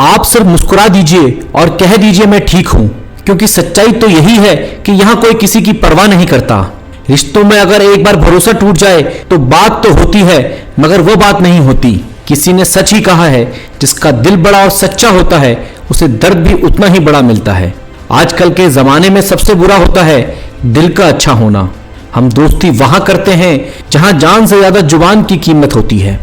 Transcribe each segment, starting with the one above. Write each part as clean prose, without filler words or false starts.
आप सिर्फ मुस्कुरा दीजिए और कह दीजिए मैं ठीक हूं, क्योंकि सच्चाई तो यही है कि यहां कोई किसी की परवाह नहीं करता। रिश्तों में अगर एक बार भरोसा टूट जाए तो बात तो होती है, मगर वो बात नहीं होती। किसी ने सच ही कहा है, जिसका दिल बड़ा और सच्चा होता है उसे दर्द भी उतना ही बड़ा मिलता है। आजकल के जमाने में सबसे बुरा होता है दिल का अच्छा होना। हम दोस्ती वहां करते हैं जहां जान से ज्यादा जुबान की कीमत होती है।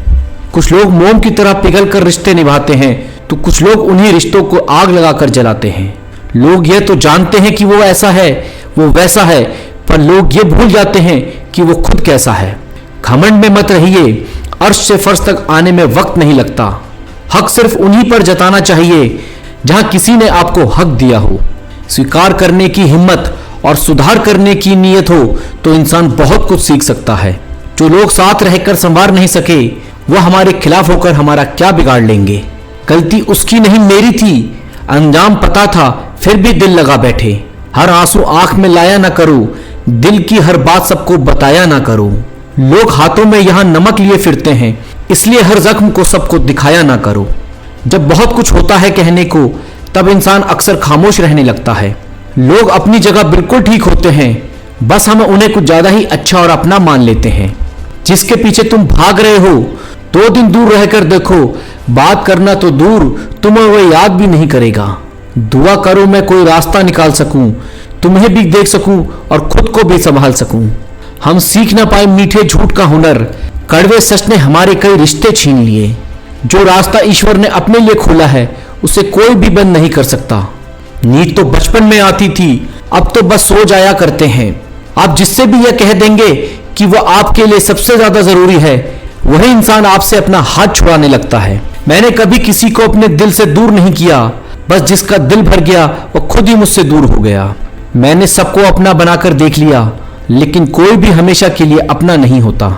कुछ लोग मोम की तरह पिघल कर रिश्ते निभाते हैं, तो कुछ लोग उन्हीं रिश्तों को आग लगाकर जलाते हैं। लोग ये तो जानते हैं कि वो ऐसा है, वो वैसा है, पर लोग ये भूल जाते हैं कि वो खुद कैसा है। घमंड में मत रहिए, अर्श से फर्श तक आने में वक्त नहीं लगता। हक सिर्फ उन्हीं पर जताना चाहिए जहां किसी ने आपको हक दिया हो। स्वीकार करने की हिम्मत और सुधार करने की नीयत हो तो इंसान बहुत कुछ सीख सकता है। जो लोग साथ रहकर संवार नहीं सके, वो हमारे खिलाफ होकर हमारा क्या बिगाड़ लेंगे। गलती उसकी नहीं मेरी थी, अंजाम पता था फिर भी दिल लगा बैठे। हर आंसू आंख में लाया ना करो, दिल की हर बात सबको बताया ना करो। लोग हाथों में यहां नमक लिए फिरते हैं, इसलिए हर जख्म को सबको दिखाया ना करो। जब बहुत कुछ होता है कहने को, तब इंसान अक्सर खामोश रहने लगता है। लोग अपनी जगह बिल्कुल ठीक होते हैं, बस हम उन्हें कुछ ज्यादा ही अच्छा और अपना मान लेते हैं। जिसके पीछे तुम भाग रहे हो, 2 दिन दूर रहकर देखो, बात करना तो दूर, तुम्हें वो याद भी नहीं करेगा। दुआ करो मैं कोई रास्ता निकाल सकूं, तुम्हें भी देख सकूं और खुद को भी संभाल सकूं। हम सीख ना पाए मीठे झूठ का हुनर, कड़वे सच ने हमारे कई रिश्ते छीन लिए। जो रास्ता ईश्वर ने अपने लिए खोला है, उसे कोई भी बंद नहीं कर सकता। नींद तो बचपन में आती थी, अब तो बस सो जाया करते हैं। आप जिससे भी यह कह देंगे कि वो आपके लिए सबसे ज्यादा जरूरी है, वही इंसान आपसे अपना हाथ छुड़ाने लगता है। मैंने कभी किसी को अपने दिल से दूर नहीं किया, बस जिसका दिल भर गया वो खुद ही मुझसे दूर हो गया। मैंने सबको अपना बनाकर देख लिया, लेकिन कोई भी हमेशा के लिए अपना नहीं होता।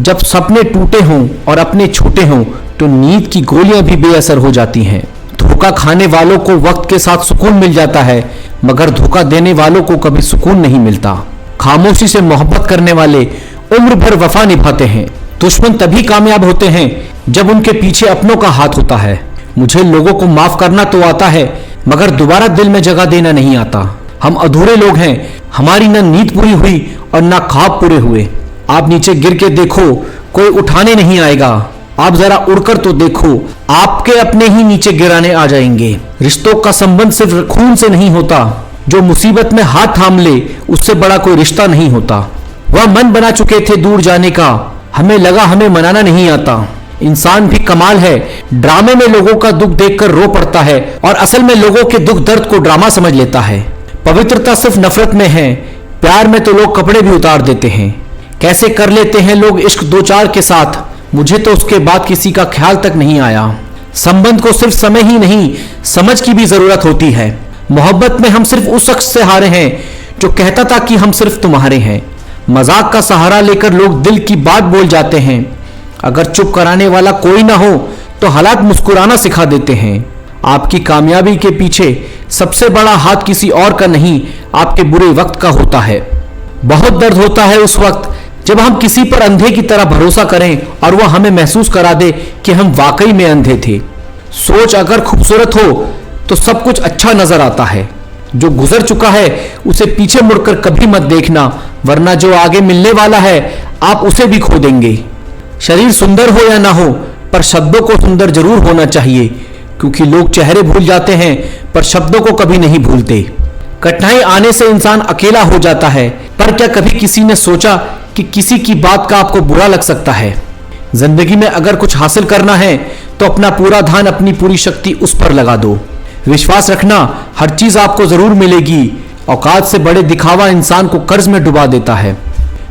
जब सपने टूटे हों और अपने छोटे हों, तो नींद की गोलियां भी बेअसर हो जाती हैं। धोखा खाने वालों को वक्त के साथ सुकून मिल जाता है, मगर धोखा देने वालों को कभी सुकून नहीं मिलता। खामोशी से मोहब्बत करने वाले उम्र भर वफा निभाते हैं। दुश्मन तभी कामयाब होते हैं जब उनके पीछे अपनों का हाथ होता है। मुझे लोगों को माफ करना तो आता है, मगर दोबारा दिल में जगह देना नहीं आता। हम अधूरे लोग हैं, हमारी ना नींद पूरी हुई और ना ख्वाब पूरे हुए। आप नीचे गिर के देखो, कोई उठाने नहीं आएगा। आप जरा उड़कर तो देखो, आपके अपने ही नीचे गिराने आ जाएंगे। रिश्तों का संबंध सिर्फ खून से नहीं होता। जो मुसीबत में हाथ थाम ले, उससे बड़ा कोई रिश्ता नहीं होता। वह मन बना चुके थे दूर जाने का, हमें लगा हमें मनाना नहीं आता। इंसान भी कमाल है, ड्रामे में लोगों का दुख देखकर रो पड़ता है और असल में लोगों के दुख दर्द को ड्रामा समझ लेता है। पवित्रता सिर्फ नफरत में है, प्यार में तो लोग कपड़े भी उतार देते हैं। कैसे कर लेते हैं लोग इश्क 2-4 के साथ, मुझे तो उसके बाद किसी का ख्याल तक नहीं आया। संबंध को सिर्फ समय ही नहीं, समझ की भी जरूरत होती है। मोहब्बत में हम सिर्फ उस शख्स से हारे हैं जो कहता था कि हम सिर्फ तुम्हारे हैं। मजाक का सहारा लेकर लोग दिल की बात बोल जाते हैं। अगर चुप कराने वाला कोई ना हो तो हालात मुस्कुराना सिखा देते हैं। आपकी कामयाबी के पीछे सबसे बड़ा हाथ किसी और का नहीं, आपके बुरे वक्त का होता है। बहुत दर्द होता है उस वक्त जब हम किसी पर अंधे की तरह भरोसा करें और वह हमें महसूस करा दे कि हम वाकई में अंधे थे। सोच अगर खूबसूरत हो तो सब कुछ अच्छा नजर आता है। जो गुजर चुका है उसे पीछे मुड़कर कभी मत देखना, वरना जो आगे मिलने वाला है आप उसे भी खो देंगे। शरीर सुंदर हो या ना हो, पर शब्दों को सुंदर जरूर होना चाहिए, क्योंकि लोग चेहरे भूल जाते हैं पर शब्दों को कभी नहीं भूलते। कठिनाई आने से इंसान अकेला हो जाता है, पर क्या कभी किसी ने सोचा कि किसी की बात का आपको बुरा लग सकता है। जिंदगी में अगर कुछ हासिल करना है तो अपना पूरा ध्यान, अपनी पूरी शक्ति उस पर लगा दो। विश्वास रखना, हर चीज आपको जरूर मिलेगी। औकात से बड़े दिखावा इंसान को कर्ज में डुबा देता है।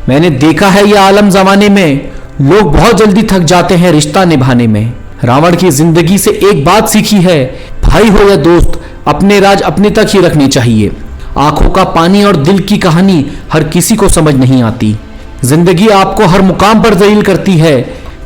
मैंने देखा है यह आलम जमाने में लोग बहुत जल्दी थक जाते हैं रिश्ता निभाने में। रावण की जिंदगी से एक बात सीखी है, भाई हो या दोस्त, अपने राज अपने तक ही रखने चाहिए। आंखों का पानी और दिल की कहानी हर किसी को समझ नहीं आती। जिंदगी आपको हर मुकाम पर जलील करती है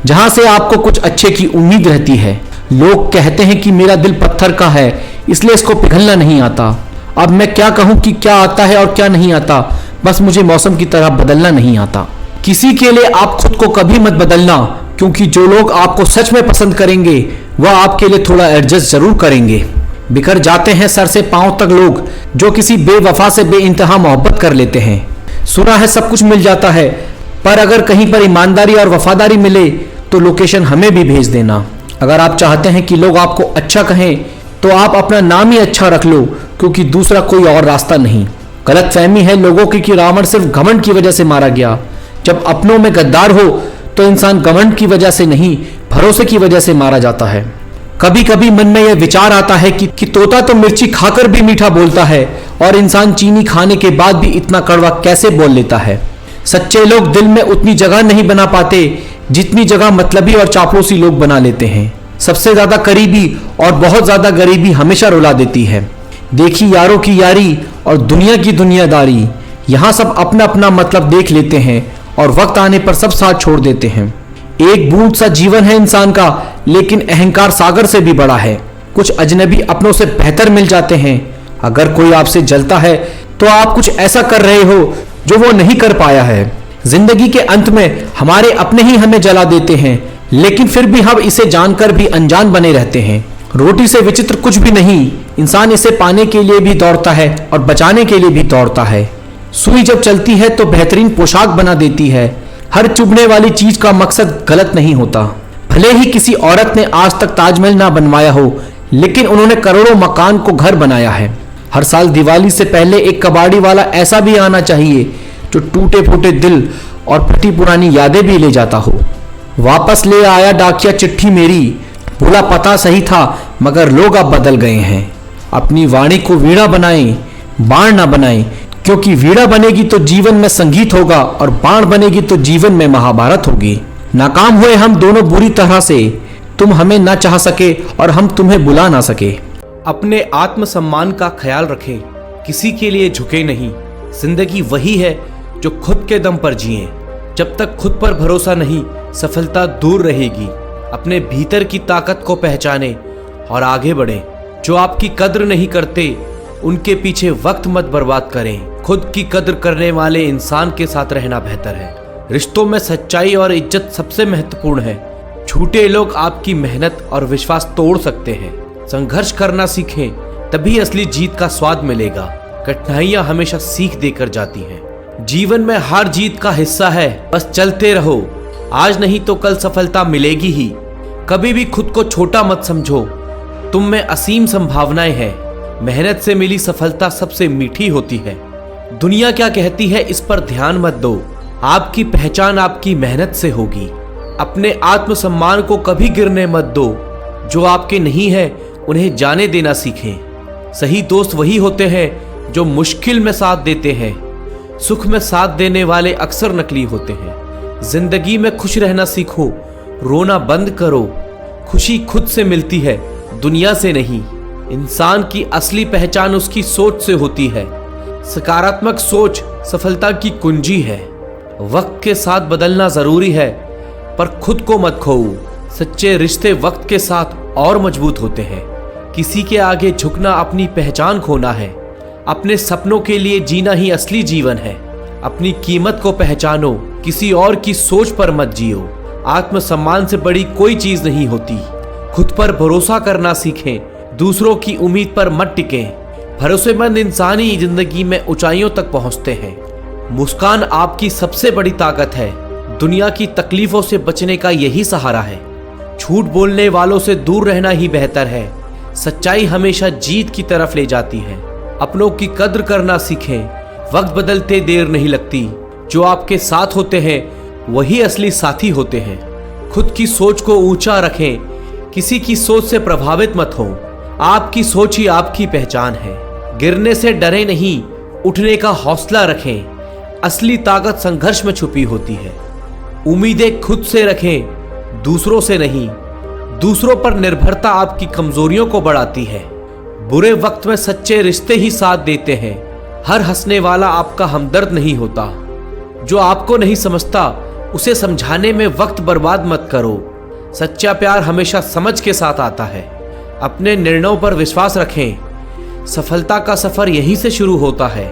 जहां से आपको कुछ अच्छे की उम्मीद रहती है। लोग कहते हैं कि मेरा दिल पत्थर का है, इसलिए इसको पिघलना नहीं आता। अब मैं क्या कहूं कि क्या आता है और क्या नहीं आता, बस मुझे मौसम की तरह बदलना नहीं आता। किसी के लिए आप खुद को कभी मत बदलना, क्योंकि जो लोग आपको सच में पसंद करेंगे वह आपके लिए थोड़ा एडजस्ट जरूर करेंगे। बिखर जाते हैं सर से पांव तक लोग जो किसी बेवफा से बेइंतहा मोहब्बत कर लेते हैं। सुना है सब कुछ मिल जाता है, पर अगर कहीं पर ईमानदारी और वफादारी मिले तो लोकेशन हमें भी भेज देना। अगर आप चाहते हैं कि लोग आपको अच्छा कहें तो आप अपना नाम ही अच्छा रख लो, क्योंकि दूसरा कोई और रास्ता नहीं। गलतफहमी है लोगों की कि रावण सिर्फ घमंड की वजह से मारा गया। जब अपनों में गद्दार हो तो इंसान घमंड की वजह से नहीं, भरोसे की वजह से मारा जाता है। कभी कभी मन में यह विचार आता है कि तोता तो मिर्ची खाकर भी मीठा बोलता है और इंसान चीनी खाने के बाद भी इतना कड़वा कैसे बोल लेता है। सच्चे लोग दिल में उतनी जगह नहीं बना पाते जितनी जगह मतलबी और चापलूसी लोग बना लेते हैं। सबसे ज्यादा करीबी और बहुत ज्यादा गरीबी हमेशा रुला देती है। देखी यारों की यारी और दुनिया की दुनियादारी, यहाँ सब अपना अपना मतलब देख लेते हैं और वक्त आने पर सब साथ छोड़ देते हैं। एक बूंद सा जीवन है इंसान का, लेकिन अहंकार सागर से भी बड़ा है। कुछ अजनबी अपनों से बेहतर मिल जाते हैं। अगर कोई आपसे जलता है तो आप कुछ ऐसा कर रहे हो जो वो नहीं कर पाया है। जिंदगी के अंत में हमारे अपने ही हमें जला देते हैं, लेकिन फिर भी हम इसे जानकर भी अनजान बने रहते हैं। रोटी से विचित्र कुछ भी नहीं, इंसान इसे पाने के लिए भी दौड़ता है और बचाने के लिए भी दौड़ता है। सुई जब चलती है तो बेहतरीन पोशाक बना देती है। हर चुभने वाली चीज का मकसद गलत नहीं होता। भले ही किसी औरत ने आज तक ताजमहल ना बनवाया हो, लेकिन उन्होंने करोड़ों मकान को घर बनाया है। हर साल दिवाली से पहले एक कबाड़ी वाला ऐसा भी आना चाहिए जो टूटे फूटे दिल और फटी पुरानी यादें भी ले जाता हो। वापस ले आया डाकिया चिट्ठी मेरी, बोला पता सही था मगर लोग अब बदल गए हैं। अपनी वाणी को वीणा बनाएं, बाण ना बनाएं, क्योंकि वीणा बनेगी तो जीवन में संगीत होगा और बाण बनेगी तो जीवन में महाभारत होगी। नाकाम हुए हम दोनों बुरी तरह से, तुम हमें ना चाह सके और हम तुम्हें बुला ना सके। अपने आत्मसम्मान का ख्याल रखें, किसी के लिए झुके नहीं। जिंदगी वही है जो खुद के दम पर जिए। जब तक खुद पर भरोसा नहीं, सफलता दूर रहेगी। अपने भीतर की ताकत को पहचाने और आगे बढ़ें। जो आपकी कद्र नहीं करते उनके पीछे वक्त मत बर्बाद करें। खुद की कद्र करने वाले इंसान के साथ रहना बेहतर है। रिश्तों में सच्चाई और इज्जत सबसे महत्वपूर्ण है। झूठे लोग आपकी मेहनत और विश्वास तोड़ सकते हैं। संघर्ष करना सीखें, तभी असली जीत का स्वाद मिलेगा। कठिनाइयां हमेशा सीख देकर जाती हैं। जीवन में हार जीत का हिस्सा है, बस चलते रहो। आज नहीं तो कल सफलता मिलेगी ही। कभी भी खुद को छोटा मत समझो, तुम में असीम संभावनाएं हैं। मेहनत से मिली सफलता सबसे मीठी होती है। दुनिया क्या कहती है इस पर ध्यान मत दो। आपकी पहचान आपकी मेहनत से होगी। अपने आत्मसम्मान को कभी गिरने मत दो। जो आपके नहीं है उन्हें जाने देना सीखें। सही दोस्त वही होते हैं जो मुश्किल में साथ देते हैं। सुख में साथ देने वाले अक्सर नकली होते हैं। जिंदगी में खुश रहना सीखो, रोना बंद करो। खुशी खुद से मिलती है, दुनिया से नहीं। इंसान की असली पहचान उसकी सोच से होती है। सकारात्मक सोच सफलता की कुंजी है। वक्त के साथ बदलना जरूरी है, पर खुद को मत खोओ। सच्चे रिश्ते वक्त के साथ और मजबूत होते हैं। किसी के आगे झुकना अपनी पहचान खोना है। अपने सपनों के लिए जीना ही असली जीवन है। अपनी कीमत को पहचानो, किसी और की सोच पर मत जियो। आत्मसम्मान से बड़ी कोई चीज नहीं होती। खुद पर भरोसा करना सीखें, दूसरों की उम्मीद पर मत टिकें। भरोसेमंद इंसान ही जिंदगी में ऊंचाइयों तक पहुंचते हैं। मुस्कान आपकी सबसे बड़ी ताकत है। दुनिया की तकलीफों से बचने का यही सहारा है। झूठ बोलने वालों से दूर रहना ही बेहतर है। सच्चाई हमेशा जीत की तरफ ले जाती है। अपनों की कद्र करना सीखें। वक्त बदलते देर नहीं लगती। जो आपके साथ होते हैं वही असली साथी होते हैं। खुद की सोच को ऊंचा रखें, किसी की सोच से प्रभावित मत हो। आपकी सोच ही आपकी पहचान है। गिरने से डरे नहीं, उठने का हौसला रखें। असली ताकत संघर्ष में छुपी होती है। उम्मीदें खुद से रखें, दूसरों से नहीं। दूसरों पर निर्भरता आपकी कमजोरियों को बढ़ाती है। बुरे वक्त में सच्चे रिश्ते ही साथ देते हैं। हर हंसने वाला आपका हमदर्द नहीं होता। जो आपको नहीं समझता उसे समझाने में वक्त बर्बाद मत करो। सच्चा प्यार हमेशा समझ के साथ आता है। अपने निर्णयों पर विश्वास रखें। सफलता का सफर यहीं से शुरू होता है।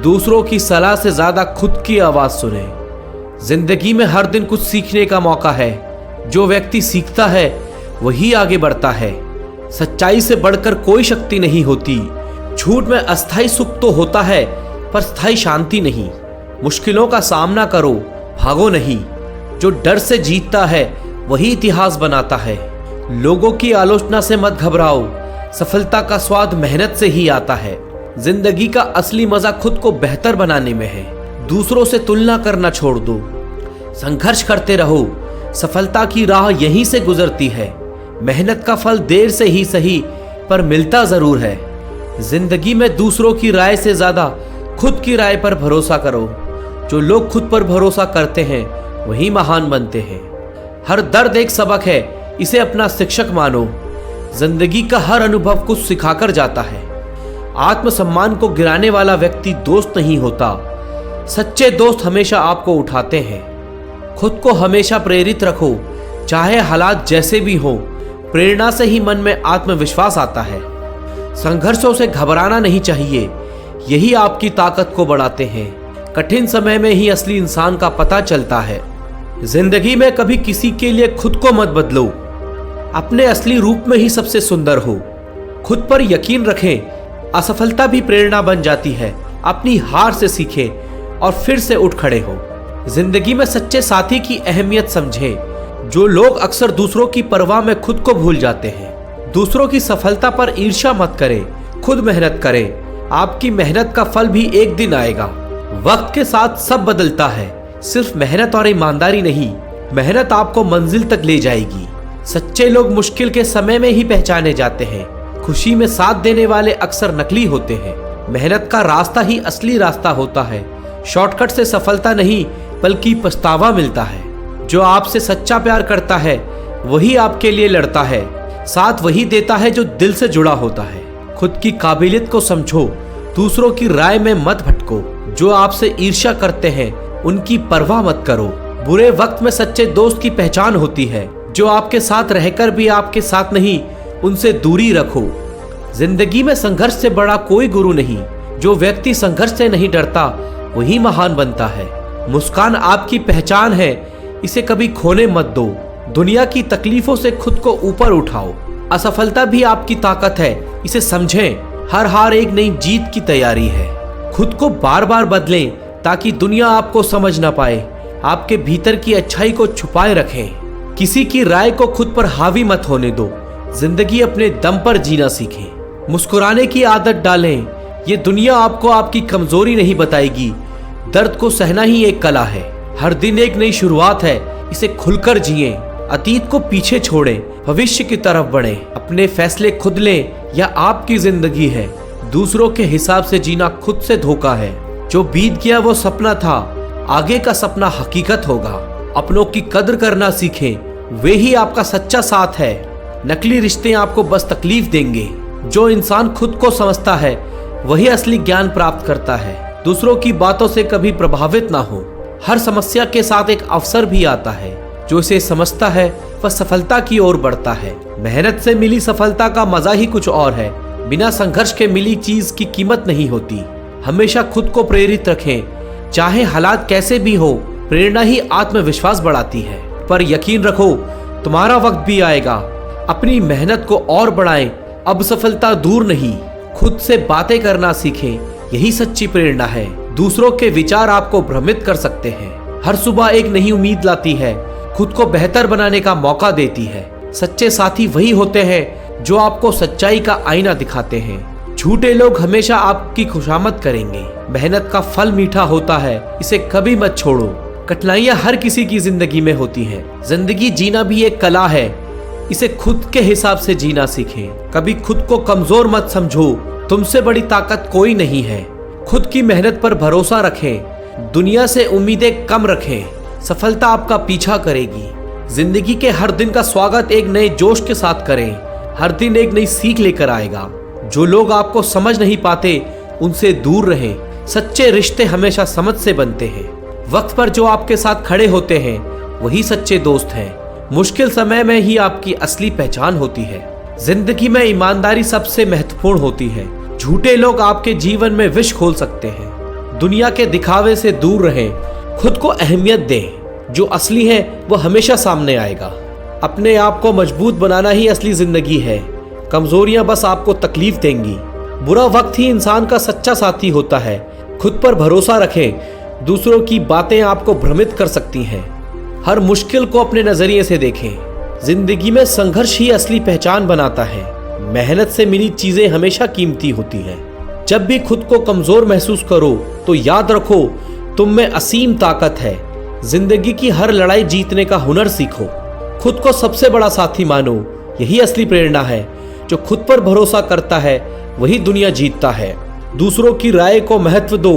दूसरों की सलाह से ज्यादा खुद की आवाज सुने। जिंदगी में हर दिन कुछ सीखने का मौका है। जो व्यक्ति सीखता है वही आगे बढ़ता है। सच्चाई से बढ़कर कोई शक्ति नहीं होती। झूठ में अस्थायी सुख तो होता है पर स्थायी शांति नहीं। मुश्किलों का सामना करो, भागो नहीं। जो डर से जीतता है वही इतिहास बनाता है। लोगों की आलोचना से मत घबराओ, सफलता का स्वाद मेहनत से ही आता है। जिंदगी का असली मजा खुद को बेहतर बनाने में है। दूसरों से तुलना करना छोड़ दो, संघर्ष करते रहो। सफलता की राह यहीं से गुजरती है। मेहनत का फल देर से ही सही पर मिलता जरूर है। जिंदगी में दूसरों की राय से ज्यादा खुद की राय पर भरोसा करो। जो लोग खुद पर भरोसा करते हैं वही महान बनते हैं। हर दर्द एक सबक है, इसे अपना शिक्षक मानो। जिंदगी का हर अनुभव कुछ सिखाकर जाता है। आत्मसम्मान को गिराने वाला व्यक्ति दोस्त नहीं होता। सच्चे दोस्त हमेशा आपको उठाते हैं। खुद को हमेशा प्रेरित रखो, चाहे हालात जैसे भी हो। प्रेरणा से ही मन में आत्मविश्वास आता है। संघर्षों से घबराना नहीं चाहिए, यही आपकी ताकत को बढ़ाते हैं। कठिन समय में ही असली इंसान का पता चलता है। जिंदगी में कभी किसी के लिए खुद को मत बदलो, अपने असली रूप में ही सबसे सुंदर हो। खुद पर यकीन रखें, असफलता भी प्रेरणा बन जाती है। अपनी हार से सीखें और फिर से उठ खड़े हो। जिंदगी में सच्चे साथी की अहमियत समझें। जो लोग अक्सर दूसरों की परवाह में खुद को भूल जाते हैं। दूसरों की सफलता पर ईर्ष्या मत करें, खुद मेहनत करें। आपकी मेहनत का फल भी एक दिन आएगा। वक्त के साथ सब बदलता है, सिर्फ मेहनत और ईमानदारी नहीं। मेहनत आपको मंजिल तक ले जाएगी। सच्चे लोग मुश्किल के समय में ही पहचाने जाते हैं। खुशी में साथ देने वाले अक्सर नकली होते हैं। मेहनत का रास्ता ही असली रास्ता होता है। शॉर्टकट से सफलता नहीं बल्कि पछतावा मिलता है। जो आपसे सच्चा प्यार करता है वही आपके लिए लड़ता है। साथ वही देता है जो दिल से जुड़ा होता है। खुद की काबिलियत को समझो, दूसरों की राय में मत भटको। जो आपसे ईर्ष्या करते हैं उनकी परवाह मत करो। बुरे वक्त में सच्चे दोस्त की पहचान होती है। जो आपके साथ रहकर भी आपके साथ नहीं, उनसे दूरी रखो। जिंदगी में संघर्ष से बड़ा कोई गुरु नहीं। जो व्यक्ति संघर्ष से नहीं डरता वही महान बनता है। मुस्कान आपकी पहचान है, इसे कभी खोने मत दो। दुनिया की तकलीफों से खुद को ऊपर उठाओ। असफलता भी आपकी ताकत है, इसे समझें। हर हार एक नई जीत की तैयारी है। खुद को बार बार बदलें ताकि दुनिया आपको समझ ना पाए। आपके भीतर की अच्छाई को छुपाए रखें। किसी की राय को खुद पर हावी मत होने दो। जिंदगी अपने दम पर जीना सीखें। मुस्कुराने की आदत डालें। ये दुनिया आपको आपकी कमजोरी नहीं बताएगी। दर्द को सहना ही एक कला है। हर दिन एक नई शुरुआत है, इसे खुलकर जिएं। अतीत को पीछे छोड़ें, भविष्य की तरफ बढ़ें। अपने फैसले खुद लें, यह आपकी जिंदगी है। दूसरों के हिसाब से जीना खुद से धोखा है। जो बीत गया वो सपना था, आगे का सपना हकीकत होगा। अपनों की कद्र करना सीखें, वे ही आपका सच्चा साथ है। नकली रिश्ते आपको बस तकलीफ देंगे। जो इंसान खुद को समझता है वही असली ज्ञान प्राप्त करता है। दूसरों की बातों से कभी प्रभावित ना हो। हर समस्या के साथ एक अवसर भी आता है। जो इसे समझता है वह सफलता की ओर बढ़ता है। मेहनत से मिली सफलता का मजा ही कुछ और है। बिना संघर्ष के मिली चीज की कीमत नहीं होती। हमेशा खुद को प्रेरित रखें, चाहे हालात कैसे भी हो। प्रेरणा ही आत्मविश्वास बढ़ाती है। पर यकीन रखो, तुम्हारा वक्त भी आएगा। अपनी मेहनत को और बढ़ाएं। अब सफलता दूर नहीं। खुद से बातें करना सीखें, यही सच्ची प्रेरणा है। दूसरों के विचार आपको भ्रमित कर सकते हैं। हर सुबह एक नई उम्मीद लाती है, खुद को बेहतर बनाने का मौका देती है। सच्चे साथी वही होते हैं जो आपको सच्चाई का आईना दिखाते हैं। झूठे लोग हमेशा आपकी खुशामद करेंगे। मेहनत का फल मीठा होता है, इसे कभी मत छोड़ो। कठिनाइयां हर किसी की जिंदगी में होती हैं। जिंदगी जीना भी एक कला है, इसे खुद के हिसाब से जीना सीखें। कभी खुद को कमजोर मत समझो, तुमसे बड़ी ताकत कोई नहीं है। खुद की मेहनत पर भरोसा रखें, दुनिया से उम्मीदें कम रखें। सफलता आपका पीछा करेगी। जिंदगी के हर दिन का स्वागत एक नए जोश के साथ करें। हर दिन एक नई सीख लेकर आएगा। जो लोग आपको समझ नहीं पाते उनसे दूर रहें। सच्चे रिश्ते हमेशा समझ से बनते हैं। वक्त पर जो आपके साथ खड़े होते हैं वही सच्चे दोस्त हैं। मुश्किल समय में ही आपकी असली पहचान होती है। जिंदगी में ईमानदारी सबसे महत्वपूर्ण होती है। झूठे लोग आपके जीवन में विष खोल सकते हैं। दुनिया के दिखावे से दूर रहें, खुद को अहमियत दें। जो असली है वो हमेशा सामने आएगा। अपने आप को मजबूत बनाना ही असली जिंदगी है। कमजोरियां बस आपको तकलीफ देंगी। बुरा वक्त ही इंसान का सच्चा साथी होता है। खुद पर भरोसा रखें, दूसरों की बातें आपको भ्रमित कर सकती हैं। हर मुश्किल को अपने नजरिए से देखें। जिंदगी में संघर्ष ही असली पहचान बनाता है। मेहनत से मिली चीजें हमेशा कीमती होती हैं। जब भी खुद को कमजोर महसूस करो तो याद रखो, तुम में असीम ताकत है। जिंदगी की हर लड़ाई जीतने का हुनर सीखो। खुद को सबसे बड़ा साथी मानो, यही असली प्रेरणा है। जो खुद पर भरोसा करता है वही दुनिया जीतता है। दूसरों की राय को महत्व दो,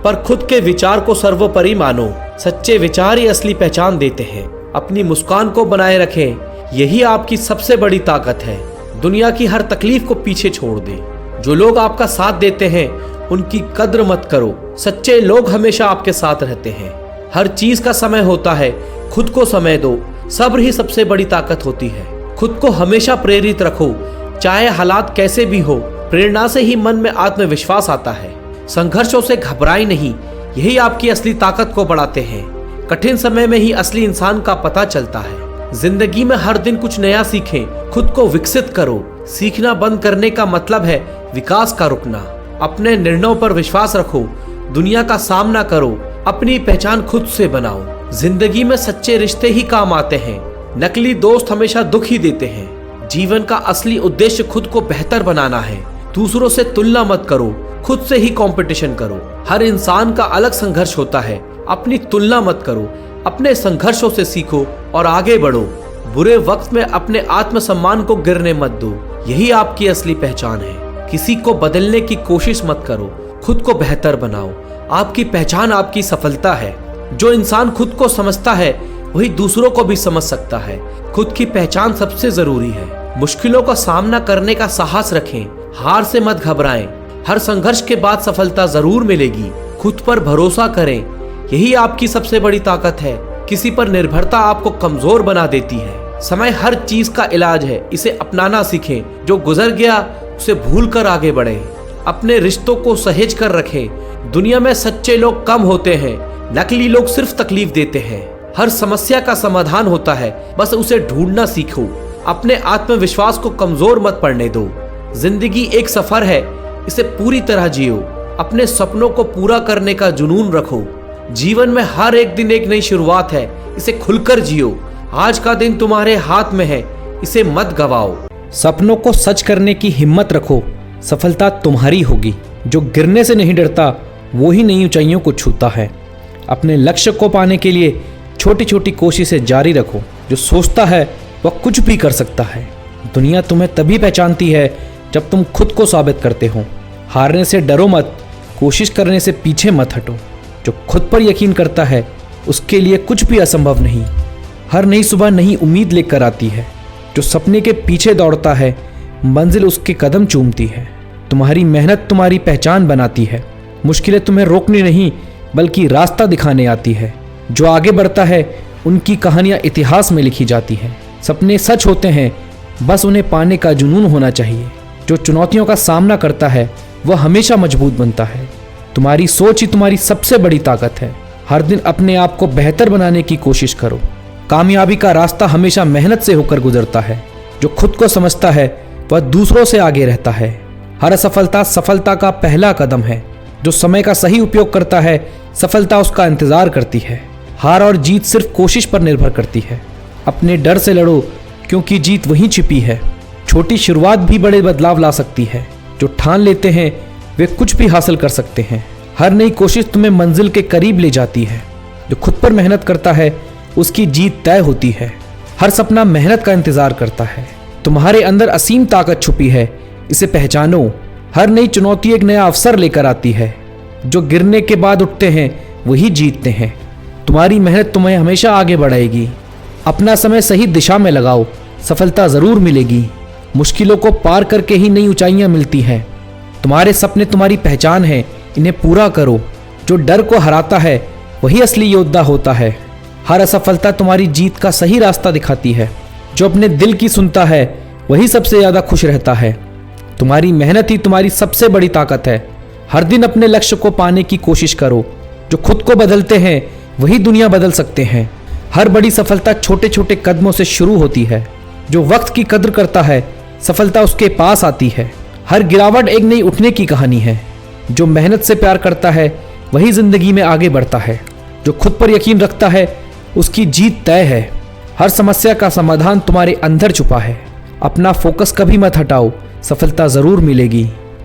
पर खुद के विचार को सर्वोपरि मानो। सच्चे विचार ही असली पहचान देते हैं। अपनी मुस्कान को बनाए रखें, यही आपकी सबसे बड़ी ताकत है। दुनिया की हर तकलीफ को पीछे छोड़ दें। जो लोग आपका साथ देते हैं उनकी कद्र मत करो। सच्चे लोग हमेशा आपके साथ रहते हैं। हर चीज का समय होता है, खुद को समय दो। सब्र ही सबसे बड़ी ताकत होती है। खुद को हमेशा प्रेरित रखो, चाहे हालात कैसे भी हो। प्रेरणा से ही मन में आत्मविश्वास आता है। संघर्षों से घबराए नहीं, यही आपकी असली ताकत को बढ़ाते हैं। कठिन समय में ही असली इंसान का पता चलता है। जिंदगी में हर दिन कुछ नया सीखें, खुद को विकसित करो। सीखना बंद करने का मतलब है विकास का रुकना। अपने निर्णयों पर विश्वास रखो, दुनिया का सामना करो, अपनी पहचान खुद से बनाओ। जिंदगी में सच्चे रिश्ते ही काम आते हैं, नकली दोस्त हमेशा दुख ही देते हैं। जीवन का असली उद्देश्य खुद को बेहतर बनाना है। दूसरों से तुलना मत करो, खुद से ही कंपटीशन करो। हर इंसान का अलग संघर्ष होता है, अपनी तुलना मत करो। अपने संघर्षों से सीखो और आगे बढ़ो। बुरे वक्त में अपने आत्मसम्मान को गिरने मत दो, यही आपकी असली पहचान है। किसी को बदलने की कोशिश मत करो, खुद को बेहतर बनाओ। आपकी पहचान आपकी सफलता है। जो इंसान खुद को समझता है वही दूसरों को भी समझ सकता है। खुद की पहचान सबसे जरूरी है। मुश्किलों का सामना करने का साहस रखें, हार से मत घबराएं। हर संघर्ष के बाद सफलता जरूर मिलेगी। खुद पर भरोसा करें, यही आपकी सबसे बड़ी ताकत है। किसी पर निर्भरता आपको कमजोर बना देती है। समय हर चीज का इलाज है, इसे अपनाना सीखें। जो गुजर गया उसे भूल कर आगे बढ़ें। अपने रिश्तों को सहेज कर रखें। दुनिया में सच्चे लोग कम होते हैं, नकली लोग सिर्फ तकलीफ देते हैं। हर समस्या का समाधान होता है, बस उसे ढूंढना सीखो। अपने आत्मविश्वास को कमजोर मत पड़ने दो। जिंदगी एक सफर है, इसे पूरी तरह जियो। अपने सपनों को पूरा करने का जुनून रखो। जीवन में हर एक दिन एक नई शुरुआत है, इसे खुलकर जियो। आज का दिन तुम्हारे हाथ में है, इसे मत गवाओ। सपनों को सच करने की हिम्मत रखो, सफलता तुम्हारी होगी। जो गिरने से नहीं डरता वो ही नई ऊंचाइयों को छूता है। अपने लक्ष्य को पाने के लिए छोटी छोटी कोशिशें जारी रखो। जो सोचता है वह कुछ भी कर सकता है। दुनिया तुम्हें तभी पहचानती है जब तुम खुद को साबित करते हो। हारने से डरो मत, कोशिश करने से पीछे मत हटो। जो खुद पर यकीन करता है उसके लिए कुछ भी असंभव नहीं। हर नई सुबह नई उम्मीद लेकर आती है। जो सपने के पीछे दौड़ता है मंजिल उसके कदम चूमती है। तुम्हारी मेहनत तुम्हारी पहचान बनाती है। मुश्किलें तुम्हें रोकने नहीं बल्कि रास्ता दिखाने आती है। जो आगे बढ़ता है उनकी कहानियां इतिहास में लिखी जाती हैं। सपने सच होते हैं, बस उन्हें पाने का जुनून होना चाहिए। जो चुनौतियों का सामना करता है वह हमेशा मजबूत बनता है। तुम्हारी सोच ही तुम्हारी सबसे बड़ी ताकत है। हर दिन अपने आप को बेहतर बनाने की कोशिश करो। कामयाबी का रास्ता हमेशा मेहनत से होकर गुजरता है। जो खुद को समझता है वह दूसरों से आगे रहता है। हर असफलता सफलता का पहला कदम है। जो समय का सही उपयोग करता है सफलता उसका इंतजार करती है। हार और जीत सिर्फ कोशिश पर निर्भर करती है। अपने डर से लड़ो, क्योंकि जीत वहीं छिपी है। छोटी शुरुआत भी बड़े बदलाव ला सकती है। जो ठान लेते हैं वे कुछ भी हासिल कर सकते हैं। हर नई कोशिश तुम्हें मंजिल के करीब ले जाती है। जो खुद पर मेहनत करता है उसकी जीत तय होती है। हर सपना मेहनत का इंतजार करता है। तुम्हारे अंदर असीम ताकत छुपी है, इसे पहचानो। हर नई चुनौती एक नया अवसर लेकर आती है। जो गिरने के बाद उठते हैं वही जीतते हैं। तुम्हारी मेहनत तुम्हें हमेशा आगे बढ़ाएगी। अपना समय सही दिशा में लगाओ, सफलता जरूर मिलेगी। मुश्किलों को पार करके ही नई ऊंचाइयां मिलती हैं। तुम्हारे सपने तुम्हारी पहचान है, इन्हें पूरा करो। जो डर को हराता है वही असली योद्धा होता है। हर असफलता तुम्हारी जीत का सही रास्ता दिखाती है। जो अपने दिल की सुनता है वही सबसे ज्यादा खुश रहता है। तुम्हारी मेहनत ही तुम्हारी सबसे बड़ी ताकत है। हर दिन अपने लक्ष्य को पाने की कोशिश करो। जो खुद को बदलते हैं वही दुनिया बदल सकते हैं। हर बड़ी सफलता छोटे छोटे कदमों से शुरू होती है। जो वक्त की कद्र करता है, सफलता उसके पास आती है। हर गिरावट एक नई उठने की कहानी है। जो मेहनत से प्यार करता है वही जिंदगी में आगे बढ़ता है। जो खुद पर यकीन रखता है उसकी जीत तय है। हर समस्या का समाधान तुम्हारे अंदर छुपा है। अपना फोकस कभी मत हटाओ, सफलता जरूर मिलेगी।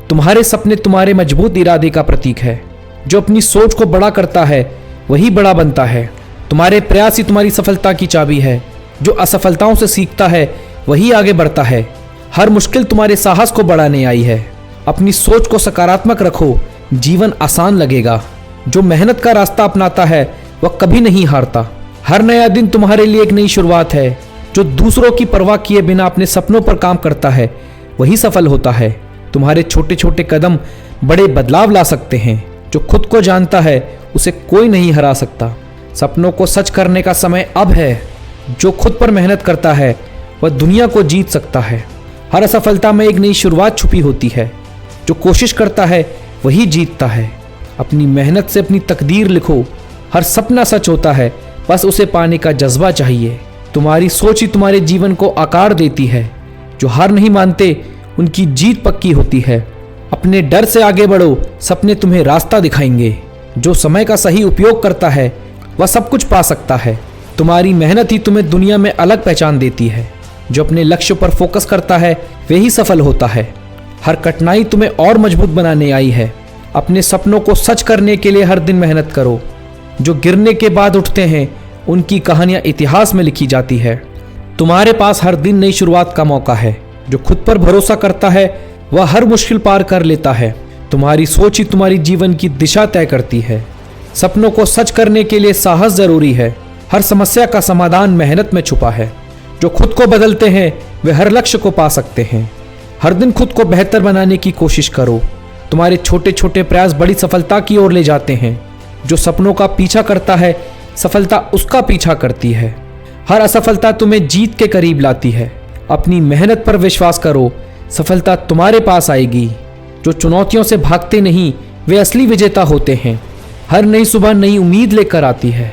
तुम्हारे सपने तुम्हारे मजबूत इरादे का प्रतीक है। जो अपनी सोच को बड़ा करता है वही बड़ा बनता है। तुम्हारे प्रयास ही तुम्हारी सफलता की चाबी है। जो असफलताओं से सीखता है वही आगे बढ़ता है। हर मुश्किल तुम्हारे साहस को बढ़ाने आई है। अपनी सोच को सकारात्मक रखो, जीवन आसान लगेगा। जो मेहनत का रास्ता अपनाता है वह कभी नहीं हारता। हर नया दिन तुम्हारे लिए एक नई शुरुआत है। जो दूसरों की परवाह किए बिना अपने सपनों पर काम करता है वही सफल होता है। तुम्हारे छोटे छोटे कदम बड़े बदलाव ला सकते हैं। जो खुद को जानता है उसे कोई नहीं हरा सकता। सपनों को सच करने का समय अब है। जो खुद पर मेहनत करता है वह दुनिया को जीत सकता है। हर असफलता में एक नई शुरुआत छुपी होती है। जो कोशिश करता है वही जीतता है। अपनी मेहनत से अपनी तकदीर लिखो। हर सपना सच होता है, बस उसे पाने का जज्बा चाहिए। तुम्हारी सोच ही तुम्हारे जीवन को आकार देती है। जो हार नहीं मानते उनकी जीत पक्की होती है। अपने डर से आगे बढ़ो, सपने तुम्हें रास्ता दिखाएंगे। जो समय का सही उपयोग करता है वह सब कुछ पा सकता है। तुम्हारी मेहनत ही तुम्हें दुनिया में अलग पहचान देती है। जो अपने लक्ष्य पर फोकस करता है वही सफल होता है। हर कठिनाई तुम्हें और मजबूत बनाने आई है। अपने सपनों को सच करने के लिए हर दिन मेहनत करो। जो गिरने के बाद उठते हैं उनकी कहानियां इतिहास में लिखी जाती है। तुम्हारे पास हर दिन नई शुरुआत का मौका है। जो खुद पर भरोसा करता है वह हर मुश्किल पार कर लेता है। तुम्हारी सोच ही तुम्हारी जीवन की दिशा तय करती है। सपनों को सच करने के लिए साहस जरूरी है। हर समस्या का समाधान मेहनत में छुपा है। जो खुद को बदलते हैं वे हर लक्ष्य को पा सकते हैं। हर दिन खुद को बेहतर बनाने की कोशिश करो। तुम्हारे छोटे छोटे प्रयास बड़ी सफलता की ओर ले जाते हैं। जो सपनों का पीछा करता है सफलता उसका पीछा करती है। हर असफलता तुम्हें जीत के करीब लाती है। अपनी मेहनत पर विश्वास करो, सफलता तुम्हारे पास आएगी। जो चुनौतियों से भागते नहीं वे असली विजेता होते हैं। हर नई सुबह नई उम्मीद लेकर आती है।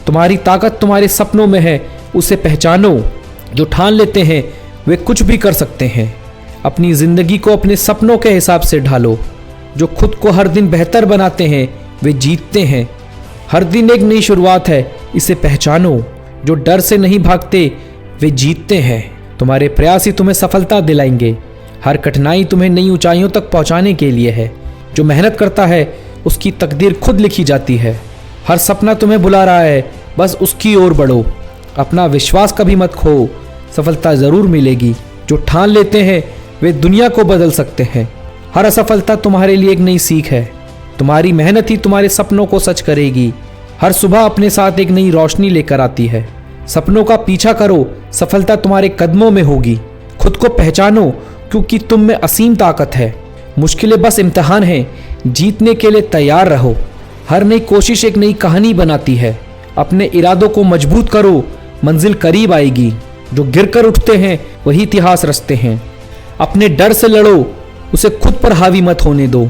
तुम्हारी ताकत तुम्हारे सपनों में है, उसे पहचानो। जो ठान लेते हैं वे कुछ भी कर सकते हैं। अपनी जिंदगी को अपने सपनों के हिसाब से ढालो। जो खुद को हर दिन बेहतर बनाते हैं वे जीतते हैं। हर दिन एक नई शुरुआत है, इसे पहचानो। जो डर से नहीं भागते वे जीतते हैं। तुम्हारे प्रयास ही तुम्हें सफलता दिलाएंगे। हर कठिनाई तुम्हें नई ऊंचाइयों तक पहुंचाने के लिए है। जो मेहनत करता है उसकी तकदीर खुद लिखी जाती है। हर सपना तुम्हें बुला रहा है, बस उसकी ओर बढ़ो। अपना विश्वास कभी मत खो, सफलता जरूर मिलेगी। जो ठान लेते हैं वे दुनिया को बदल सकते हैं। हर असफलता तुम्हारे लिए एक नई सीख है। तुम्हारी मेहनत ही तुम्हारे सपनों को सच करेगी। हर सुबह अपने साथ एक नई रोशनी लेकर आती है। सपनों का पीछा करो, सफलता तुम्हारे कदमों में होगी। खुद को पहचानो क्योंकि तुम में असीम ताकत है। मुश्किलें बस इम्तिहान हैं, जीतने के लिए तैयार रहो। हर नई कोशिश एक नई कहानी बनाती है। अपने इरादों को मजबूत करो, मंजिल करीब आएगी। जो गिरकर उठते हैं वही इतिहास रचते हैं। अपने डर से लड़ो, उसे खुद पर हावी मत होने दो।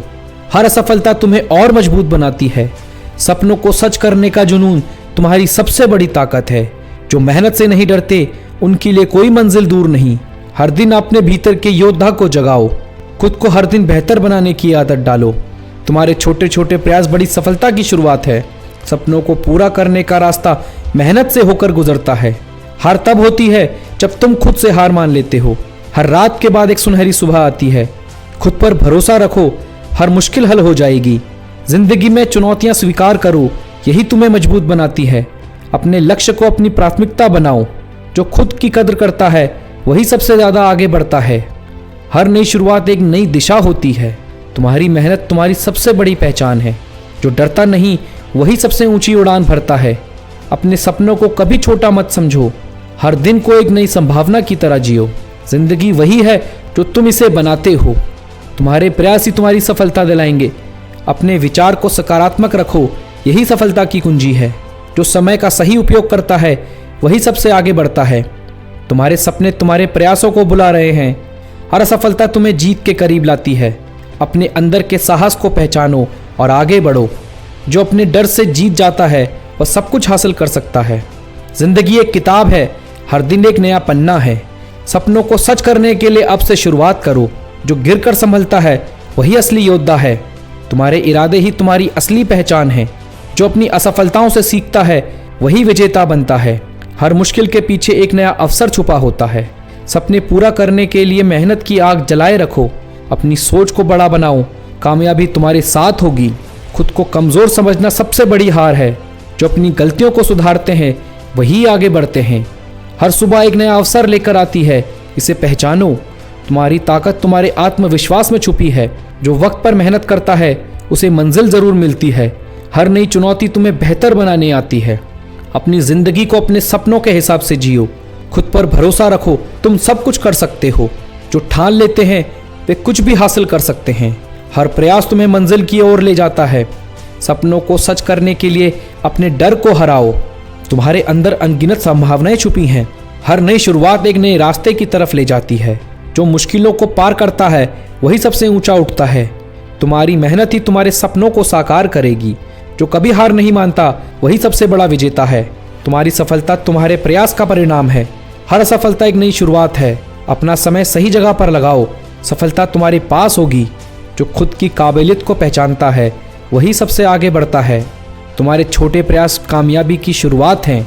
हर असफलता तुम्हें और मजबूत बनाती है। सपनों को सच करने का जुनून तुम्हारी सबसे बड़ी ताकत है। जो मेहनत से नहीं डरते उनके लिए कोई मंजिल दूर नहीं। हर दिन अपने भीतर के योद्धा को जगाओ। खुद को हर दिन बेहतर बनाने की आदत डालो। तुम्हारे छोटे छोटे प्रयास बड़ी सफलता की शुरुआत है। सपनों को पूरा करने का रास्ता मेहनत से होकर गुजरता है। हार तब होती है जब तुम खुद से हार मान लेते हो। हर रात के बाद एक सुनहरी सुबह आती है। खुद पर भरोसा रखो, हर मुश्किल हल हो जाएगी। जिंदगी में चुनौतियां स्वीकार करो, यही तुम्हें मजबूत बनाती है। अपने लक्ष्य को अपनी प्राथमिकता बनाओ। जो खुद की कद्र करता है वही सबसे ज्यादा आगे बढ़ता है। हर नई शुरुआत एक नई दिशा होती है। तुम्हारी मेहनत तुम्हारी सबसे बड़ी पहचान है। जो डरता नहीं वही सबसे ऊंची उड़ान भरता है। अपने सपनों को कभी छोटा मत समझो। हर दिन को एक नई संभावना की तरह जियो। जिंदगी वही है जो तुम इसे बनाते हो। तुम्हारे प्रयास ही तुम्हारी सफलता दिलाएंगे। अपने विचार को सकारात्मक रखो, यही सफलता की कुंजी है। जो समय का सही उपयोग करता है वही सबसे आगे बढ़ता है। तुम्हारे सपने तुम्हारे प्रयासों को बुला रहे हैं। हर असफलता तुम्हें जीत के करीब लाती है। अपने अंदर के साहस को पहचानो और आगे बढ़ो। जो अपने डर से जीत जाता है वह सब कुछ हासिल कर सकता है। जिंदगी एक किताब है, हर दिन एक नया पन्ना है। सपनों को सच करने के लिए अब से शुरुआत करो। जो गिर कर संभलता है वही असली योद्धा है। तुम्हारे इरादे ही तुम्हारी असली पहचान है। जो अपनी असफलताओं से सीखता है वही विजेता बनता है। हर मुश्किल के पीछे एक नया अवसर छुपा होता है। सपने पूरा करने के लिए मेहनत की आग जलाए रखो। अपनी सोच को बड़ा बनाओ, कामयाबी तुम्हारे साथ होगी। खुद को कमज़ोर समझना सबसे बड़ी हार है। जो अपनी गलतियों को सुधारते हैं वही आगे बढ़ते हैं। हर सुबह एक नया अवसर लेकर आती है, इसे पहचानो। तुम्हारी ताकत तुम्हारे आत्मविश्वास में छुपी है। जो वक्त पर मेहनत करता है उसे मंजिल ज़रूर मिलती है। हर नई चुनौती तुम्हें बेहतर बनाने आती है। अपनी ज़िंदगी को अपने सपनों के हिसाब से जियो। खुद पर भरोसा रखो, तुम सब कुछ कर सकते हो। जो ठान लेते हैं वे कुछ भी हासिल कर सकते हैं। हर प्रयास तुम्हें मंजिल की ओर ले जाता है। सपनों को सच करने के लिए अपने डर को हराओ। तुम्हारे अंदर अनगिनत संभावनाएं छुपी हैं। हर नई शुरुआत एक नए रास्ते की तरफ ले जाती है। जो मुश्किलों को पार करता है वही सबसे ऊंचा उठता है। तुम्हारी मेहनत ही तुम्हारे सपनों को साकार करेगी। जो कभी हार नहीं मानता वही सबसे बड़ा विजेता है। तुम्हारी सफलता तुम्हारे प्रयास का परिणाम है। हर सफलता एक नई शुरुआत है। अपना समय सही जगह पर लगाओ, सफलता तुम्हारे पास होगी। जो खुद की काबिलियत को पहचानता है वही सबसे आगे बढ़ता है। तुम्हारे छोटे प्रयास कामयाबी की शुरुआत हैं।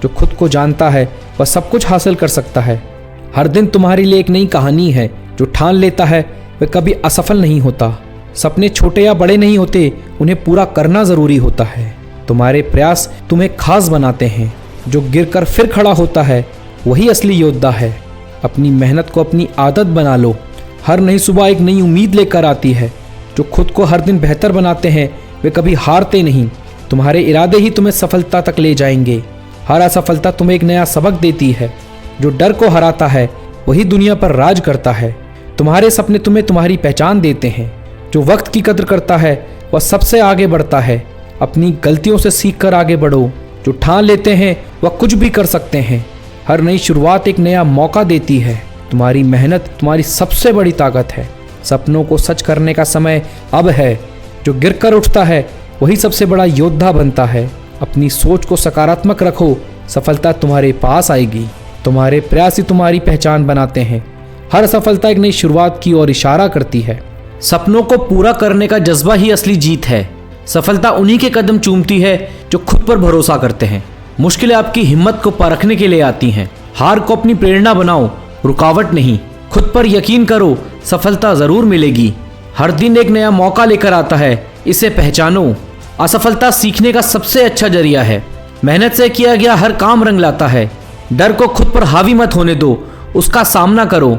जो खुद को जानता है वह सब कुछ हासिल कर सकता है। हर दिन तुम्हारे लिए एक नई कहानी है। जो ठान लेता है वह कभी असफल नहीं होता। सपने छोटे या बड़े नहीं होते, उन्हें पूरा करना ज़रूरी होता है। तुम्हारे प्रयास तुम्हें खास बनाते हैं। जो गिरकर फिर खड़ा होता है वही असली योद्धा है। अपनी मेहनत को अपनी आदत बना लो। हर नई सुबह एक नई उम्मीद लेकर आती है। जो खुद को हर दिन बेहतर बनाते हैं वे कभी हारते नहीं। तुम्हारे इरादे ही तुम्हें सफलता तक ले जाएंगे। हर असफलता तुम्हें एक नया सबक देती है। जो डर को हराता है वही दुनिया पर राज करता है। तुम्हारे सपने तुम्हें तुम्हारी पहचान देते हैं। जो वक्त की कद्र करता है वह सबसे आगे बढ़ता है। अपनी गलतियों से सीखकर आगे बढ़ो। जो ठान लेते हैं वह कुछ भी कर सकते हैं। हर नई शुरुआत एक नया मौका देती है। तुम्हारी मेहनत तुम्हारी सबसे बड़ी ताकत है। सपनों को सच करने का समय अब है। जो गिरकर उठता है वही सबसे बड़ा योद्धा बनता है। अपनी सोच को सकारात्मक रखो, सफलता तुम्हारे पास आएगी। तुम्हारे प्रयास ही तुम्हारी पहचान बनाते हैं। हर सफलता एक नई शुरुआत की ओर इशारा करती है। सपनों को पूरा करने का जज्बा ही असली जीत है। सफलता उन्हीं के कदम चूमती है जो खुद पर भरोसा करते हैं। मुश्किलें आपकी हिम्मत को परखने के लिए आती हैं। हार को अपनी प्रेरणा बनाओ, रुकावट नहीं। खुद पर यकीन करो, सफलता जरूर मिलेगी। हर दिन एक नया मौका लेकर आता है, इसे पहचानो। असफलता सीखने का सबसे अच्छा जरिया है। मेहनत से किया गया हर काम रंग लाता है। डर को खुद पर हावी मत होने दो, उसका सामना करो।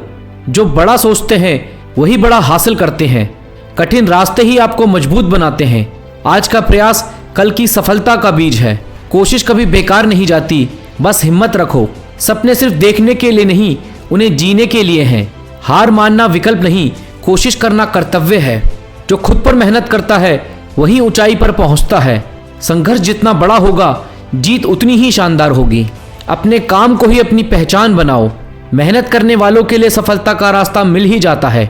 जो बड़ा सोचते हैं वही बड़ा हासिल करते हैं। कठिन रास्ते ही आपको मजबूत बनाते हैं। आज का प्रयास कल की सफलता का बीज है। कोशिश कभी बेकार नहीं जाती, बस हिम्मत रखो। सपने सिर्फ देखने के लिए नहीं, उन्हें जीने के लिए हैं। हार मानना विकल्प नहीं, कोशिश करना कर्तव्य है। जो खुद पर मेहनत करता है वही ऊंचाई पर पहुंचता है। संघर्ष जितना बड़ा होगा, जीत उतनी ही शानदार होगी। अपने काम को ही अपनी पहचान बनाओ। मेहनत करने वालों के लिए सफलता का रास्ता मिल ही जाता है।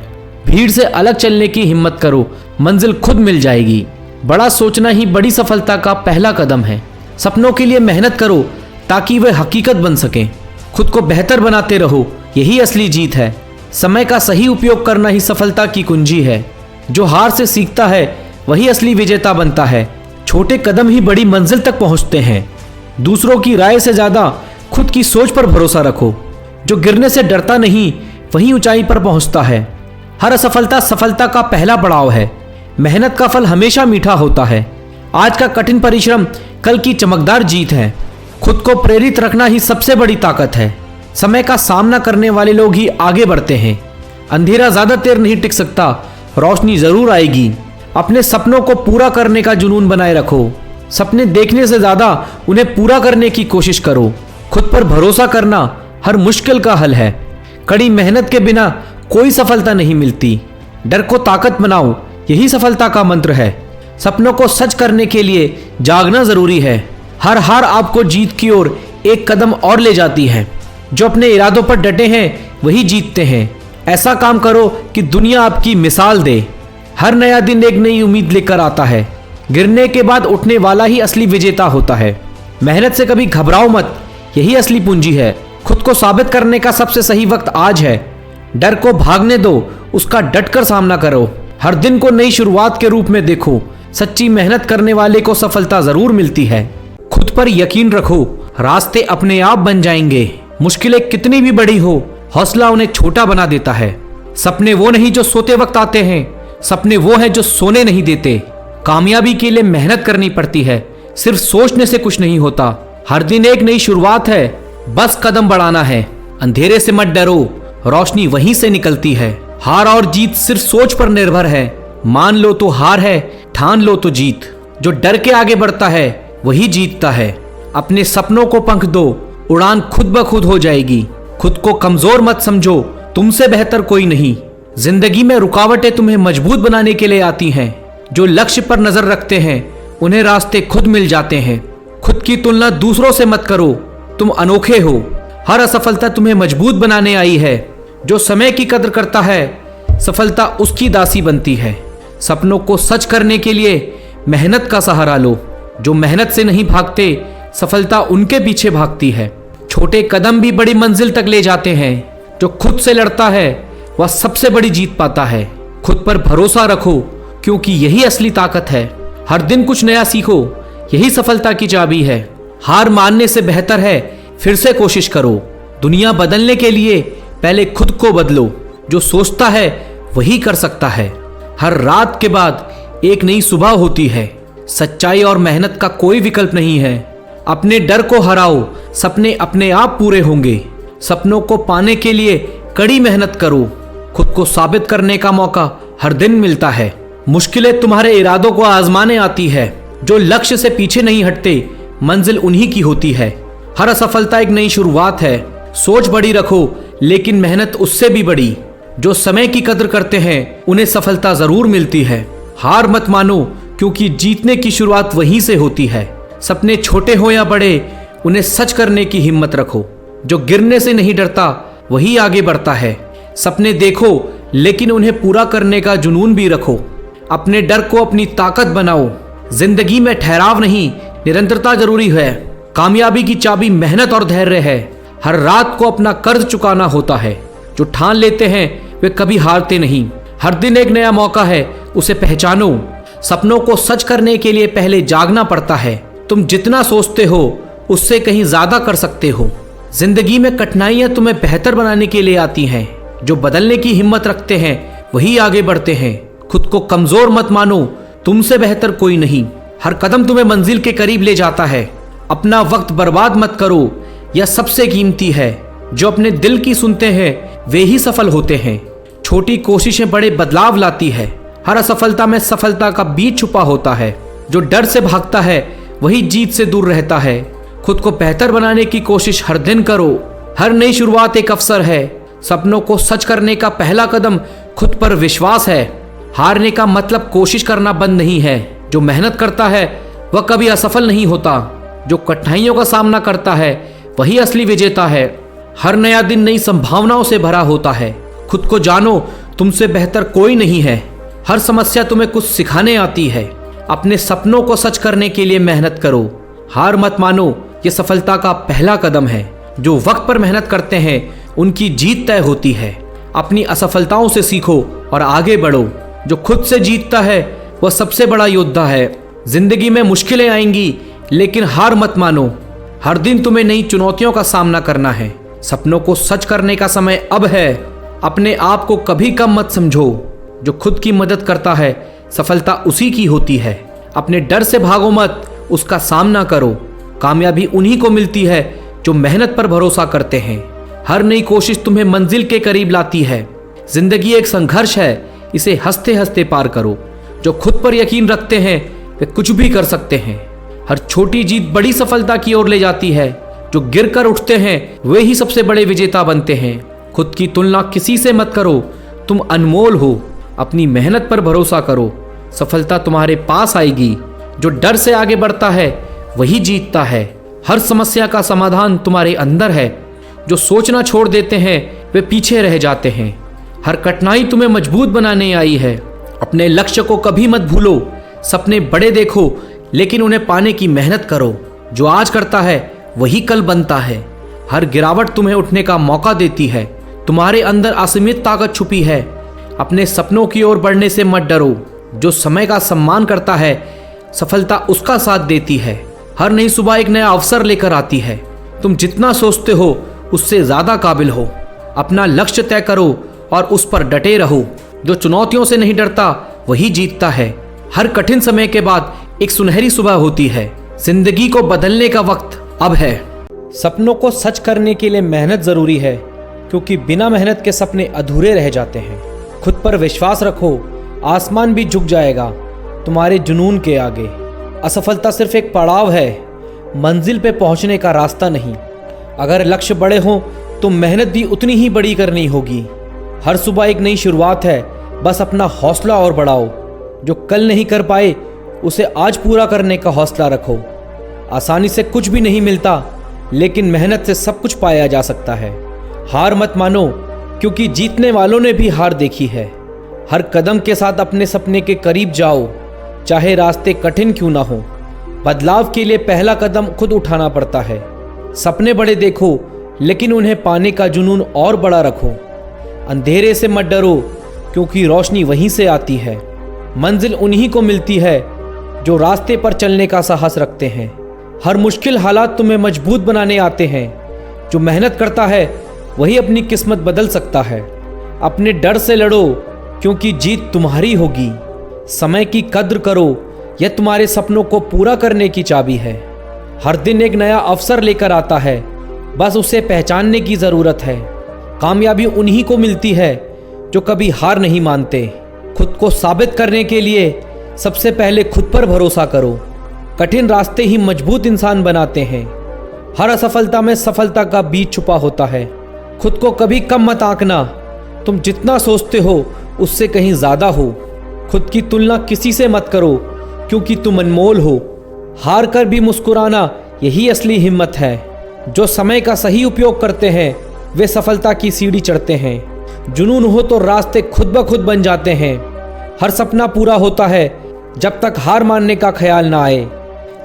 भीड़ से अलग चलने की हिम्मत करो, मंजिल खुद मिल जाएगी। बड़ा सोचना ही बड़ी सफलता का पहला कदम है। सपनों के लिए मेहनत करो ताकि वे हकीकत बन सकें। खुद को बेहतर बनाते रहो, यही असली जीत है। समय का सही उपयोग करना ही सफलता की कुंजी है। जो हार से सीखता है वही असली विजेता बनता है। छोटे कदम ही बड़ी मंजिल तक पहुंचते हैं। दूसरों की राय से ज़्यादा खुद की सोच पर भरोसा रखो। जो गिरने से डरता नहीं वही ऊंचाई पर पहुंचता है। हर असफलता सफलता का पहला पड़ाव है। मेहनत का फल हमेशा मीठा होता है। आज का कठिन परिश्रम कल की चमकदार जीत है। खुद को प्रेरित रखना ही सबसे बड़ी ताकत है। समय का सामना करने वाले लोग ही आगे बढ़ते हैं। अंधेरा ज्यादा देर नहीं टिक सकता, रोशनी जरूर आएगी। अपने सपनों को पूरा करने का जुनून बनाए रखो। सपने देखने से ज्यादा उन्हें पूरा करने की कोशिश करो। खुद पर भरोसा करना हर मुश्किल का हल है। कड़ी मेहनत के बिना कोई सफलता नहीं मिलती। डर को ताकत बनाओ, यही सफलता का मंत्र है। सपनों को सच करने के लिए जागना जरूरी है। हर हार आपको जीत की ओर एक कदम और ले जाती है। जो अपने इरादों पर डटे हैं वही जीतते हैं। ऐसा काम करो कि दुनिया आपकी मिसाल दे। हर नया दिन एक नई उम्मीद लेकर आता है। गिरने के बाद उठने वाला ही असली विजेता होता है। मेहनत से कभी घबराओ मत, यही असली पूंजी है। खुद को साबित करने का सबसे सही वक्त आज है। डर को भागने दो, उसका डटकर सामना करो। हर दिन को नई शुरुआत के रूप में देखो। सच्ची मेहनत करने वाले को सफलता जरूर मिलती है। खुद पर यकीन रखो, रास्ते अपने आप बन जाएंगे। मुश्किलें कितनी भी बड़ी हो, हौसला उन्हें छोटा बना देता है। सपने वो नहीं जो सोते वक्त आते हैं, सपने वो हैं जो सोने नहीं देते। कामयाबी के लिए मेहनत करनी पड़ती है, सिर्फ सोचने से कुछ नहीं होता। हर दिन एक नई शुरुआत है, बस कदम बढ़ाना है। अंधेरे से मत डरो, रोशनी वहीं से निकलती है। हार और जीत सिर्फ सोच पर निर्भर है। मान लो तो हार है, ठान लो तो जीत। जो डर के आगे बढ़ता है वही जीतता है। अपने सपनों को पंख दो, उड़ान खुद ब खुद हो जाएगी। खुद को कमजोर मत समझो, तुमसे बेहतर कोई नहीं। जिंदगी में रुकावटें तुम्हें मजबूत बनाने के लिए आती हैं। जो लक्ष्य पर नजर रखते हैं उन्हें रास्ते खुद मिल जाते हैं। खुद की तुलना दूसरों से मत करो, तुम अनोखे हो। हर असफलता तुम्हें मजबूत बनाने आई है। जो समय की कदर करता है, सफलता उसकी दासी बनती है। सपनों को सच करने के लिए मेहनत का सहारा लो। जो मेहनत से नहीं भागते, सफलता उनके पीछे भागती है। छोटे कदम भी बड़ी मंजिल तक ले जाते हैं। जो खुद से लड़ता है वह सबसे बड़ी जीत पाता है। खुद पर भरोसा रखो, क्योंकि यही असली ताकत है। हर दिन कुछ नया सीखो, यही सफलता की चाबी है। हार मानने से बेहतर है फिर से कोशिश करो। दुनिया बदलने के लिए पहले खुद को बदलो। जो सोचता है वही कर सकता है। हर रात के बाद एक नई सुबह होती है। सच्चाई और मेहनत का कोई विकल्प नहीं है। अपने डर को हराओ, सपने अपने आप पूरे होंगे। सपनों को पाने के लिए कड़ी मेहनत करो। खुद को साबित करने का मौका हर दिन मिलता है। मुश्किलें तुम्हारे इरादों को आजमाने आती है। जो लक्ष्य से पीछे नहीं हटते, मंजिल उन्हीं की होती है। हर असफलता एक नई शुरुआत है। सोच बड़ी रखो, लेकिन मेहनत उससे भी बड़ी। जो समय की कदर करते हैं उन्हें सफलता जरूर मिलती है। हार मत मानो, क्योंकि जीतने की शुरुआत वहीं से होती है। सपने छोटे हो या बड़े, उन्हें सच करने की हिम्मत रखो। जो गिरने से नहीं डरता वही आगे बढ़ता है। सपने देखो, लेकिन उन्हें पूरा करने का जुनून भी रखो। अपने डर को अपनी ताकत बनाओ। जिंदगी में ठहराव नहीं, निरंतरता जरूरी है। कामयाबी की चाबी मेहनत और धैर्य है। हर रात को अपना कर्ज चुकाना होता है। जो ठान लेते हैं वे कभी हारते नहीं। हर दिन एक नया मौका है, उसे पहचानो। सपनों को सच करने के लिए पहले जागना पड़ता है। तुम जितना सोचते हो उससे कहीं ज्यादा कर सकते हो। जिंदगी में कठिनाइयां तुम्हें बेहतर बनाने के लिए आती हैं। जो बदलने की हिम्मत रखते हैं वही आगे बढ़ते हैं। खुद को कमजोर मत मानो, तुमसे बेहतर कोई नहीं। हर कदम तुम्हें मंजिल के करीब ले जाता है। अपना वक्त बर्बाद मत करो, यह सबसे कीमती है। जो अपने दिल की सुनते हैं वे ही सफल होते हैं। छोटी कोशिशें बड़े बदलाव लाती है। हर असफलता में सफलता का बीज छुपा होता है। जो डर से भागता है वही जीत से दूर रहता है। खुद को बेहतर बनाने की कोशिश हर दिन करो। हर नई शुरुआत एक अवसर है। सपनों को सच करने का पहला कदम खुद पर विश्वास है। हारने का मतलब कोशिश करना बंद नहीं है। जो मेहनत करता है वह कभी असफल नहीं होता। जो कठिनाइयों का सामना करता है वही असली विजेता है। हर नया दिन नई संभावनाओं से भरा होता है। खुद को जानो, तुमसे बेहतर कोई नहीं है। हर समस्या तुम्हें कुछ सिखाने आती है। अपने सपनों को सच करने के लिए मेहनत करो। हार मत मानो, ये सफलता का पहला कदम है। जो वक्त पर मेहनत करते हैं उनकी जीत तय होती है। अपनी असफलताओं से सीखो और आगे बढ़ो। जो खुद से जीतता है वह सबसे बड़ा योद्धा है। जिंदगी में मुश्किलें आएंगी, लेकिन हार मत मानो। हर दिन तुम्हें नई चुनौतियों का सामना करना है। सपनों को सच करने का समय अब है। अपने आप को कभी कम मत समझो। जो खुद की मदद करता है सफलता उसी की होती है। अपने डर से भागो मत, उसका सामना करो। कामयाबी उन्हीं को मिलती है जो मेहनत पर भरोसा करते हैं। हर नई कोशिश तुम्हें मंजिल के करीब लाती है। जिंदगी एक संघर्ष है, इसे हंसते हंसते पार करो। जो खुद पर यकीन रखते हैं वे कुछ भी कर सकते हैं। हर छोटी जीत बड़ी सफलता की ओर ले जाती है। जो गिरकर उठते हैं वे ही सबसे बड़े विजेता बनते हैं। खुद की तुलना किसी से मत करो, तुम अनमोल हो। अपनी मेहनत पर भरोसा करो, सफलता तुम्हारे पास आएगी। जो डर से आगे बढ़ता है वही जीतता है। हर समस्या का समाधान तुम्हारे अंदर है। जो सोचना छोड़ देते हैं वे पीछे रह जाते हैं। हर कठिनाई तुम्हें मजबूत बनाने आई है। अपने लक्ष्य को कभी मत भूलो। सपने बड़े देखो, लेकिन उन्हें पाने की मेहनत करो। जो आज करता है वही कल बनता है। हर गिरावट तुम्हें उठने का मौका देती है। तुम्हारे अंदर असीमित ताकत छुपी है। अपने सपनों की ओर बढ़ने से मत डरो। जो समय का सम्मान करता है, सफलता उसका साथ देती है। हर नई सुबह एक नया अवसर लेकर आती है। तुम जितना सोचते हो उससे ज्यादा काबिल हो। अपना लक्ष्य तय करो और उस पर डटे रहो। जो चुनौतियों से नहीं डरता वही जीतता है। हर कठिन समय के बाद एक सुनहरी सुबह होती है। जिंदगी को बदलने का वक्त अब है। सपनों को सच करने के लिए मेहनत जरूरी है, क्योंकि बिना मेहनत के सपने अधूरे रह जाते हैं। खुद पर विश्वास रखो, आसमान भी झुक जाएगा तुम्हारे जुनून के आगे। असफलता सिर्फ एक पड़ाव है, मंजिल पे पहुंचने का रास्ता नहीं। अगर लक्ष्य बड़े हों तो मेहनत भी उतनी ही बड़ी करनी होगी। हर सुबह एक नई शुरुआत है, बस अपना हौसला और बढ़ाओ। जो कल नहीं कर पाए उसे आज पूरा करने का हौसला रखो। आसानी से कुछ भी नहीं मिलता, लेकिन मेहनत से सब कुछ पाया जा सकता है। हार मत मानो, क्योंकि जीतने वालों ने भी हार देखी है। हर कदम के साथ अपने सपने के करीब जाओ, चाहे रास्ते कठिन क्यों ना हो। बदलाव के लिए पहला कदम खुद उठाना पड़ता है। सपने बड़े देखो, लेकिन उन्हें पाने का जुनून और बड़ा रखो। अंधेरे से मत डरो, क्योंकि रोशनी वहीं से आती है। मंजिल उन्हीं को मिलती है जो रास्ते पर चलने का साहस रखते हैं। हर मुश्किल हालात तुम्हें मजबूत बनाने आते हैं। जो मेहनत करता है वही अपनी किस्मत बदल सकता है। अपने डर से लड़ो, क्योंकि जीत तुम्हारी होगी। समय की कद्र करो, यह तुम्हारे सपनों को पूरा करने की चाबी है। हर दिन एक नया अवसर लेकर आता है, बस उसे पहचानने की ज़रूरत है। कामयाबी उन्हीं को मिलती है जो कभी हार नहीं मानते। खुद को साबित करने के लिए सबसे पहले खुद पर भरोसा करो। कठिन रास्ते ही मजबूत इंसान बनाते हैं। हर असफलता में सफलता का बीज छुपा होता है। खुद को कभी कम मत आंकना। तुम जितना सोचते हो उससे कहीं ज़्यादा हो। खुद की तुलना किसी से मत करो, क्योंकि तुम अनमोल हो। हार कर भी मुस्कुराना यही असली हिम्मत है। जो समय का सही उपयोग करते हैं वे सफलता की सीढ़ी चढ़ते हैं। जुनून हो तो रास्ते खुद ब खुद बन जाते हैं। हर सपना पूरा होता है जब तक हार मानने का ख्याल ना आए।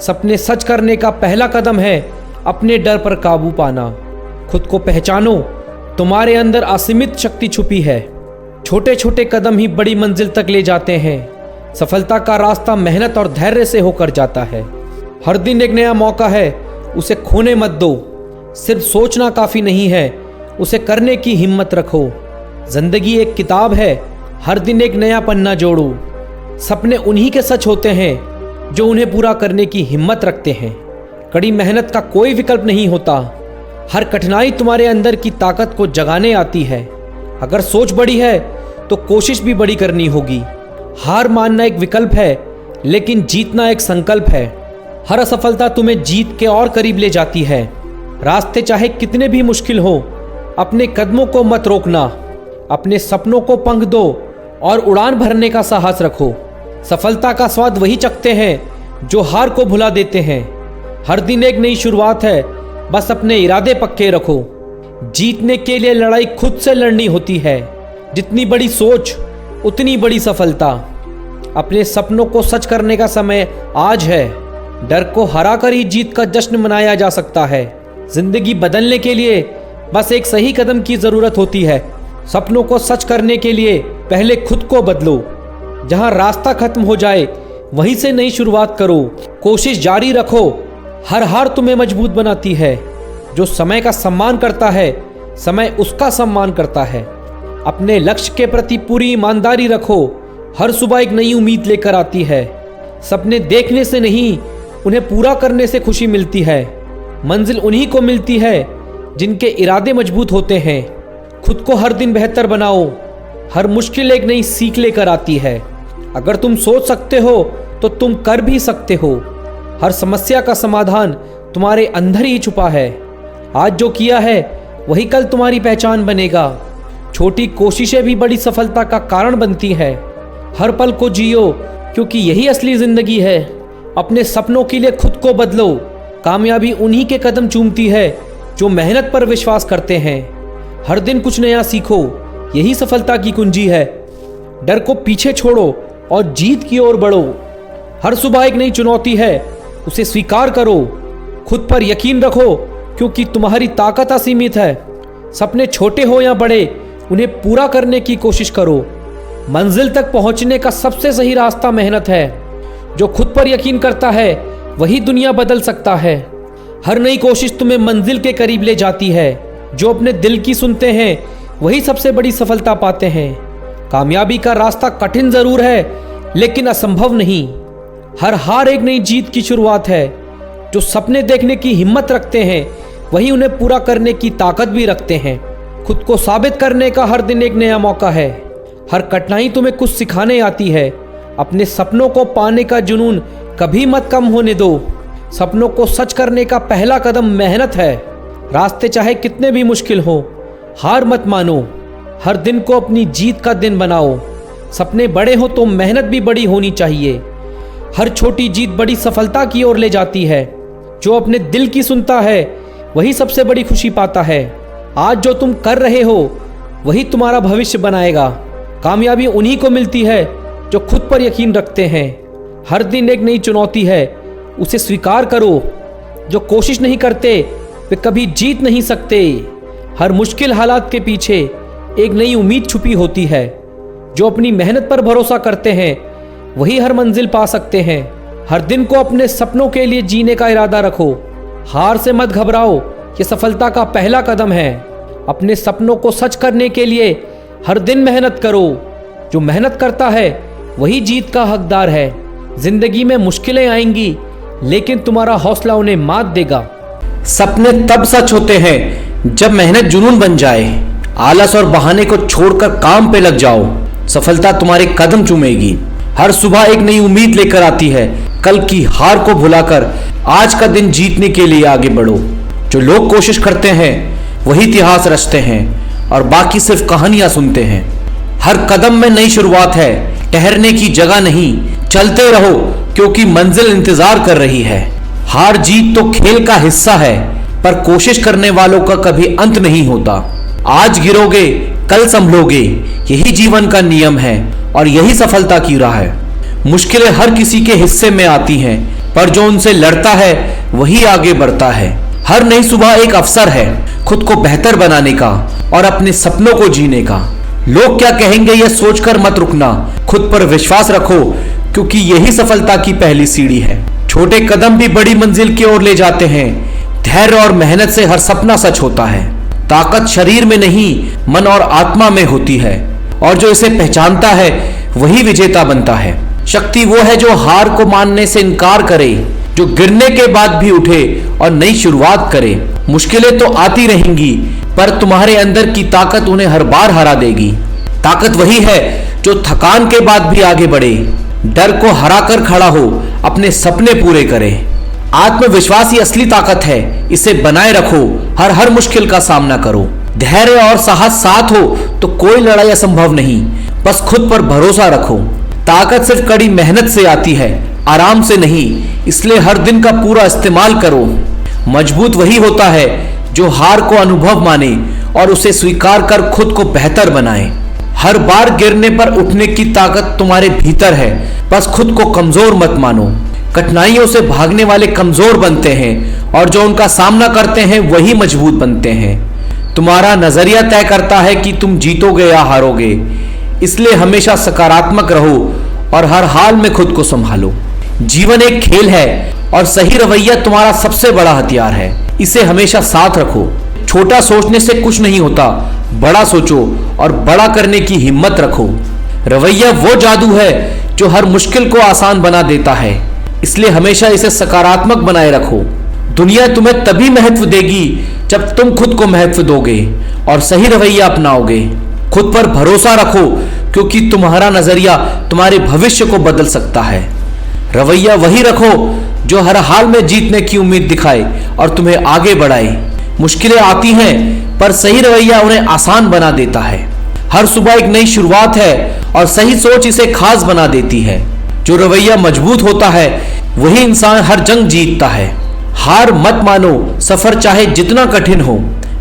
सपने सच करने का पहला कदम है अपने डर पर काबू पाना। खुद को पहचानो, तुम्हारे अंदर असीमित शक्ति छुपी है। छोटे छोटे कदम ही बड़ी मंजिल तक ले जाते हैं। सफलता का रास्ता मेहनत और धैर्य से होकर जाता है। हर दिन एक नया मौका है, उसे खोने मत दो। सिर्फ सोचना काफ़ी नहीं है, उसे करने की हिम्मत रखो। जिंदगी एक किताब है, हर दिन एक नया पन्ना जोड़ो। सपने उन्हीं के सच होते हैं जो उन्हें पूरा करने की हिम्मत रखते हैं। कड़ी मेहनत का कोई विकल्प नहीं होता। हर कठिनाई तुम्हारे अंदर की ताकत को जगाने आती है। अगर सोच बड़ी है तो कोशिश भी बड़ी करनी होगी। हार मानना एक विकल्प है, लेकिन जीतना एक संकल्प है। हर असफलता तुम्हें जीत के और करीब ले जाती है। रास्ते चाहे कितने भी मुश्किल हो, अपने कदमों को मत रोकना। अपने सपनों को पंख दो और उड़ान भरने का साहस रखो। सफलता का स्वाद वही चखते हैं जो हार को भुला देते हैं। हर दिन एक नई शुरुआत है, बस अपने इरादे पक्के रखो। जीतने के लिए लड़ाई खुद से लड़नी होती है। जितनी बड़ी सोच उतनी बड़ी सफलता। अपने सपनों को सच करने का समय आज है। डर को हराकर ही जीत का जश्न मनाया जा सकता है। जिंदगी बदलने के लिए बस एक सही कदम की जरूरत होती है। सपनों को सच करने के लिए पहले खुद को बदलो। जहां रास्ता खत्म हो जाए वहीं से नई शुरुआत करो। कोशिश जारी रखो। हर हार तुम्हें मजबूत बनाती है। जो समय का सम्मान करता है, समय उसका सम्मान करता है। अपने लक्ष्य के प्रति पूरी ईमानदारी रखो। हर सुबह एक नई उम्मीद लेकर आती है। सपने देखने से नहीं, उन्हें पूरा करने से खुशी मिलती है। मंजिल उन्हीं को मिलती है जिनके इरादे मजबूत होते हैं। खुद को हर दिन बेहतर बनाओ। हर मुश्किल एक नई सीख लेकर आती है। अगर तुम सोच सकते हो तो तुम कर भी सकते हो। हर समस्या का समाधान तुम्हारे अंदर ही छुपा है। आज जो किया है वही कल तुम्हारी पहचान बनेगा। छोटी कोशिशें भी बड़ी सफलता का कारण बनती है। हर पल को जियो, क्योंकि यही असली जिंदगी है। अपने सपनों के लिए खुद को बदलो। कामयाबी उन्हीं के कदम चूमती है जो मेहनत पर विश्वास करते हैं। हर दिन कुछ नया सीखो, यही सफलता की कुंजी है। डर को पीछे छोड़ो और जीत की ओर बढ़ो। हर सुबह एक नई चुनौती है, उसे स्वीकार करो। खुद पर यकीन रखो क्योंकि तुम्हारी ताकत असीमित है। सपने छोटे हो या बड़े, उन्हें पूरा करने की कोशिश करो। मंजिल तक पहुंचने का सबसे सही रास्ता मेहनत है। जो खुद पर यकीन करता है वही दुनिया बदल सकता है। हर नई कोशिश तुम्हें मंजिल के करीब ले जाती है। जो अपने दिल की सुनते हैं वही सबसे बड़ी सफलता पाते हैं। कामयाबी का रास्ता कठिन जरूर है लेकिन असंभव नहीं। हर हार एक नई जीत की शुरुआत है। जो सपने देखने की हिम्मत रखते हैं वही उन्हें पूरा करने की ताकत भी रखते हैं। खुद को साबित करने का हर दिन एक नया मौका है। हर कठिनाई तुम्हें कुछ सिखाने आती है। अपने सपनों को पाने का जुनून कभी मत कम होने दो। सपनों को सच करने का पहला कदम मेहनत है। रास्ते चाहे कितने भी मुश्किल हो, हार मत मानो। हर दिन को अपनी जीत का दिन बनाओ। सपने बड़े हो तो मेहनत भी बड़ी होनी चाहिए। हर छोटी जीत बड़ी सफलता की ओर ले जाती है। जो अपने दिल की सुनता है वही सबसे बड़ी खुशी पाता है। आज जो तुम कर रहे हो वही तुम्हारा भविष्य बनाएगा। कामयाबी उन्हीं को मिलती है जो खुद पर यकीन रखते हैं। हर दिन एक नई चुनौती है, उसे स्वीकार करो। जो कोशिश नहीं करते वे कभी जीत नहीं सकते। हर मुश्किल हालात के पीछे एक नई उम्मीद छुपी होती है। जो अपनी मेहनत पर भरोसा करते हैं वही हर मंजिल पा सकते हैं। हर दिन को अपने सपनों के लिए जीने का इरादा रखो। हार से मत घबराओ, ये सफलता का पहला कदम है। अपने सपनों को सच करने के लिए हर दिन मेहनत करो। जो मेहनत करता है वही जीत का हकदार है। जिंदगी में मुश्किलें आएंगी लेकिन तुम्हारा हौसला उन्हें मात देगा। सपने तब सच होते हैं जब मेहनत जुनून बन जाए। आलस और बहाने को छोड़कर काम पे लग जाओ। सफलता तुम्हारे कदम चूमेगी। हर सुबह एक नई उम्मीद लेकर आती है। कल की हार को भुलाकर आज का दिन जीतने के लिए आगे बढ़ो। जो लोग कोशिश करते हैं वही इतिहास रचते हैं और बाकी सिर्फ कहानियां सुनते हैं। हर कदम में नई शुरुआत है, ठहरने की जगह नहीं। चलते रहो क्योंकि मंजिल इंतजार कर रही है। हार जीत तो खेल का हिस्सा है पर कोशिश करने वालों का कभी अंत नहीं होता। आज गिरोगे कल संभलोगे, यही जीवन का नियम है और यही सफलता की राह है। मुश्किलें हर किसी के हिस्से में आती हैं पर जो उनसे लड़ता है वही आगे बढ़ता है। हर नई सुबह एक अवसर है खुद को बेहतर बनाने का और अपने सपनों को जीने का। लोग क्या कहेंगे यह सोचकर मत रुकना। खुद पर विश्वास रखो क्योंकि यही सफलता की पहली सीढ़ी है। छोटे कदम भी बड़ी मंजिल की ओर ले जाते हैं। धैर्य और मेहनत से हर सपना सच होता है। ताकत शरीर में नहीं मन और आत्मा में होती है और जो इसे पहचानता है वही विजेता बनता है। शक्ति वो है जो हार को मानने से इनकार करे, जो गिरने के बाद भी उठे और नई शुरुआत करे। मुश्किलें तो आती रहेंगी पर तुम्हारे अंदर की ताकत उन्हें हर बार हरा देगी। ताकत वही है जो थकान के बाद भी आगे बढ़े, डर को हराकर खड़ा हो, अपने सपने पूरे करे। आत्मविश्वास ही असली ताकत है, इसे बनाए रखो। हर मुश्किल का सामना करो। धैर्य और साहस साथ हो तो कोई लड़ाई असंभव नहीं। बस खुद पर भरोसा रखो। ताकत सिर्फ कड़ी मेहनत से आती है, आराम से नहीं। इसलिए हर दिन का पूरा इस्तेमाल करो। मजबूत वही होता है जो हार को अनुभव माने और उसे स्वीकार कर खुद को बेहतर बनाए। हर बार गिरने पर उठने की ताकत तुम्हारे भीतर है। बस खुद को कमजोर मत मानो। कठिनाइयों से भागने वाले कमजोर बनते हैं और जो उनका सामना करते हैं वही मजबूत बनते हैं। तुम्हारा नजरिया तय करता है कि तुम जीतोगे या हारोगे। इसलिए हमेशा सकारात्मक रहो और हर हाल में खुद को संभालो। जीवन एक खेल है और सही रवैया तुम्हारा सबसे बड़ा हथियार है। इसे हमेशा साथ रखो। छोटा सोचने से कुछ नहीं होता, बड़ा सोचो और बड़ा करने की हिम्मत रखो। रवैया वो जादू है जो हर मुश्किल को आसान बना देता है। इसलिए हमेशा इसे सकारात्मक बनाए रखो। दुनिया तुम्हें तभी महत्व देगी जब तुम खुद को महत्व दोगे और सही रवैया अपनाओगे। खुद पर भरोसा रखो क्योंकि तुम्हारा नजरिया तुम्हारे भविष्य को बदल सकता है। रवैया वही रखो जो हर हाल में जीतने की उम्मीद दिखाए और तुम्हें आगे बढ़ाए। मुश्किलें आती हैं पर सही रवैया उन्हें आसान बना देता है। हर सुबह एक नई शुरुआत है और सही सोच इसे खास बना देती है। जो रवैया मजबूत होता है वही इंसान हर जंग जीतता है। हार मत मानो, सफर चाहे जितना कठिन हो,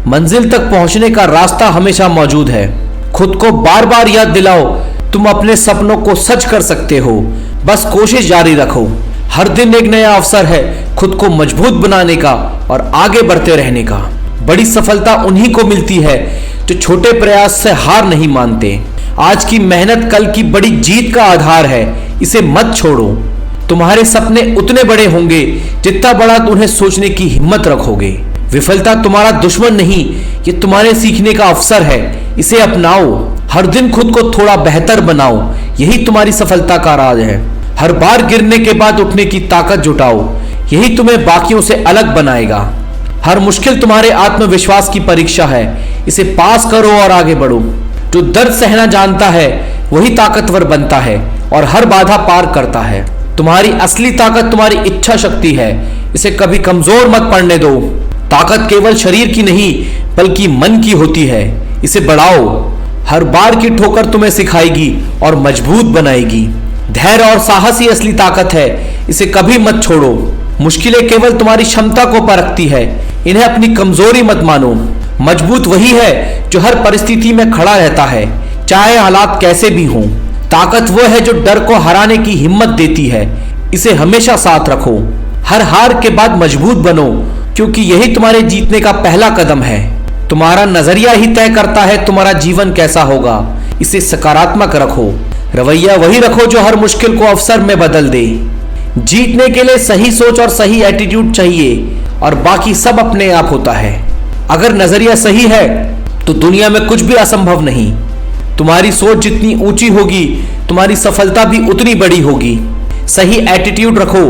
मंजिल तक पहुंचने का रास्ता हमेशा मौजूद है। खुद को बार बार याद दिलाओ तुम अपने सपनों को सच कर सकते हो। बस कोशिश जारी रखो। हर दिन एक नया अवसर है खुद को मजबूत बनाने का और आगे बढ़ते रहने का। बड़ी सफलता उन्हीं को मिलती है जो छोटे प्रयास से हार नहीं मानते। आज की मेहनत कल की बड़ी जीत का आधार है, इसे मत छोड़ो। तुम्हारे सपने उतने बड़े होंगे जितना बड़ा उन्हें सोचने की हिम्मत रखोगे। विफलता तुम्हारा दुश्मन नहीं, ये तुम्हारे सीखने का अवसर है, इसे अपनाओ। हर दिन खुद को थोड़ा बेहतर बनाओ, यही तुम्हारी सफलता का राज है। हर बार गिरने के बाद उठने की ताकत जुटाओ, यही तुम्हें बाकियों से अलग बनाएगा। हर मुश्किल तुम्हारे आत्मविश्वास की परीक्षा है, इसे पास करो और आगे बढ़ो। जो दर्द सहना जानता है वही ताकतवर बनता है और हर बाधा पार करता है। तुम्हारी असली ताकत तुम्हारी इच्छा शक्ति है, इसे कभी कमजोर मत पड़ने दो। ताकत केवल शरीर की नहीं बल्कि मन की होती है, इसे बढ़ाओ। हर बार की ठोकर तुम्हें सिखाएगी और मजबूत बनाएगी। धैर्य और साहस ही असली ताकत है, इसे कभी मत छोड़ो। मुश्किलें केवल तुम्हारी क्षमता को परखती है, इन्हें अपनी कमजोरी मत मानो। मजबूत वही है जो हर परिस्थिति में खड़ा रहता है, चाहे हालात कैसे भी हों। ताकत वो है जो डर को हराने की हिम्मत देती है, इसे हमेशा साथ रखो। हर हार के बाद मजबूत बनो, क्योंकि यही तुम्हारे जीतने का पहला कदम है। तुम्हारा नजरिया ही तय करता है तुम्हारा जीवन कैसा होगा, इसे सकारात्मक रखो। रवैया वही रखो जो हर मुश्किल को अवसर में बदल दे। जीतने के लिए सही सोच और सही एटीट्यूड चाहिए और बाकी सब अपने आप होता है। अगर नजरिया सही है तो दुनिया में कुछ भी असंभव नहीं। तुम्हारी सोच जितनी ऊंची होगी तुम्हारी सफलता भी उतनी बड़ी होगी। सही एटीट्यूड रखो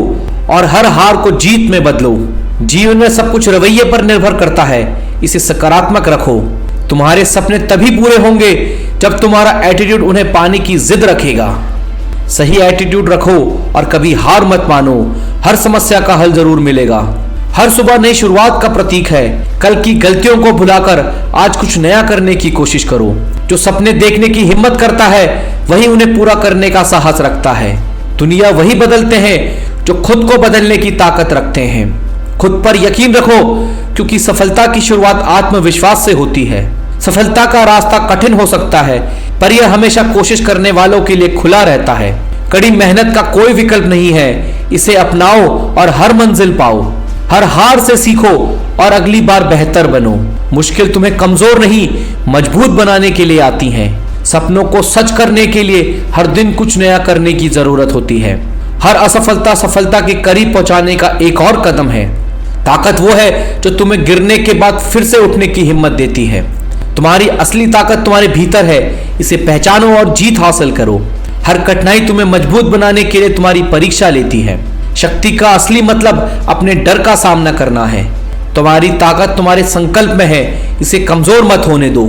और हर हार को जीत में बदलो। जीवन में सब कुछ रवैये पर निर्भर करता है, इसे सकारात्मक रखो। तुम्हारे सपने तभी पूरे होंगे जब तुम्हारा एटीट्यूड उन्हें पाने की जिद रखेगा। सही एटीट्यूड रखो और कभी हार मत मानो, हर समस्या का हल जरूर मिलेगा। हर सुबह नई शुरुआत का प्रतीक है। कल की गलतियों को भुलाकर आज कुछ नया करने की कोशिश करो। जो सपने देखने की हिम्मत करता है वही उन्हें पूरा करने का साहस रखता है। दुनिया वही बदलते हैं जो खुद को बदलने की ताकत रखते हैं। खुद पर यकीन रखो, क्योंकि सफलता की शुरुआत आत्मविश्वास से होती है। सफलता का रास्ता कठिन हो सकता है, पर यह हमेशा कोशिश करने वालों के लिए खुला रहता है। कड़ी मेहनत का कोई विकल्प नहीं है, इसे अपनाओ और हर मंजिल पाओ। हर हार से सीखो और अगली बार बेहतर बनो। मुश्किल तुम्हें कमजोर नहीं मजबूत बनाने के लिए आती हैं। सपनों को सच करने के लिए हर दिन कुछ नया करने की जरूरत होती है। हर असफलता सफलता के करीब पहुंचाने का एक और कदम है। ताकत वो है जो तुम्हें गिरने के बाद फिर से उठने की हिम्मत देती है। तुम्हारी असली ताकत तुम्हारे भीतर है, इसे पहचानो और जीत हासिल करो। हर कठिनाई तुम्हें मजबूत बनाने के लिए तुम्हारी परीक्षा लेती है। शक्ति का असली मतलब अपने डर का सामना करना है। तुम्हारी ताकत तुम्हारे संकल्प में है, इसे कमजोर मत होने दो।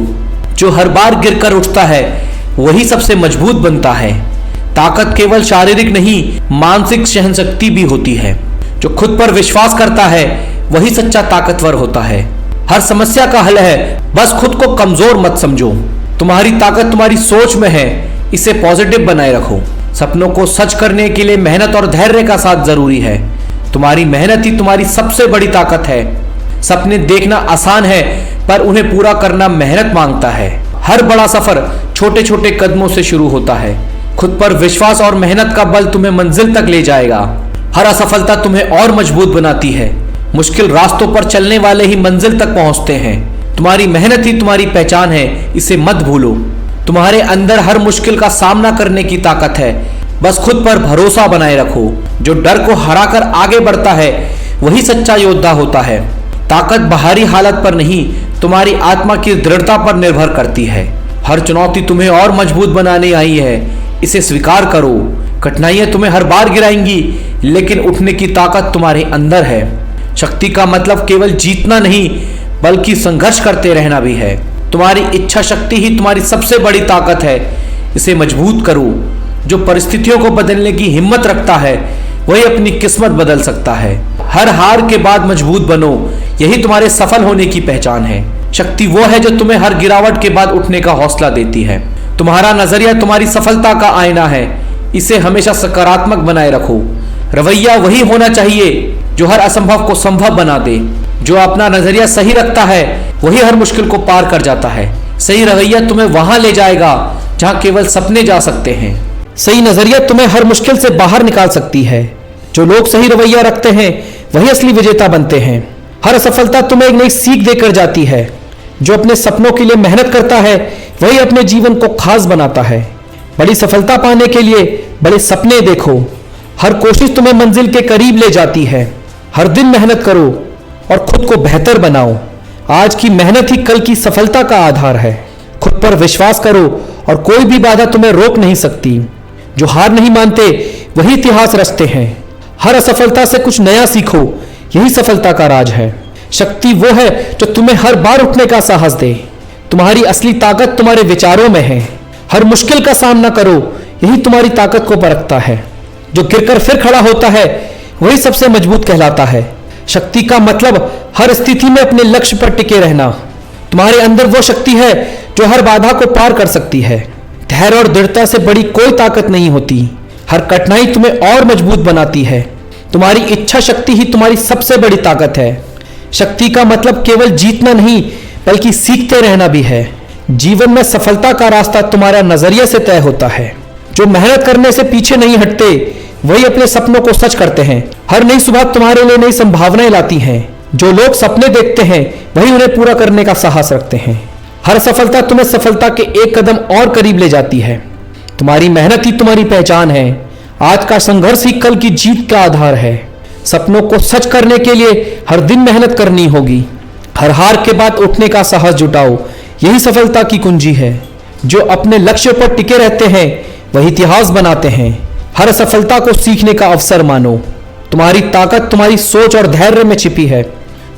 जो हर बार गिरकर उठता है वही सबसे मजबूत बनता है। ताकत केवल शारीरिक नहीं मानसिक सहनशक्ति भी होती है। जो खुद पर विश्वास करता है वही सच्चा ताकतवर होता है। हर समस्या का हल है, बस खुद को कमजोर मत समझो। तुम्हारी ताकत तुम्हारी सोच में है, इसे पॉजिटिव बनाए रखो। सपनों को सच करने के लिए मेहनत और धैर्य का साथ जरूरी है। तुम्हारी मेहनत ही तुम्हारी सबसे बड़ी ताकत है। सपने देखना आसान है, पर उन्हें पूरा करना मेहनत मांगता है। हर बड़ा सफर छोटे छोटे कदमों से शुरू होता है। खुद पर विश्वास और मेहनत का बल तुम्हें मंजिल तक ले जाएगा। हर असफलता तुम्हें और मजबूत बनाती है। मुश्किल रास्तों पर चलने वाले ही मंजिल तक पहुंचते हैं। तुम्हारी मेहनत ही तुम्हारी पहचान है, इसे मत भूलो। तुम्हारे अंदर हर मुश्किल का सामना करने की ताकत है, बस खुद पर भरोसा बनाए रखो। जो डर को हराकर आगे बढ़ता है वही सच्चा योद्धा होता है। ताकत बाहरी हालत पर नहीं तुम्हारी आत्मा की दृढ़ता पर निर्भर करती है। हर चुनौती तुम्हें और मजबूत बनाने आई है, इसे स्वीकार करो। कठिनाइयां तुम्हें हर बार गिराएंगी, लेकिन उठने की ताकत तुम्हारे अंदर है। शक्ति का मतलब केवल जीतना नहीं बल्कि संघर्ष करते रहना भी है। तुम्हारी इच्छा शक्ति ही तुम्हारी सबसे बड़ी ताकत है, इसे मजबूत करो। जो परिस्थितियों को बदलने की हिम्मत रखता है वही अपनी किस्मत बदल सकता है। हर हार के बाद मजबूत बनो, यही तुम्हारे सफल होने की पहचान है। शक्ति वो है जो तुम्हें हर गिरावट के बाद उठने का हौसला देती है। तुम्हारा नजरिया तुम्हारी सफलता का आईना है, इसे हमेशा सकारात्मक बनाए रखो। रवैया वही होना चाहिए जो हर असंभव को संभव बना दे। जो अपना नजरिया सही रखता है वही हर मुश्किल को पार कर जाता है। सही रवैया तुम्हें वहां ले जाएगा जहां केवल सपने जा सकते हैं। सही नजरिया तुम्हें हर मुश्किल से बाहर निकाल सकती है। जो लोग सही रवैया रखते हैं वही असली विजेता बनते हैं। हर असफलता तुम्हें एक नई सीख देकर जाती है। जो अपने सपनों के लिए मेहनत करता है वही अपने जीवन को खास बनाता है। बड़ी सफलता पाने के लिए बड़े सपने देखो। हर कोशिश तुम्हें मंजिल के करीब ले जाती है। हर दिन मेहनत करो और खुद को बेहतर बनाओ। आज की मेहनत ही कल की सफलता का आधार है। खुद पर विश्वास करो और कोई भी बाधा तुम्हें रोक नहीं सकती। जो हार नहीं मानते वही इतिहास रचते हैं। हर असफलता से कुछ नया सीखो, यही सफलता का राज है। शक्ति वो है जो तुम्हें हर बार उठने का साहस दे। तुम्हारी असली ताकत तुम्हारे विचारों में है। हर मुश्किल का सामना करो, यही तुम्हारी ताकत को परखता है। जो गिरकर फिर खड़ा होता है वही सबसे मजबूत कहलाता है। शक्ति का मतलब हर स्थिति में अपने लक्ष्य पर टिके रहना। तुम्हारे अंदर वो शक्ति है जो हर बाधा को पार कर सकती है। धैर्य और दृढ़ता से बड़ी कोई ताकत नहीं होती। हर कठिनाई तुम्हें और मजबूत बनाती है। तुम्हारी इच्छा शक्ति ही तुम्हारी सबसे बड़ी ताकत है। शक्ति का मतलब केवल जीतना नहीं बल्कि सीखते रहना भी है। जीवन में सफलता का रास्ता तुम्हारा नजरिए से तय होता है। जो मेहनत करने से पीछे नहीं हटते वही अपने सपनों को सच करते हैं। हर नई सुबह तुम्हारे लिए नई संभावनाएं लाती हैं। जो लोग सपने देखते हैं वही उन्हें पूरा करने का साहस रखते हैं। हर सफलता तुम्हें सफलता के एक कदम और करीब ले जाती है। तुम्हारी मेहनत ही तुम्हारी पहचान है। आज का संघर्ष ही कल की जीत का आधार है। सपनों को सच करने के लिए हर दिन मेहनत करनी होगी। हर हार के बाद उठने का साहस जुटाओ, यही सफलता की कुंजी है। जो अपने लक्ष्य पर टिके रहते हैं वही इतिहास बनाते हैं। हर सफलता को सीखने का अवसर मानो। तुम्हारी ताकत तुम्हारी सोच और धैर्य में छिपी है।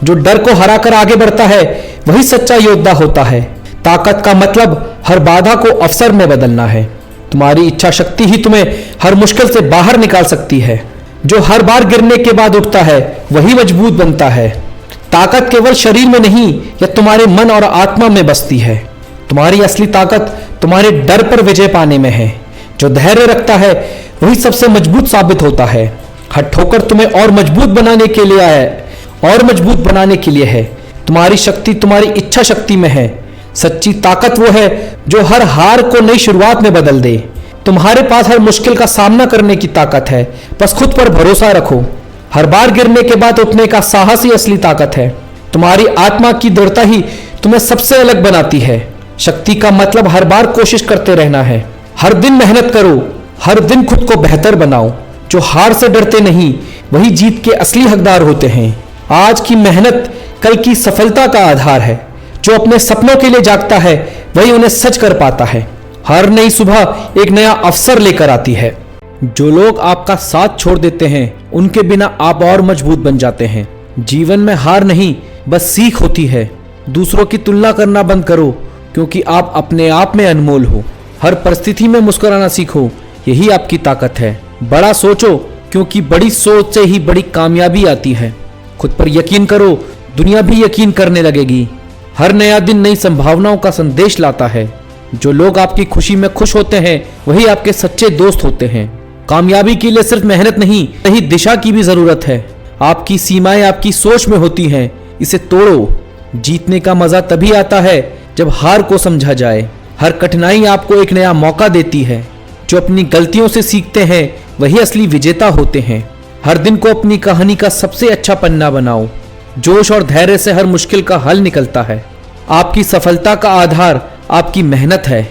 जो डर को हराकर आगे बढ़ता है वही सच्चा योद्धा होता है। ताकत का मतलब हर बाधा को अवसर में बदलना है। तुम्हारी इच्छा शक्ति ही तुम्हें हर मुश्किल से बाहर निकाल सकती है। जो हर बार गिरने के बाद उठता है वही मजबूत बनता है। ताकत केवल शरीर में नहीं, यह तुम्हारे मन और आत्मा में बसती है। तुम्हारी असली ताकत तुम्हारे डर पर विजय पाने में है। जो धैर्य रखता है वही सबसे मजबूत साबित होता है। हर ठोकर तुम्हें और मजबूत बनाने के लिए है। तुम्हारी शक्ति तुम्हारी इच्छा शक्ति में है। सच्ची ताकत वो है जो हर हार को नई शुरुआत में बदल दे। तुम्हारे पास हर मुश्किल का सामना करने की ताकत है, बस खुद पर भरोसा रखो। हर बार गिरने के बाद उठने का साहस ही असली ताकत है। तुम्हारी आत्मा की दृढ़ता ही तुम्हें सबसे अलग बनाती है। शक्ति का मतलब हर बार कोशिश करते रहना है। हर दिन मेहनत करो, हर दिन खुद को बेहतर बनाओ। जो हार से डरते नहीं वही जीत के असली हकदार होते हैं। आज की मेहनत कल की सफलता का आधार है। जो अपने सपनों के लिए जागता है वही उन्हें सच कर पाता है। हर नई सुबह एक नया अवसर लेकर आती है। जो लोग आपका साथ छोड़ देते हैं उनके बिना आप और मजबूत बन जाते हैं। जीवन में हार नहीं बस सीख होती है। दूसरों की तुलना करना बंद करो क्योंकि आप अपने आप में अनमोल हो। हर परिस्थिति में मुस्कुराना सीखो, यही आपकी ताकत है। बड़ा सोचो क्योंकि बड़ी सोच से ही बड़ी कामयाबी आती है। खुद पर यकीन करो, दुनिया भी यकीन करने लगेगी। हर नया दिन नई संभावनाओं का संदेश लाता है। जो लोग आपकी खुशी में खुश होते हैं वही आपके सच्चे दोस्त होते हैं। कामयाबी के लिए सिर्फ मेहनत नहीं, सही दिशा की भी जरूरत है। आपकी सीमाएं आपकी सोच में होती हैं, इसे तोड़ो। जीतने का मजा तभी आता है जब हार को समझा जाए। हर कठिनाई आपको एक नया मौका देती है। जो अपनी गलतियों से सीखते हैं वही असली विजेता होते हैं। हर दिन को अपनी कहानी का सबसे अच्छा पन्ना बनाओ। जोश और धैर्य से हर मुश्किल का हल निकलता है। आपकी सफलता का आधार आपकी मेहनत है।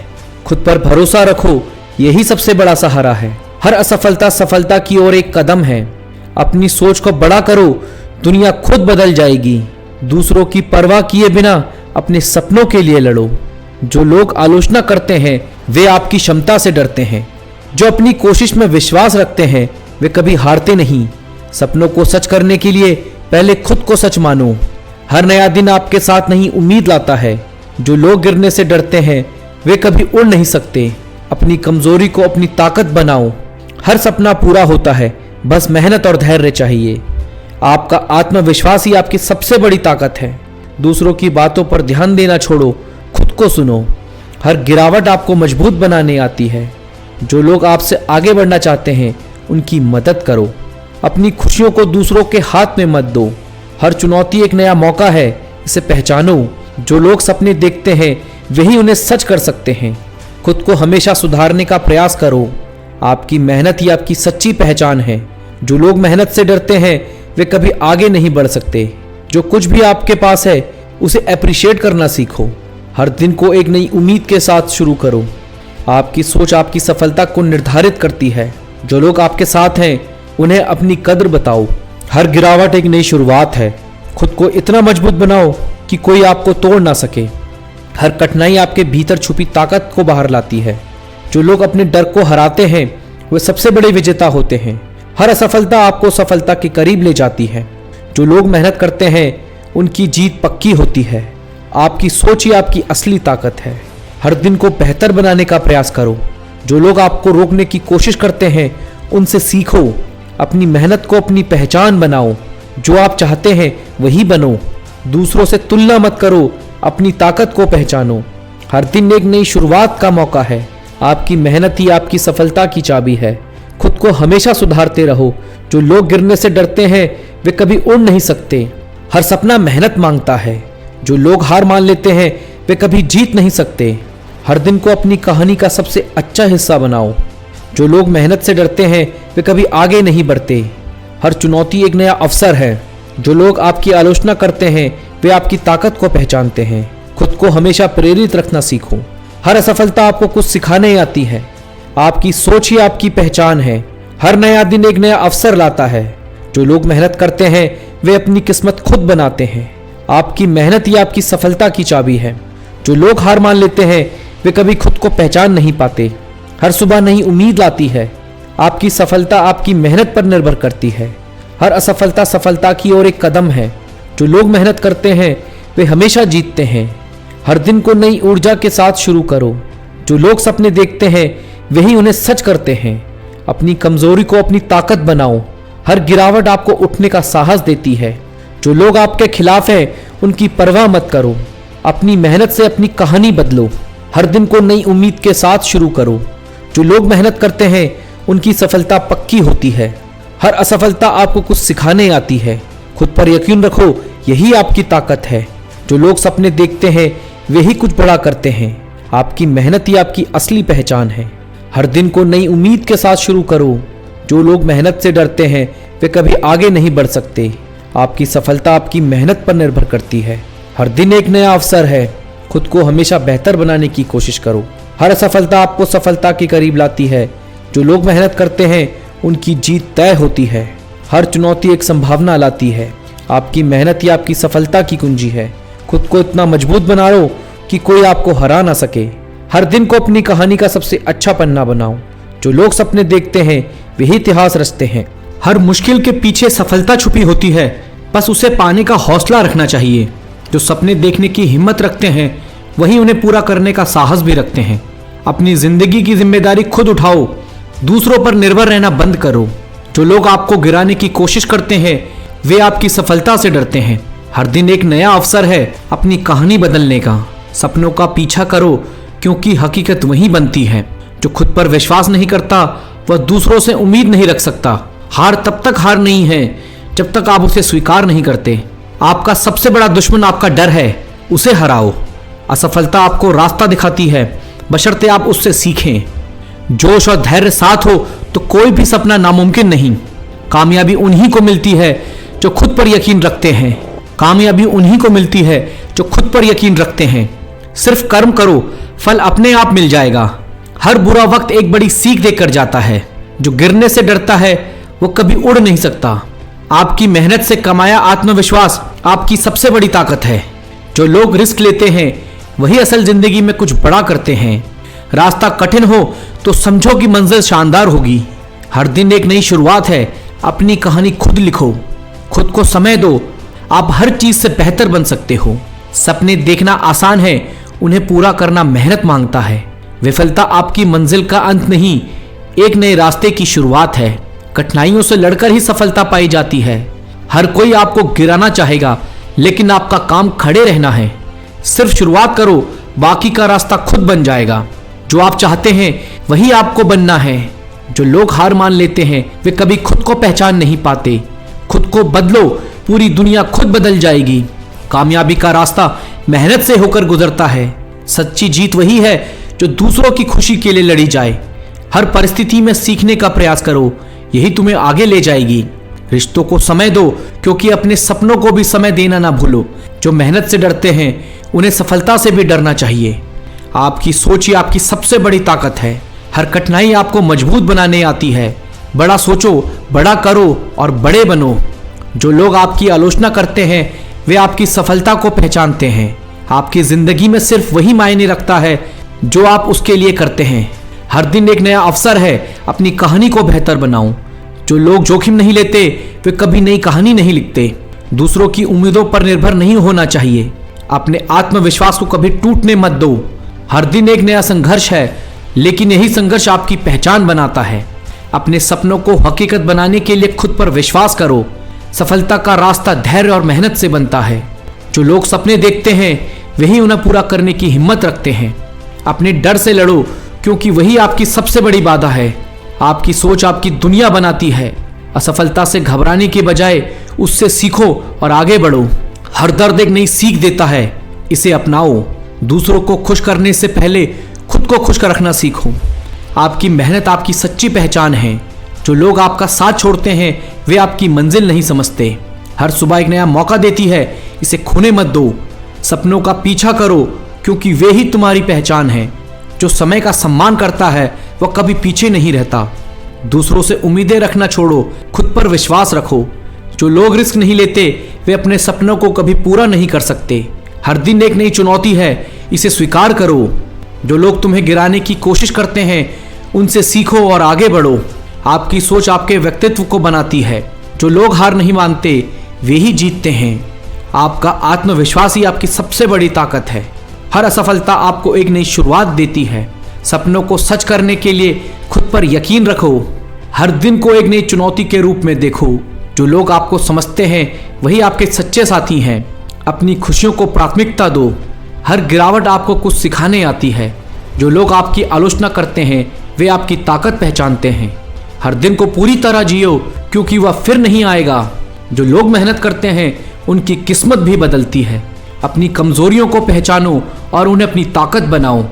खुद पर भरोसा रखो, यही सबसे बड़ा सहारा है। हर असफलता सफलता की ओर एक कदम है। अपनी सोच को बड़ा करो, दुनिया खुद बदल जाएगी। दूसरों की परवाह किए बिना अपने सपनों के लिए लड़ो। जो लोग आलोचना करते हैं वे आपकी क्षमता से डरते हैं। जो अपनी कोशिश में विश्वास रखते हैं वे कभी हारते नहीं। सपनों को सच करने के लिए पहले खुद को सच मानो। हर नया दिन आपके साथ नई उम्मीद लाता है। जो लोग गिरने से डरते हैं वे कभी उड़ नहीं सकते। अपनी कमजोरी को अपनी ताकत बनाओ। हर सपना पूरा होता है, बस मेहनत और धैर्य चाहिए। आपका आत्मविश्वास ही आपकी सबसे बड़ी ताकत है। दूसरों की बातों पर ध्यान देना छोड़ो, खुद को सुनो। हर गिरावट आपको मजबूत बनाने आती है। जो लोग आपसे आगे बढ़ना चाहते हैं उनकी मदद करो। अपनी खुशियों को दूसरों के हाथ में मत दो। हर चुनौती एक नया मौका है, इसे पहचानो। जो लोग सपने देखते हैं वही उन्हें सच कर सकते हैं। खुद को हमेशा सुधारने का प्रयास करो। आपकी मेहनत ही आपकी सच्ची पहचान है। जो लोग मेहनत से डरते हैं वे कभी आगे नहीं बढ़ सकते। जो कुछ भी आपके पास है उसे अप्रिशिएट करना सीखो। हर दिन को एक नई उम्मीद के साथ शुरू करो। आपकी सोच आपकी सफलता को निर्धारित करती है। जो लोग आपके साथ हैं उन्हें अपनी कद्र बताओ। हर गिरावट एक नई शुरुआत है। खुद को इतना मजबूत बनाओ कि कोई आपको तोड़ ना सके। हर कठिनाई आपके भीतर छुपी ताकत को बाहर लाती है। जो लोग अपने डर को हराते हैं वे सबसे बड़े विजेता होते हैं। हर असफलता आपको सफलता के करीब ले जाती है। जो लोग मेहनत करते हैं उनकी जीत पक्की होती है। आपकी सोच ही आपकी असली ताकत है। हर दिन को बेहतर बनाने का प्रयास करो। जो लोग आपको रोकने की कोशिश करते हैं उनसे सीखो। अपनी मेहनत को अपनी पहचान बनाओ। जो आप चाहते हैं वही बनो। दूसरों से तुलना मत करो, अपनी ताकत को पहचानो। हर दिन एक नई शुरुआत का मौका है। आपकी मेहनत ही आपकी सफलता की चाबी है। खुद को हमेशा सुधारते रहो। जो लोग गिरने से डरते हैं वे कभी उड़ नहीं सकते। हर सपना मेहनत मांगता है। जो लोग हार मान लेते हैं वे कभी जीत नहीं सकते। हर दिन को अपनी कहानी का सबसे अच्छा हिस्सा बनाओ। जो लोग मेहनत से डरते हैं वे कभी आगे नहीं बढ़ते। हर चुनौती एक नया अवसर है। जो लोग आपकी आलोचना करते हैं वे आपकी ताकत को पहचानते हैं। खुद को हमेशा प्रेरित रखना सीखो। हर असफलता आपको कुछ सिखाने आती है। आपकी सोच ही आपकी पहचान है। हर नया दिन एक नया अवसर लाता है। जो लोग मेहनत करते हैं वे अपनी किस्मत खुद बनाते हैं। आपकी मेहनत ही आपकी सफलता की चाबी है। जो लोग हार मान लेते हैं वे कभी खुद को पहचान नहीं पाते। हर सुबह नई उम्मीद लाती है। आपकी सफलता आपकी मेहनत पर निर्भर करती है। हर असफलता सफलता की ओर एक कदम है। जो लोग मेहनत करते हैं वे हमेशा जीतते हैं। हर दिन को नई ऊर्जा के साथ शुरू करो। जो लोग सपने देखते हैं वही उन्हें सच करते हैं। अपनी कमजोरी को अपनी ताकत बनाओ। हर गिरावट आपको उठने का साहस देती है। जो लोग आपके खिलाफ हैं उनकी परवाह मत करो। अपनी मेहनत से अपनी कहानी बदलो। हर दिन को नई उम्मीद के साथ शुरू करो। जो लोग मेहनत करते हैं उनकी सफलता पक्की होती है। हर असफलता आपको कुछ सिखाने आती है। खुद पर यकीन रखो, यही आपकी ताकत है। जो लोग सपने देखते हैं वे ही कुछ बड़ा करते हैं। आपकी मेहनत ही आपकी असली पहचान है। हर दिन को नई उम्मीद के साथ शुरू करो। जो लोग मेहनत से डरते हैं वे कभी आगे नहीं बढ़ सकते। आपकी सफलता आपकी मेहनत पर निर्भर करती है। हर दिन एक नया अवसर है। खुद को हमेशा बेहतर बनाने की कोशिश करो। हर असफलता आपको सफलता के करीब लाती है। जो लोग मेहनत करते हैं उनकी जीत तय होती है। हर चुनौती एक संभावना लाती है। आपकी मेहनत ही आपकी सफलता की कुंजी है। खुद को इतना मजबूत बना लो कि कोई आपको हरा ना सके। हर दिन को अपनी कहानी का सबसे अच्छा पन्ना बनाओ। जो लोग सपने देखते हैं वही इतिहास रचते हैं। हर मुश्किल के पीछे सफलता छुपी होती है, बस उसे पाने का हौसला रखना चाहिए। जो सपने देखने की हिम्मत रखते हैं वही उन्हें पूरा करने का साहस भी रखते हैं। अपनी जिंदगी की जिम्मेदारी खुद उठाओ। दूसरों पर निर्भर रहना बंद करो। जो लोग आपको गिराने की कोशिश करते हैं वे आपकी सफलता से डरते हैं। हर दिन एक नया अवसर है अपनी कहानी बदलने का। सपनों का पीछा करो क्योंकि हकीकत वही बनती है। जो खुद पर विश्वास नहीं करता वह दूसरों से उम्मीद नहीं रख सकता। हार तब तक हार नहीं है जब तक आप उसे स्वीकार नहीं करते। आपका सबसे बड़ा दुश्मन आपका डर है, उसे हराओ। असफलता आपको रास्ता दिखाती है, बशर्ते आप उससे सीखें। जोश और धैर्य साथ हो तो कोई भी सपना नामुमकिन नहीं। कामयाबी उन्हीं को मिलती है जो खुद पर यकीन रखते हैं। कामयाबी उन्हीं को मिलती है जो खुद पर यकीन रखते हैं। सिर्फ कर्म करो, फल अपने आप मिल जाएगा। हर बुरा वक्त एक बड़ी सीख देकर जाता है। जो गिरने से डरता है वो कभी उड़ नहीं सकता। आपकी मेहनत से कमाया आत्मविश्वास आपकी सबसे बड़ी ताकत है। जो लोग रिस्क लेते हैं वही असल जिंदगी में कुछ बड़ा करते हैं। रास्ता कठिन हो तो समझो कि मंजिल शानदार होगी। हर दिन एक नई शुरुआत है। अपनी कहानी खुद लिखो। खुद को समय दो। आप हर चीज से बेहतर बन सकते हो। सपने देखना आसान है, उन्हें पूरा करना मेहनत मांगता है। विफलता आपकी मंजिल का अंत नहीं, एक नए रास्ते की शुरुआत है। कठिनाइयों से लड़कर ही सफलता पाई जाती है। हर कोई आपको गिराना चाहेगा, लेकिन आपका काम खड़े रहना है। सिर्फ शुरुआत करो, बाकी का रास्ता खुद बन जाएगा। जो आप चाहते हैं वही आपको बनना है। जो लोग हार मान लेते हैं वे कभी खुद को पहचान नहीं पाते। खुद को बदलो, पूरी दुनिया खुद बदल जाएगी। कामयाबी का रास्ता मेहनत से होकर गुजरता है। सच्ची जीत वही है जो दूसरों की खुशी के लिए लड़ी जाए। हर परिस्थिति में सीखने का प्रयास करो, यही तुम्हें आगे ले जाएगी। रिश्तों को समय दो, क्योंकि अपने सपनों को भी समय देना ना भूलो। जो मेहनत से डरते हैं उन्हें सफलता से भी डरना चाहिए। आपकी सोच ही आपकी सबसे बड़ी ताकत है। हर कठिनाई आपको मजबूत बनाने आती है। बड़ा सोचो, बड़ा करो और बड़े बनो। जो लोग आपकी आलोचना करते हैं वे आपकी सफलता को पहचानते हैं। आपकी जिंदगी में सिर्फ वही मायने रखता है जो आप उसके लिए करते हैं। हर दिन एक नया अवसर है, अपनी कहानी को बेहतर बनाओ। जो लोग जोखिम नहीं लेते वे कभी नई कहानी नहीं लिखते। दूसरों की उम्मीदों पर निर्भर नहीं होना चाहिए। अपने आत्मविश्वास को कभी टूटने मत दो। हर दिन एक नया संघर्ष है, लेकिन यही संघर्ष आपकी पहचान बनाता है। अपने सपनों को हकीकत बनाने के लिए खुद पर विश्वास करो। सफलता का रास्ता धैर्य और मेहनत से बनता है। जो लोग सपने देखते हैं वही उन्हें पूरा करने की हिम्मत रखते हैं। अपने डर से लड़ो, क्योंकि वही आपकी सबसे बड़ी बाधा है। आपकी सोच आपकी दुनिया बनाती है। असफलता से घबराने के बजाय उससे सीखो और आगे बढ़ो। हर दर्द एक नई सीख देता है, इसे अपनाओ। दूसरों को खुश करने से पहले खुद को खुश रखना सीखो। आपकी मेहनत आपकी सच्ची पहचान है। जो लोग आपका साथ छोड़ते हैं वे आपकी मंजिल नहीं समझते। हर सुबह एक नया मौका देती है, इसे खोने मत दो। सपनों का पीछा करो, क्योंकि वे ही तुम्हारी पहचान है। जो समय का सम्मान करता है वह कभी पीछे नहीं रहता। दूसरों से उम्मीदें रखना छोड़ो, खुद पर विश्वास रखो। जो लोग रिस्क नहीं लेते वे अपने सपनों को कभी पूरा नहीं कर सकते। हर दिन एक नई चुनौती है, इसे स्वीकार करो। जो लोग तुम्हें गिराने की कोशिश करते हैं उनसे सीखो और आगे बढ़ो। आपकी सोच आपके व्यक्तित्व को बनाती है। जो लोग हार नहीं मानते वे ही जीतते हैं। आपका आत्मविश्वास ही आपकी सबसे बड़ी ताकत है। हर असफलता आपको एक नई शुरुआत देती है। सपनों को सच करने के लिए खुद पर यकीन रखो। हर दिन को एक नई चुनौती के रूप में देखो। जो लोग आपको समझते हैं वही आपके सच्चे साथी हैं। अपनी खुशियों को प्राथमिकता दो। हर गिरावट आपको कुछ सिखाने आती है। जो लोग आपकी आलोचना करते हैं वे आपकी ताकत पहचानते हैं। हर दिन को पूरी तरह जियो, क्योंकि वह फिर नहीं आएगा। जो लोग मेहनत करते हैं उनकी किस्मत भी बदलती है। अपनी कमजोरियों को पहचानो और उन्हें अपनी ताकत बनाओ।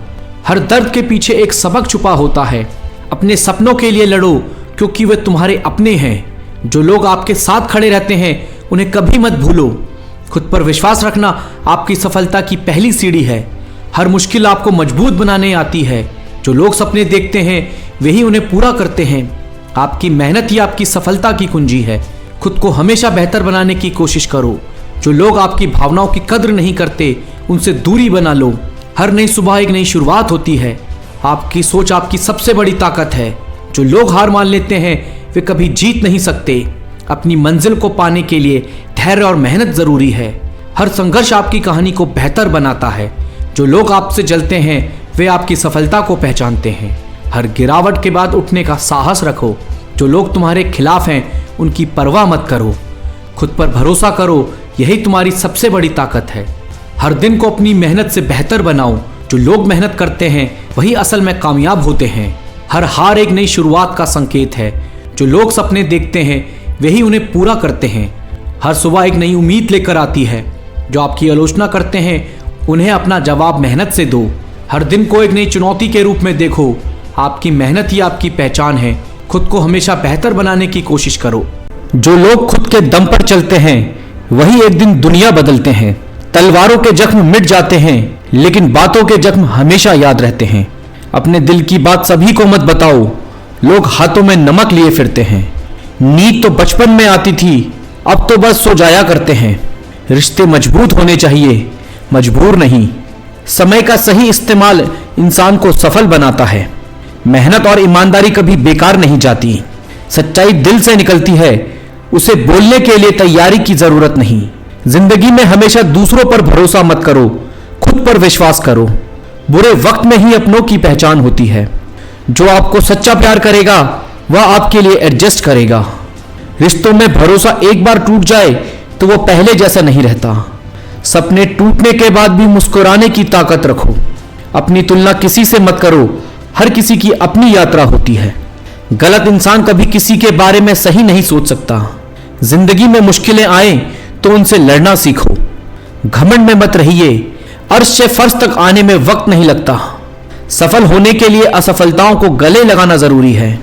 हर दर्द के पीछे एक सबक छुपा होता है। अपने सपनों के लिए लड़ो, क्योंकि वे तुम्हारे अपने हैं। जो लोग आपके साथ खड़े रहते हैं उन्हें कभी मत भूलो। खुद पर विश्वास रखना आपकी सफलता की पहली सीढ़ी है। हर मुश्किल आपको मजबूत बनाने आती है। जो लोग सपने देखते हैं वही उन्हें पूरा करते हैं। आपकी मेहनत ही आपकी सफलता की कुंजी है। खुद को हमेशा बेहतर बनाने की कोशिश करो। जो लोग आपकी भावनाओं की कद्र नहीं करते उनसे दूरी बना लो। हर नई सुबह एक नई शुरुआत होती है। आपकी सोच आपकी सबसे बड़ी ताकत है। जो लोग हार मान लेते हैं वे कभी जीत नहीं सकते। अपनी मंजिल को पाने के लिए धैर्य और मेहनत जरूरी है। हर संघर्ष आपकी कहानी को बेहतर बनाता है। जो लोग आपसे जलते हैं वे आपकी सफलता को पहचानते हैं। हर गिरावट के बाद उठने का साहस रखो। जो लोग तुम्हारे खिलाफ हैं उनकी परवाह मत करो। खुद पर भरोसा करो, यही तुम्हारी सबसे बड़ी ताकत है। हर दिन को अपनी मेहनत से बेहतर बनाओ। जो लोग मेहनत करते हैं वही असल में कामयाब होते हैं। हर हार एक नई शुरुआत का संकेत है। जो लोग सपने देखते हैं वही उन्हें पूरा करते हैं। हर सुबह एक नई उम्मीद लेकर आती है। जो आपकी आलोचना करते हैं उन्हें अपना जवाब मेहनत से दो। हर दिन को एक नई चुनौती के रूप में देखो। आपकी मेहनत ही आपकी पहचान है। खुद को हमेशा बेहतर बनाने की कोशिश करो। जो लोग खुद के दम पर चलते हैं वही एक दिन दुनिया बदलते हैं। तलवारों के जख्म मिट जाते हैं, लेकिन बातों के जख्म हमेशा याद रहते हैं। अपने दिल की बात सभी को मत बताओ। लोग हाथों में नमक लिए फिरते हैं। नींद तो बचपन में आती थी, अब तो बस सो जाया करते हैं। रिश्ते मजबूत होने चाहिए, मजबूर नहीं। समय का सही इस्तेमाल इंसान को सफल बनाता है। मेहनत और ईमानदारी कभी बेकार नहीं जाती। सच्चाई दिल से निकलती है, उसे बोलने के लिए तैयारी की जरूरत नहीं। जिंदगी में हमेशा दूसरों पर भरोसा मत करो, खुद पर विश्वास करो। बुरे वक्त में ही अपनों की पहचान होती है। जो आपको सच्चा प्यार करेगा वह आपके लिए एडजस्ट करेगा। रिश्तों में भरोसा एक बार टूट जाए तो वो पहले जैसा नहीं रहता। सपने टूटने के बाद भी मुस्कुराने की ताकत रखो। अपनी तुलना किसी से मत करो, हर किसी की अपनी यात्रा होती है। गलत इंसान कभी किसी के बारे में सही नहीं सोच सकता। जिंदगी में मुश्किलें आए तो उनसे लड़ना सीखो। घमंड में मत रहिए, अर्श से फर्श तक आने में वक्त नहीं लगता। सफल होने के लिए असफलताओं को गले लगाना जरूरी है।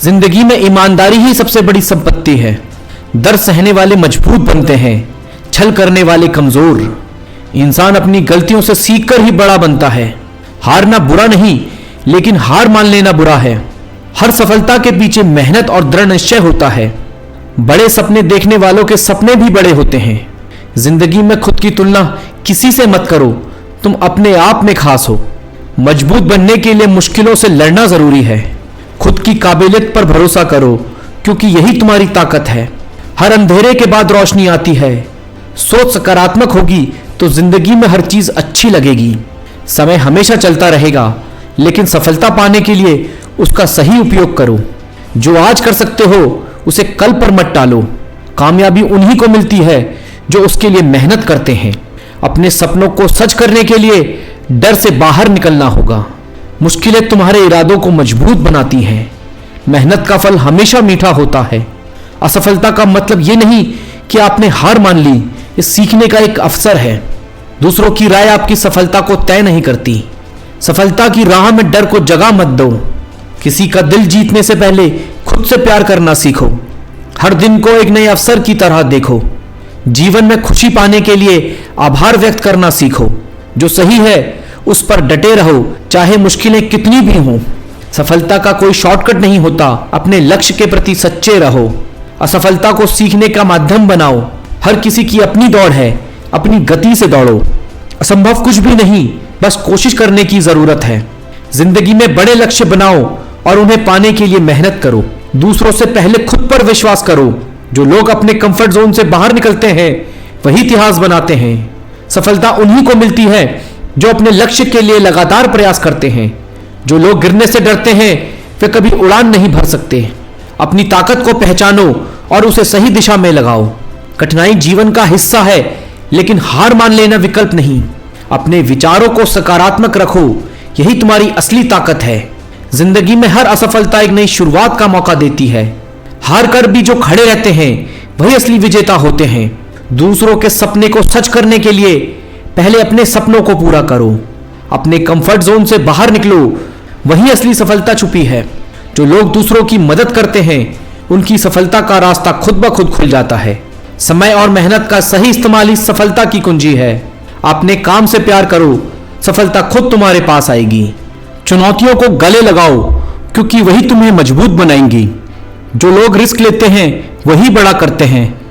जिंदगी में ईमानदारी ही सबसे बड़ी संपत्ति है। दर्द सहने वाले मजबूत बनते हैं, छल करने वाले कमजोर। इंसान अपनी गलतियों से सीखकर ही बड़ा बनता है। हारना बुरा नहीं, लेकिन हार मान लेना बुरा है। हर सफलता के पीछे मेहनत और दृढ़ निश्चय होता है। बड़े सपने देखने वालों के सपने भी बड़े होते हैं। जिंदगी में खुद की तुलना किसी से मत करो, तुम अपने आप में खास हो। मजबूत बनने के लिए मुश्किलों से लड़ना जरूरी है। खुद की काबिलियत पर भरोसा करो, क्योंकि यही तुम्हारी ताकत है। हर अंधेरे के बाद रोशनी आती है। सोच सकारात्मक होगी तो जिंदगी में हर चीज अच्छी लगेगी। समय हमेशा चलता रहेगा, लेकिन सफलता पाने के लिए उसका सही उपयोग करो। जो आज कर सकते हो उसे कल पर मत टालो। कामयाबी उन्हीं को मिलती है जो उसके लिए मेहनत करते हैं। अपने सपनों को सच करने के लिए डर से बाहर निकलना होगा। मुश्किलें तुम्हारे इरादों को मजबूत बनाती हैं। मेहनत का फल हमेशा मीठा होता है। असफलता का मतलब ये नहीं कि आपने हार मान ली, ये सीखने का एक अवसर है। दूसरों की राय आपकी सफलता को तय नहीं करती। सफलता की राह में डर को जगह मत दो। किसी का दिल जीतने से पहले खुद से प्यार करना सीखो। हर दिन को एक नए अवसर की तरह देखो। जीवन में खुशी पाने के लिए आभार व्यक्त करना सीखो। जो सही है उस पर डटे रहो, चाहे मुश्किलें कितनी भी हों। सफलता का कोई शॉर्टकट नहीं होता। अपने लक्ष्य के प्रति सच्चे रहो। असफलता को सीखने का माध्यम बनाओ। हर किसी की अपनी दौड़ है, अपनी गति से दौड़ो। असंभव कुछ भी नहीं, बस कोशिश करने की जरूरत है। जिंदगी में बड़े लक्ष्य बनाओ और उन्हें पाने के लिए मेहनत करो। दूसरों से पहले खुद पर विश्वास करो। जो लोग अपने कंफर्ट जोन से बाहर निकलते हैं वही इतिहास बनाते हैं। सफलता उन्हीं को मिलती है जो अपने लक्ष्य के लिए लगातार प्रयास करते हैं। जो लोग गिरने से डरते हैं वे कभी उड़ान नहीं भर सकते। अपनी ताकत को पहचानो और उसे सही दिशा में लगाओ। कठिनाई जीवन का हिस्सा है, लेकिन हार मान लेना विकल्प नहीं। अपने विचारों को सकारात्मक रखो, यही तुम्हारी असली ताकत है। जिंदगी में हर असफलता एक नई शुरुआत का मौका देती है। हार कर भी जो खड़े रहते हैं वही असली विजेता होते हैं। दूसरों के सपने को सच करने के लिए पहले अपने सपनों को पूरा करो। अपने कंफर्ट जोन से बाहर निकलो, वही असली सफलता छुपी है। जो लोग दूसरों की मदद करते हैं उनकी सफलता का रास्ता खुद ब खुद खुल जाता है। समय और मेहनत का सही इस्तेमाल ही सफलता की कुंजी है। अपने काम से प्यार करो, सफलता खुद तुम्हारे पास आएगी। चुनौतियों को गले लगाओ, क्योंकि वही तुम्हें मजबूत बनाएंगी। जो लोग रिस्क लेते हैं वही बड़ा करते हैं।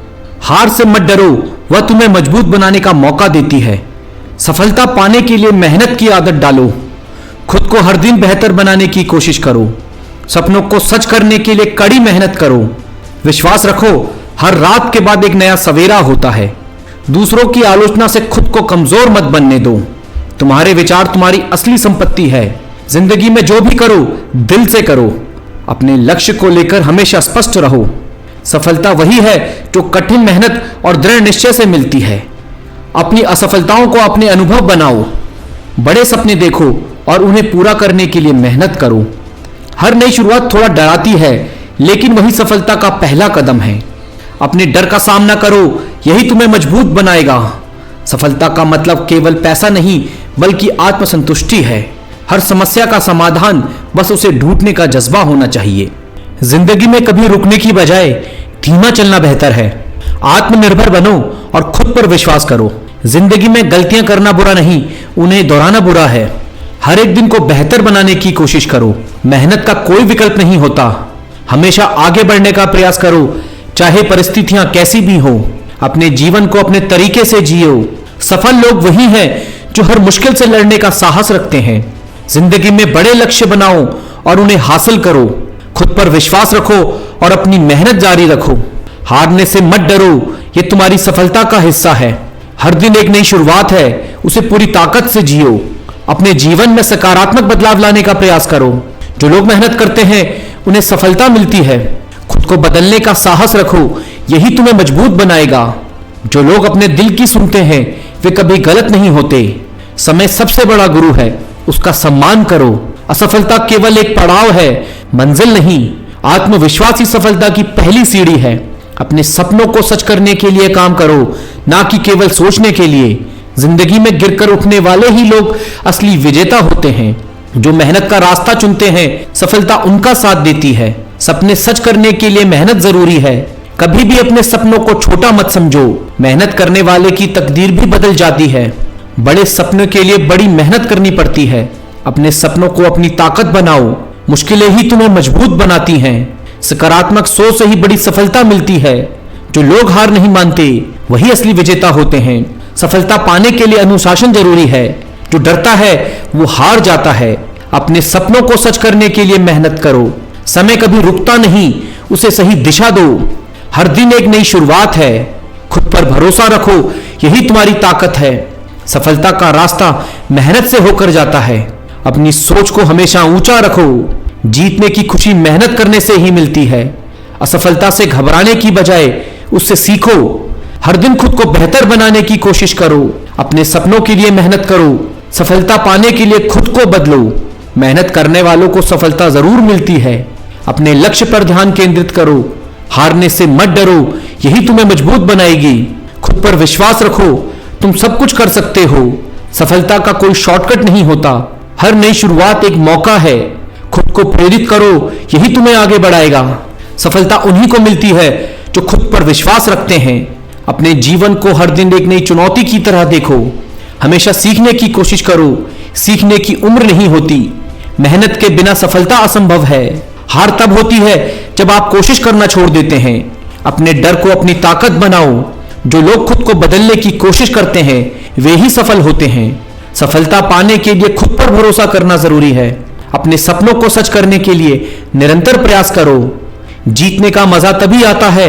हार से मत डरो, वह तुम्हें मजबूत बनाने का मौका देती है। सफलता पाने के लिए मेहनत की आदत डालो। खुद को हर दिन बेहतर बनाने की कोशिश करो। सपनों को सच करने के लिए कड़ी मेहनत करो। विश्वास रखो, हर रात के बाद एक नया सवेरा होता है। दूसरों की आलोचना से खुद को कमजोर मत बनने दो। तुम्हारे विचार तुम्हारी असली संपत्ति है। जिंदगी में जो भी करो दिल से करो। अपने लक्ष्य को लेकर हमेशा स्पष्ट रहो। सफलता वही है जो कठिन मेहनत और दृढ़ निश्चय से मिलती है। अपनी असफलताओं को अपने अनुभव बनाओ। बड़े सपने देखो और उन्हें पूरा करने के लिए मेहनत करो। हर नई शुरुआत थोड़ा डराती है, लेकिन वही सफलता का पहला कदम है। अपने डर का सामना करो, यही तुम्हें मजबूत बनाएगा। सफलता का मतलब केवल पैसा नहीं, बल्कि आत्मसंतुष्टि है। हर समस्या का समाधान बस उसे ढूंढने का जज्बा होना चाहिए। जिंदगी में कभी रुकने की बजाय धीमा चलना बेहतर है। आत्मनिर्भर बनो और खुद पर विश्वास करो। जिंदगी में गलतियां करना बुरा नहीं, उन्हें दोहराना बुरा है। हर एक दिन को बेहतर बनाने की कोशिश करो। मेहनत का कोई विकल्प नहीं होता। हमेशा आगे बढ़ने का प्रयास करो, चाहे परिस्थितियां कैसी भी हो। अपने जीवन को अपने तरीके से जियो। सफल लोग वही हैं जो हर मुश्किल से लड़ने का साहस रखते हैं। जिंदगी में बड़े लक्ष्य बनाओ और उन्हें हासिल करो। खुद पर विश्वास रखो और अपनी मेहनत जारी रखो। हारने से मत डरो, ये तुम्हारी सफलता का हिस्सा है। हर दिन एक नई शुरुआत है, उसे पूरी ताकत से जियो। अपने जीवन में सकारात्मक बदलाव लाने का प्रयास करो। जो लोग मेहनत करते हैं उन्हें सफलता मिलती है। खुद को बदलने का साहस रखो, यही तुम्हें मजबूत बनाएगा। जो लोग अपने दिल की सुनते हैं वे कभी गलत नहीं होते। समय सबसे बड़ा गुरु है, उसका सम्मान करो। असफलता केवल एक पड़ाव है, मंजिल नहीं। आत्मविश्वास ही सफलता की पहली सीढ़ी है। अपने सपनों को सच करने के लिए काम करो, ना कि केवल सोचने के लिए। जिंदगी में गिरकर उठने वाले ही लोग असली विजेता होते हैं। जो मेहनत का रास्ता चुनते हैं सफलता उनका साथ देती है। सपने सच करने के लिए मेहनत जरूरी है। कभी भी अपने सपनों को छोटा मत समझो। मेहनत करने वाले की तकदीर भी बदल जाती है। बड़े सपनों के लिए बड़ी मेहनत करनी पड़ती है। अपने सपनों को अपनी ताकत बनाओ। मुश्किलें ही तुम्हें मजबूत बनाती हैं। सकारात्मक सोच से ही बड़ी सफलता मिलती है। जो लोग हार नहीं मानते वही असली विजेता होते हैं। सफलता पाने के लिए अनुशासन जरूरी है। जो डरता है वो हार जाता है। अपने सपनों को सच करने के लिए मेहनत करो। समय कभी रुकता नहीं, उसे सही दिशा दो। हर दिन एक नई शुरुआत है। खुद पर भरोसा रखो, यही तुम्हारी ताकत है। सफलता का रास्ता मेहनत से होकर जाता है। अपनी सोच को हमेशा ऊंचा रखो। जीतने की खुशी मेहनत करने से ही मिलती है। असफलता से घबराने की बजाय उससे सीखो। हर दिन खुद को बेहतर बनाने की कोशिश करो। अपने सपनों के लिए मेहनत करो। सफलता पाने के लिए खुद को बदलो। मेहनत करने वालों को सफलता जरूर मिलती है। अपने लक्ष्य पर ध्यान केंद्रित करो। हारने से मत डरो, यही तुम्हें मजबूत बनाएगी। खुद पर विश्वास रखो, तुम सब कुछ कर सकते हो। सफलता का कोई शॉर्टकट नहीं होता। हर नई शुरुआत एक मौका है। खुद को प्रेरित करो, यही तुम्हें आगे बढ़ाएगा। सफलता उन्हीं को मिलती है जो खुद पर विश्वास रखते हैं। अपने जीवन को हर दिन एक नई चुनौती की तरह देखो। हमेशा सीखने की कोशिश करो। सीखने की उम्र नहीं होती। मेहनत के बिना सफलता असंभव है। हार तब होती है जब आप कोशिश करना छोड़ देते हैं। अपने डर को अपनी ताकत बनाओ। जो लोग खुद को बदलने की कोशिश करते हैं वे ही सफल होते हैं। सफलता पाने के लिए खुद पर भरोसा करना जरूरी है। अपने सपनों को सच करने के लिए निरंतर प्रयास करो। जीतने का मजा तभी आता है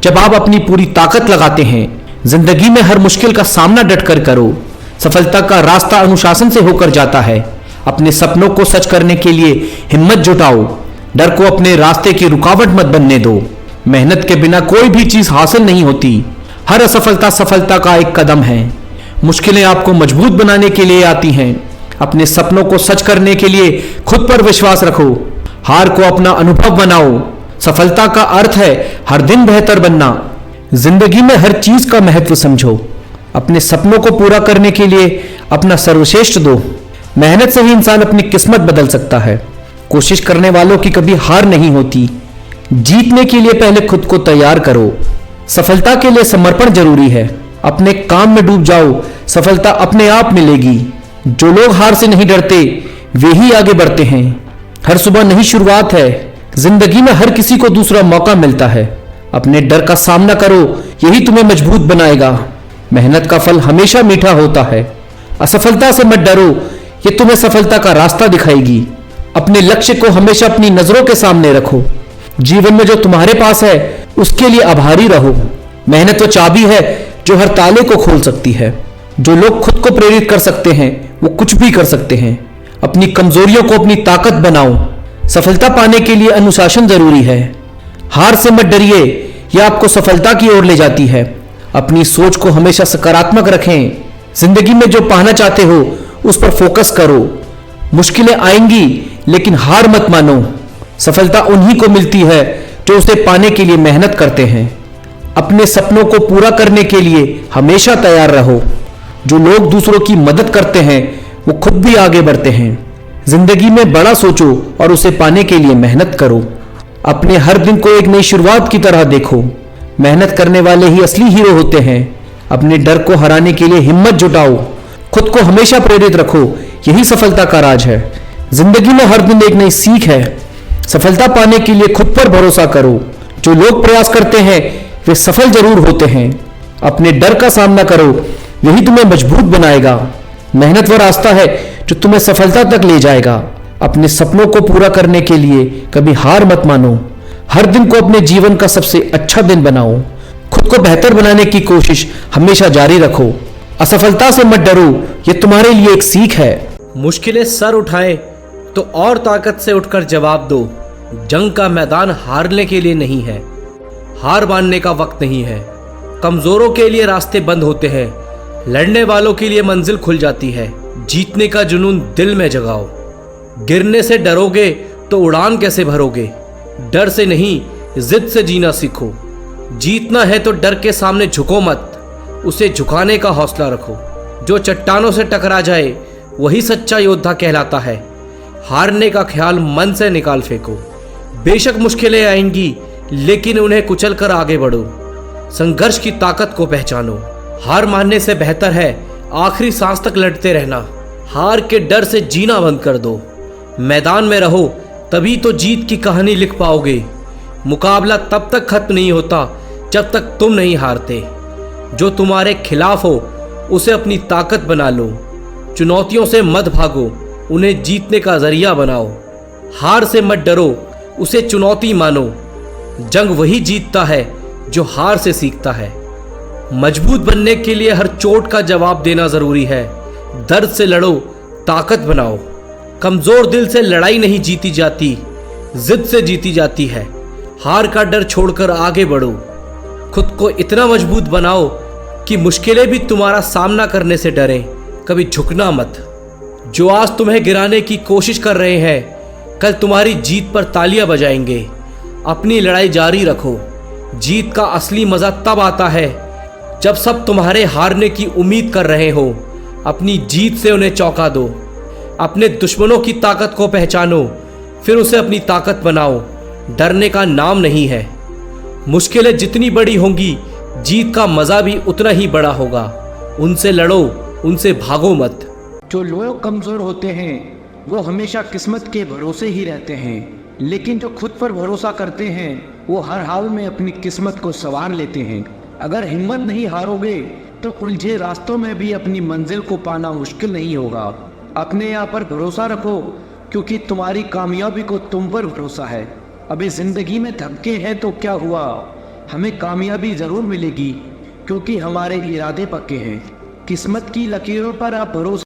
जब आप अपनी पूरी ताकत लगाते हैं। जिंदगी में हर मुश्किल का सामना डटकर करो। सफलता का रास्ता अनुशासन से होकर जाता है। अपने सपनों को सच करने के लिए हिम्मत जुटाओ। डर को अपने रास्ते की रुकावट मत बनने दो। मेहनत के बिना कोई भी चीज हासिल नहीं होती। हर असफलता सफलता का एक कदम है। मुश्किलें आपको मजबूत बनाने के लिए आती हैं। अपने सपनों को सच करने के लिए खुद पर विश्वास रखो। हार को अपना अनुभव बनाओ। सफलता का अर्थ है हर दिन बेहतर बनना। जिंदगी में हर चीज का महत्व समझो। अपने सपनों को पूरा करने के लिए अपना सर्वश्रेष्ठ दो। मेहनत से ही इंसान अपनी किस्मत बदल सकता है। कोशिश करने वालों की कभी हार नहीं होती। जीतने के लिए पहले खुद को तैयार करो। सफलता के लिए समर्पण जरूरी है। अपने काम में डूब जाओ, सफलता अपने आप मिलेगी। जो लोग हार से नहीं डरते वे ही आगे बढ़ते हैं। हर सुबह नई शुरुआत है। जिंदगी में हर किसी को दूसरा मौका मिलता है। अपने डर का सामना करो, यही तुम्हें मजबूत बनाएगा। मेहनत का फल हमेशा मीठा होता है। असफलता से मत डरो, ये तुम्हें सफलता का रास्ता दिखाएगी। अपने लक्ष्य को हमेशा अपनी नजरों के सामने रखो। जीवन में जो तुम्हारे पास है उसके लिए आभारी रहो। मेहनत वो चाबी है जो हर ताले को खोल सकती है। जो लोग खुद को प्रेरित कर सकते हैं वो कुछ भी कर सकते हैं। अपनी कमजोरियों को अपनी ताकत बनाओ। सफलता पाने के लिए अनुशासन जरूरी है। हार से मत डरिए, यह आपको सफलता की ओर ले जाती है। अपनी सोच को हमेशा सकारात्मक रखें। जिंदगी में जो पाना चाहते हो उस पर फोकस करो। मुश्किलें आएंगी लेकिन हार मत मानो। सफलता उन्हीं को मिलती है जो उसे पाने के लिए मेहनत करते हैं। अपने सपनों को पूरा करने के लिए हमेशा तैयार रहो। जो लोग दूसरों की मदद करते हैं वो खुद भी आगे बढ़ते हैं। जिंदगी में बड़ा सोचो और उसे पाने के लिए मेहनत करो। अपने हर दिन को एक नई शुरुआत की तरह देखो। मेहनत करने वाले ही असली हीरो होते हैं। अपने डर को हराने के लिए हिम्मत जुटाओ। खुद को हमेशा प्रेरित रखो, यही सफलता का राज है। जिंदगी में हर दिन एक नई सीख है। सफलता पाने के लिए खुद पर भरोसा करो। जो लोग प्रयास करते हैं वे सफल जरूर होते हैं। अपने डर का सामना करो, यही तुम्हें मजबूत बनाएगा। मेहनत वो रास्ता है जो तुम्हें सफलता तक ले जाएगा। अपने सपनों को पूरा करने के लिए कभी हार मत मानो। हर दिन को अपने जीवन का सबसे अच्छा दिन बनाओ। खुद को बेहतर बनाने की कोशिश हमेशा जारी रखो। असफलता से मत डरो, ये तुम्हारे लिए एक सीख है। मुश्किलें सर उठाए तो और ताकत से उठकर जवाब दो। जंग का मैदान हारने के लिए नहीं है, हार मानने का वक्त नहीं है। कमजोरों के लिए रास्ते बंद होते हैं, लड़ने वालों के लिए मंजिल खुल जाती है। जीतने का जुनून दिल में जगाओ। गिरने से डरोगे तो उड़ान कैसे भरोगे। डर से नहीं, जिद से जीना सीखो। जीतना है तो डर के सामने झुको मत, उसे झुकाने का हौसला रखो। जो चट्टानों से टकरा जाए वही सच्चा योद्धा कहलाता है। हारने का ख्याल मन से निकाल फेंको। बेशक मुश्किलें आएंगी, लेकिन उन्हें कुचल कर आगे बढ़ो। संघर्ष की ताकत को पहचानो। हार मानने से बेहतर है आखिरी सांस तक लड़ते रहना। हार के डर से जीना बंद कर दो। मैदान में रहो, तभी तो जीत की कहानी लिख पाओगे। मुकाबला तब तक खत्म नहीं होता जब तक तुम नहीं हारते। जो तुम्हारे खिलाफ हो उसे अपनी ताकत बना लो। चुनौतियों से मत भागो, उन्हें जीतने का जरिया बनाओ। हार से मत डरो, उसे चुनौती मानो। जंग वही जीतता है जो हार से सीखता है। मजबूत बनने के लिए हर चोट का जवाब देना जरूरी है। दर्द से लड़ो, ताकत बनाओ। कमजोर दिल से लड़ाई नहीं जीती जाती, जिद से जीती जाती है। हार का डर छोड़कर आगे बढ़ो। खुद को इतना मजबूत बनाओ कि मुश्किलें भी तुम्हारा सामना करने से डरें। कभी झुकना मत। जो आज तुम्हें गिराने की कोशिश कर रहे हैं, कल तुम्हारी जीत पर तालियां बजाएंगे। अपनी लड़ाई जारी रखो। जीत का असली मजा तब आता है जब सब तुम्हारे हारने की उम्मीद कर रहे हो। अपनी जीत से उन्हें चौंका दो। अपने दुश्मनों की ताकत को पहचानो, फिर उसे अपनी ताकत बनाओ। डरने का नाम नहीं है। मुश्किलें जितनी बड़ी होंगी, जीत का मजा भी उतना ही बड़ा होगा। उनसे लड़ो, उनसे भागो मत। जो लोग कमज़ोर होते हैं वो हमेशा किस्मत के भरोसे ही रहते हैं, लेकिन जो खुद पर भरोसा करते हैं वो हर हाल में अपनी किस्मत को संवार लेते हैं। अगर हिम्मत नहीं हारोगे तो उलझे रास्तों में भी अपनी मंजिल को पाना मुश्किल नहीं होगा। अपने आप पर भरोसा रखो, क्योंकि तुम्हारी कामयाबी को तुम पर भरोसा है। अभी ज़िंदगी में धक्के हैं तो क्या हुआ, हमें कामयाबी ज़रूर मिलेगी, क्योंकि हमारे इरादे पक्के हैं। किस्मत की लकीरों पर आप भरोसा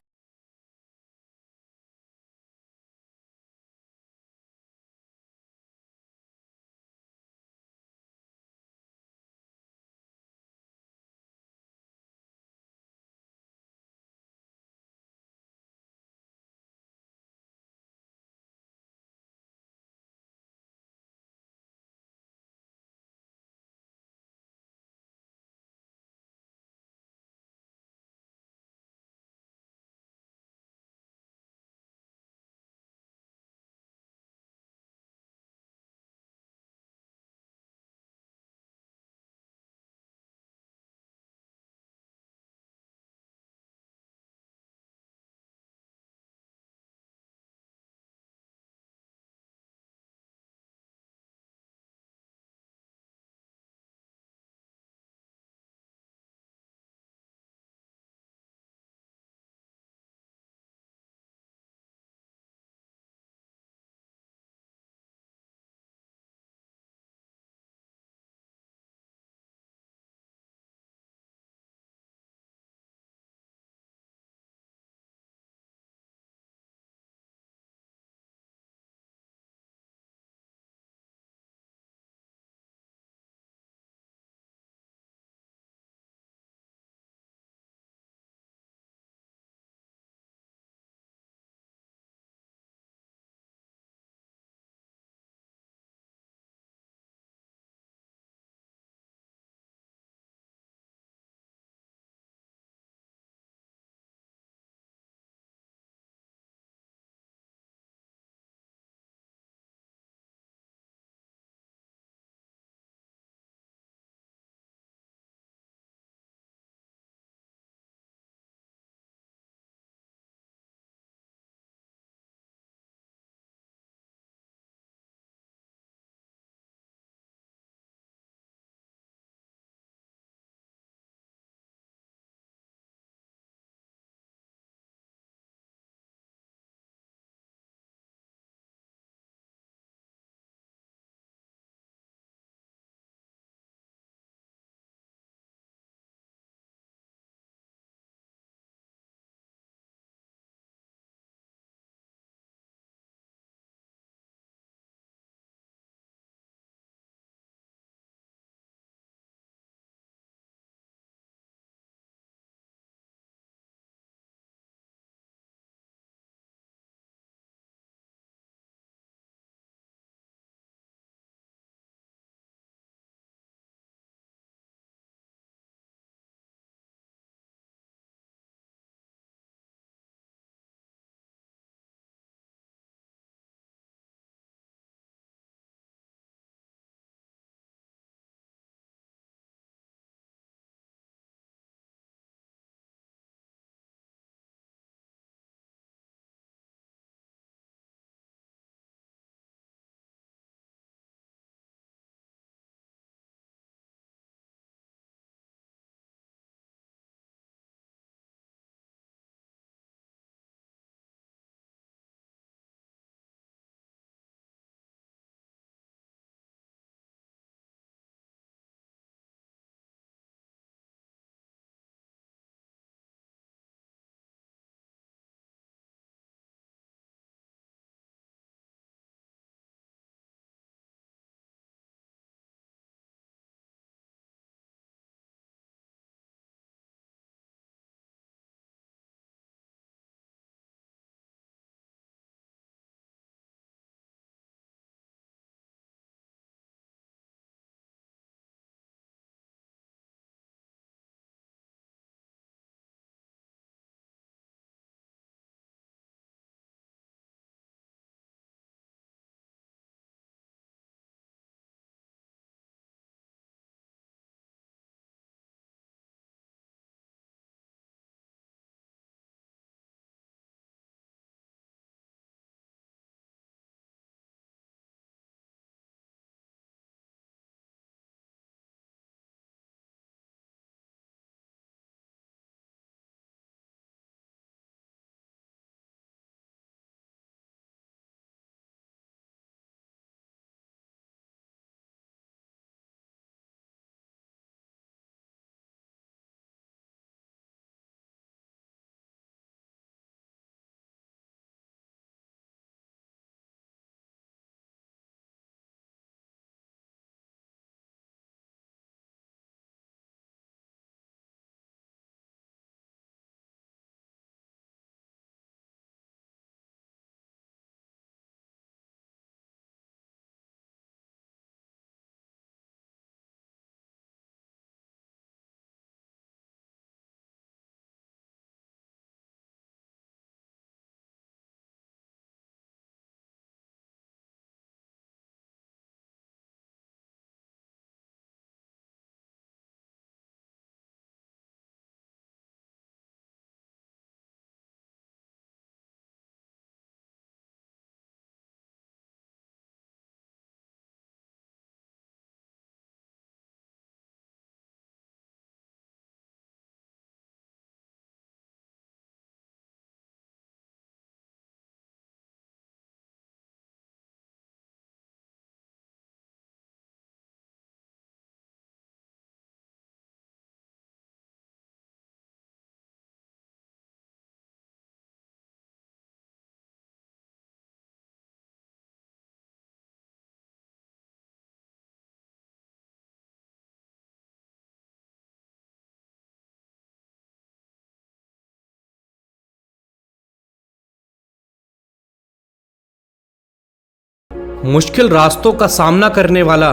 मुश्किल रास्तों का सामना करने वाला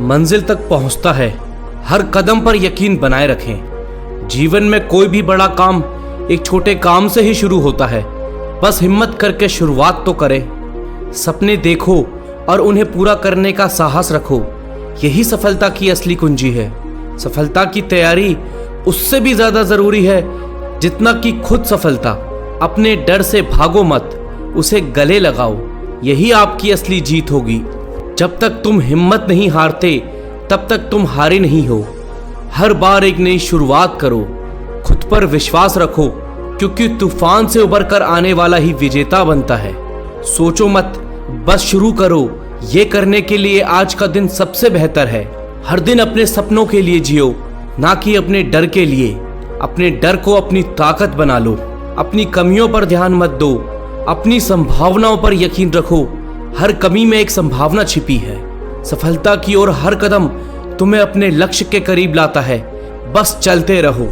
मंजिल तक पहुंचता है। हर कदम पर यकीन बनाए रखें। जीवन में कोई भी बड़ा काम एक छोटे काम से ही शुरू होता है। बस हिम्मत करके शुरुआत तो करें। सपने देखो और उन्हें पूरा करने का साहस रखो। यही सफलता की असली कुंजी है। सफलता की तैयारी उससे भी ज्यादा जरूरी है जितना कि खुद सफलता। अपने डर से भागो मत, उसे गले लगाओ। यही आपकी असली जीत होगी। जब तक तुम हिम्मत नहीं हारते तब तक तुम हारे नहीं हो। हर बार एक नई शुरुआत करो। खुद पर विश्वास रखो, क्योंकि तूफान से उबर कर आने वाला ही विजेता बनता है। सोचो मत, बस शुरू करो। ये करने के लिए आज का दिन सबसे बेहतर है। हर दिन अपने सपनों के लिए जियो, ना कि अपने डर के लिए। अपने डर को अपनी ताकत बना लो। अपनी कमियों पर ध्यान मत दो, अपनी संभावनाओं पर यकीन रखो। हर कमी में एक संभावना छिपी है। सफलता की ओर हर कदम तुम्हें अपने लक्ष्य के करीब लाता है। बस चलते रहो।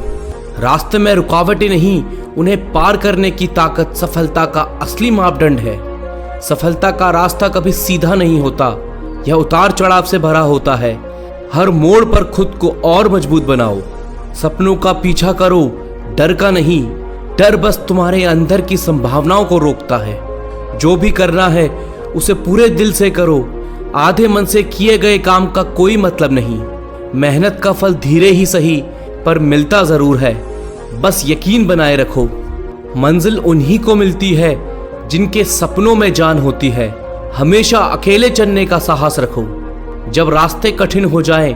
रास्ते में रुकावटें नहीं, उन्हें पार करने की ताकत सफलता का असली मापदंड है। सफलता का रास्ता कभी सीधा नहीं होता, यह उतार चढ़ाव से भरा होता है। हर मोड़ पर खुद को और मजबूत बनाओ। सपनों का पीछा करो, डर का नहीं। डर बस तुम्हारे अंदर की संभावनाओं को रोकता है। जो भी करना है उसे पूरे दिल से करो। आधे मन से किए गए काम का कोई मतलब नहीं। मेहनत का फल धीरे ही सही पर मिलता जरूर है। बस यकीन बनाए रखो। मंजिल उन्हीं को मिलती है जिनके सपनों में जान होती है। हमेशा अकेले चलने का साहस रखो। जब रास्ते कठिन हो जाएं,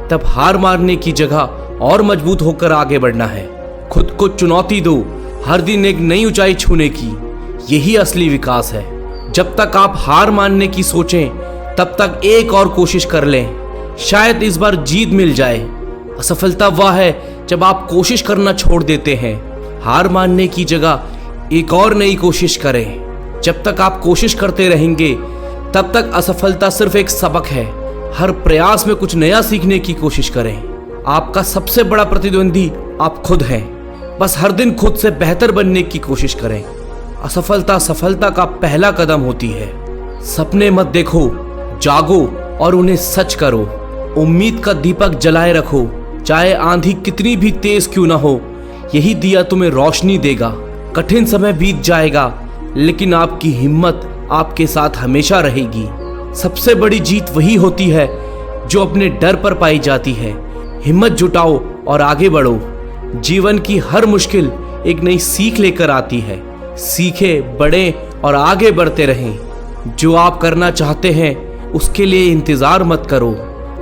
तब हार मारने की जगह और मजबूत होकर आगे बढ़ना है। खुद को चुनौती दो, हर दिन एक नई ऊंचाई छूने की। यही असली विकास है। जब तक आप हार मानने की सोचें, तब तक एक और कोशिश कर लें। शायद इस बार जीत मिल जाए। असफलता वह है जब आप कोशिश करना छोड़ देते हैं। हार मानने की जगह एक और नई कोशिश करें। जब तक आप कोशिश करते रहेंगे, तब तक असफलता सिर्फ एक सबक है। हर प्रयास में कुछ नया सीखने की कोशिश करें। आपका सबसे बड़ा प्रतिद्वंदी आप खुद हैं। बस हर दिन खुद से बेहतर बनने की कोशिश करें। असफलता सफलता का पहला कदम होती है। सपने मत देखो, जागो और उन्हें सच करो। उम्मीद का दीपक जलाए रखो, चाहे आंधी कितनी भी तेज क्यों ना हो। यही दिया तुम्हें रोशनी देगा। कठिन समय बीत जाएगा, लेकिन आपकी हिम्मत आपके साथ हमेशा रहेगी। सबसे बड़ी जीत वही होती है जो अपने डर पर पाई जाती है। हिम्मत जुटाओ और आगे बढ़ो। जीवन की हर मुश्किल एक नई सीख लेकर आती है। सीखे, बढ़े और आगे बढ़ते रहें। जो आप करना चाहते हैं उसके लिए इंतजार मत करो,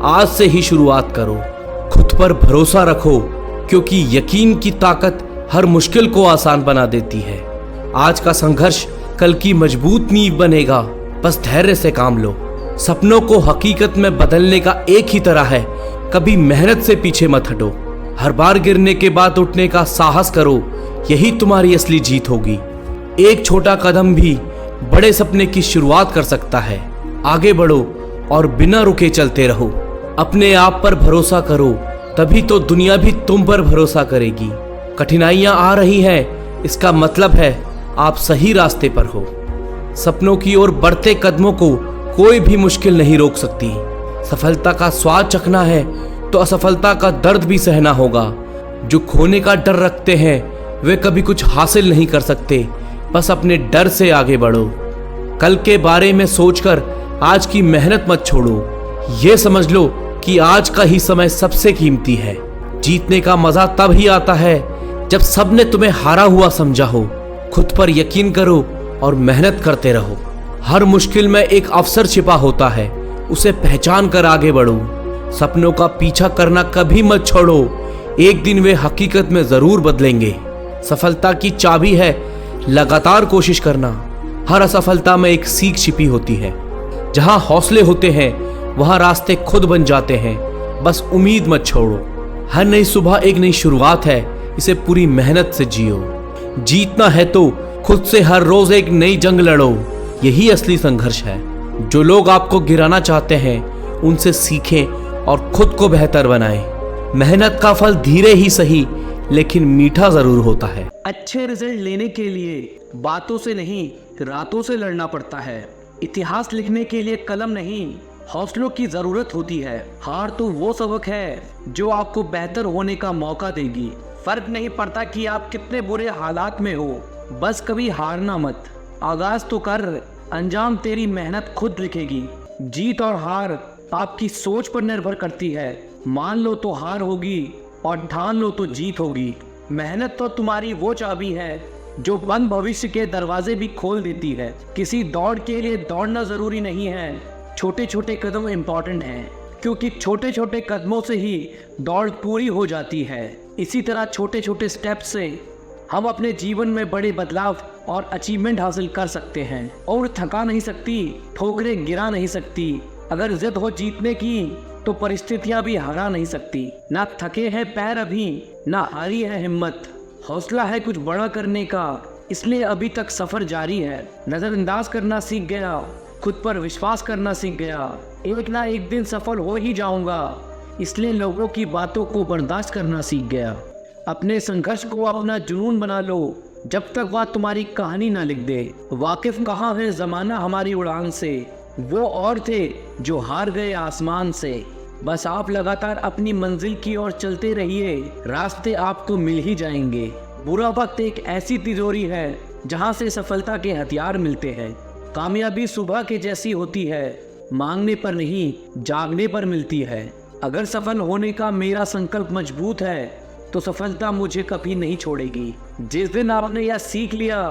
आज से ही शुरुआत करो। खुद पर भरोसा रखो, क्योंकि यकीन की ताकत हर मुश्किल को आसान बना देती है। आज का संघर्ष कल की मजबूत नींव बनेगा। बस धैर्य से काम लो। सपनों को हकीकत में बदलने का एक ही तरह है, कभी मेहनत से पीछे मत हटो। हर बार गिरने के बाद उठने का साहस करो, यही तुम्हारी असली जीत होगी। एक छोटा कदम भी बड़े सपने की शुरुआत कर सकता है। आगे बढ़ो और बिना रुके चलते रहो। अपने आप पर भरोसा करो, तभी तो दुनिया भी तुम पर भरोसा करेगी। कठिनाइयां आ रही हैं, इसका मतलब है आप सही रास्ते पर हो। सपनों की ओर बढ़ते कदमों को कोई भी मुश्किल नहीं रोक सकती। सफलता का स्वाद चखना है तो असफलता का दर्द भी सहना होगा। जो खोने का डर रखते हैं वे कभी कुछ हासिल नहीं कर सकते। बस अपने डर से आगे बढ़ो। कल के बारे में सोचकर आज की मेहनत मत छोड़ो। ये समझ लो कि आज का ही समय सबसे कीमती है। जीतने का मजा तब ही आता है जब सबने तुम्हें हारा हुआ समझा हो। खुद पर यकीन करो और मेहनत करते रहो। हर मुश्किल में एक अवसर छिपा होता है, उसे पहचान कर आगे बढ़ो। सपनों का पीछा करना कभी मत छोड़ो, एक दिन वे हकीकत में जरूर बदलेंगे। सफलता की चाबी है लगातार कोशिश करना। हर असफलता में एक सीख छिपी होती है। जहां हौसले होते हैं वहां रास्ते खुद बन जाते हैं। बस उम्मीद मत छोड़ो। हर नई सुबह एक नई शुरुआत है, इसे पूरी मेहनत से जियो। जीतना है तो खुद से हर रोज एक नई जंग लड़ो, यही असली संघर्ष है। जो लोग आपको गिराना चाहते हैं उनसे सीखें और खुद को बेहतर बनाएं। मेहनत का फल धीरे ही सही लेकिन मीठा जरूर होता है। अच्छे रिजल्ट लेने के लिए बातों से नहीं, रातों से लड़ना पड़ता है। इतिहास लिखने के लिए कलम नहीं, हौसलों की जरूरत होती है। हार तो वो सबक है जो आपको बेहतर होने का मौका देगी। फर्क नहीं पड़ता कि आप कितने बुरे हालात में हो, बस कभी हारना मत। आगाज तो कर, अंजाम तेरी मेहनत खुद लिखेगी। जीत और हार आपकी सोच पर निर्भर करती है। मान लो तो हार होगी और ठान लो तो जीत होगी। मेहनत तो तुम्हारी वो चाबी है जो बंद भविष्य के दरवाजे भी खोल देती है। किसी दौड़ के लिए दौड़ना जरूरी नहीं है, छोटे छोटे कदम इम्पोर्टेंट हैं, क्योंकि छोटे छोटे कदमों से ही दौड़ पूरी हो जाती है। इसी तरह छोटे छोटे स्टेप से हम अपने जीवन में बड़े बदलाव और अचीवमेंट हासिल कर सकते हैं। और थका नहीं सकती, ठोकरें गिरा नहीं सकती। अगर जिद हो जीतने की तो परिस्थितियां भी हरा नहीं सकती। ना थके हैं पैर अभी, ना हारी है हिम्मत। हौसला है कुछ बड़ा करने का, इसलिए अभी तक सफर जारी है। नजरअंदाज करना सीख गया, खुद पर विश्वास करना सीख गया। एक ना एक दिन सफल हो ही जाऊंगा, इसलिए लोगों की बातों को बर्दाश्त करना सीख गया। अपने संघर्ष को अपना जुनून बना लो, जब तक वह तुम्हारी कहानी ना लिख दे। वाकिफ कहाँ है जमाना हमारी उड़ान से, वो और थे जो हार गए आसमान से। बस आप लगातार अपनी मंजिल की ओर चलते रहिए, रास्ते आपको मिल ही जाएंगे। बुरा वक्त एक ऐसी तिजोरी है जहां से सफलता के हथियार मिलते हैं। कामयाबी सुबह के जैसी होती है, मांगने पर नहीं जागने पर मिलती है। अगर सफल होने का मेरा संकल्प मजबूत है तो सफलता मुझे कभी नहीं छोड़ेगी। जिस दिन आपने यह सीख लिया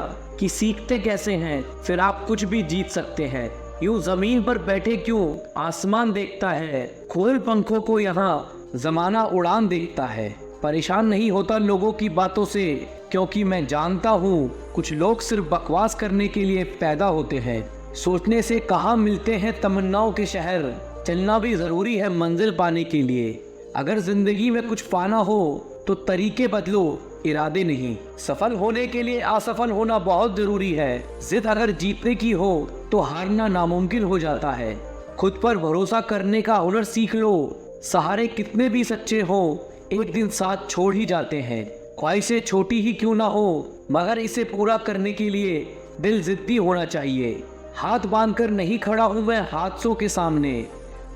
कि सीखते कैसे हैं, फिर आप कुछ भी जीत सकते हैं। यूं जमीन पर बैठे क्यों, आसमान देखता है। खोल पंखों को यहाँ जमाना उड़ान देखता है। परेशान नहीं होता लोगों की बातों से, क्योंकि मैं जानता हूँ कुछ लोग सिर्फ बकवास करने के लिए पैदा होते हैं। सोचने से कहाँ मिलते हैं तमन्नाओं के शहर, चलना भी जरूरी है मंजिल पाने के लिए। अगर जिंदगी में कुछ पाना हो तो तरीके बदलो, इरादे नहीं। सफल होने के लिए असफल होना बहुत जरूरी है। जिद अगर जीतने की हो तो हारना नामुमकिन हो जाता है। खुद पर भरोसा करने का हुनर सीख लो। सहारे कितने भी सच्चे हो, एक दिन साथ छोड़ ही जाते हैं। ख्वाहिशें छोटी ही क्यों ना हो, मगर इसे पूरा करने के लिए दिल जिद्दी होना चाहिए। हाथ बांधकर नहीं खड़ा हूँ मैं हादसों के सामने,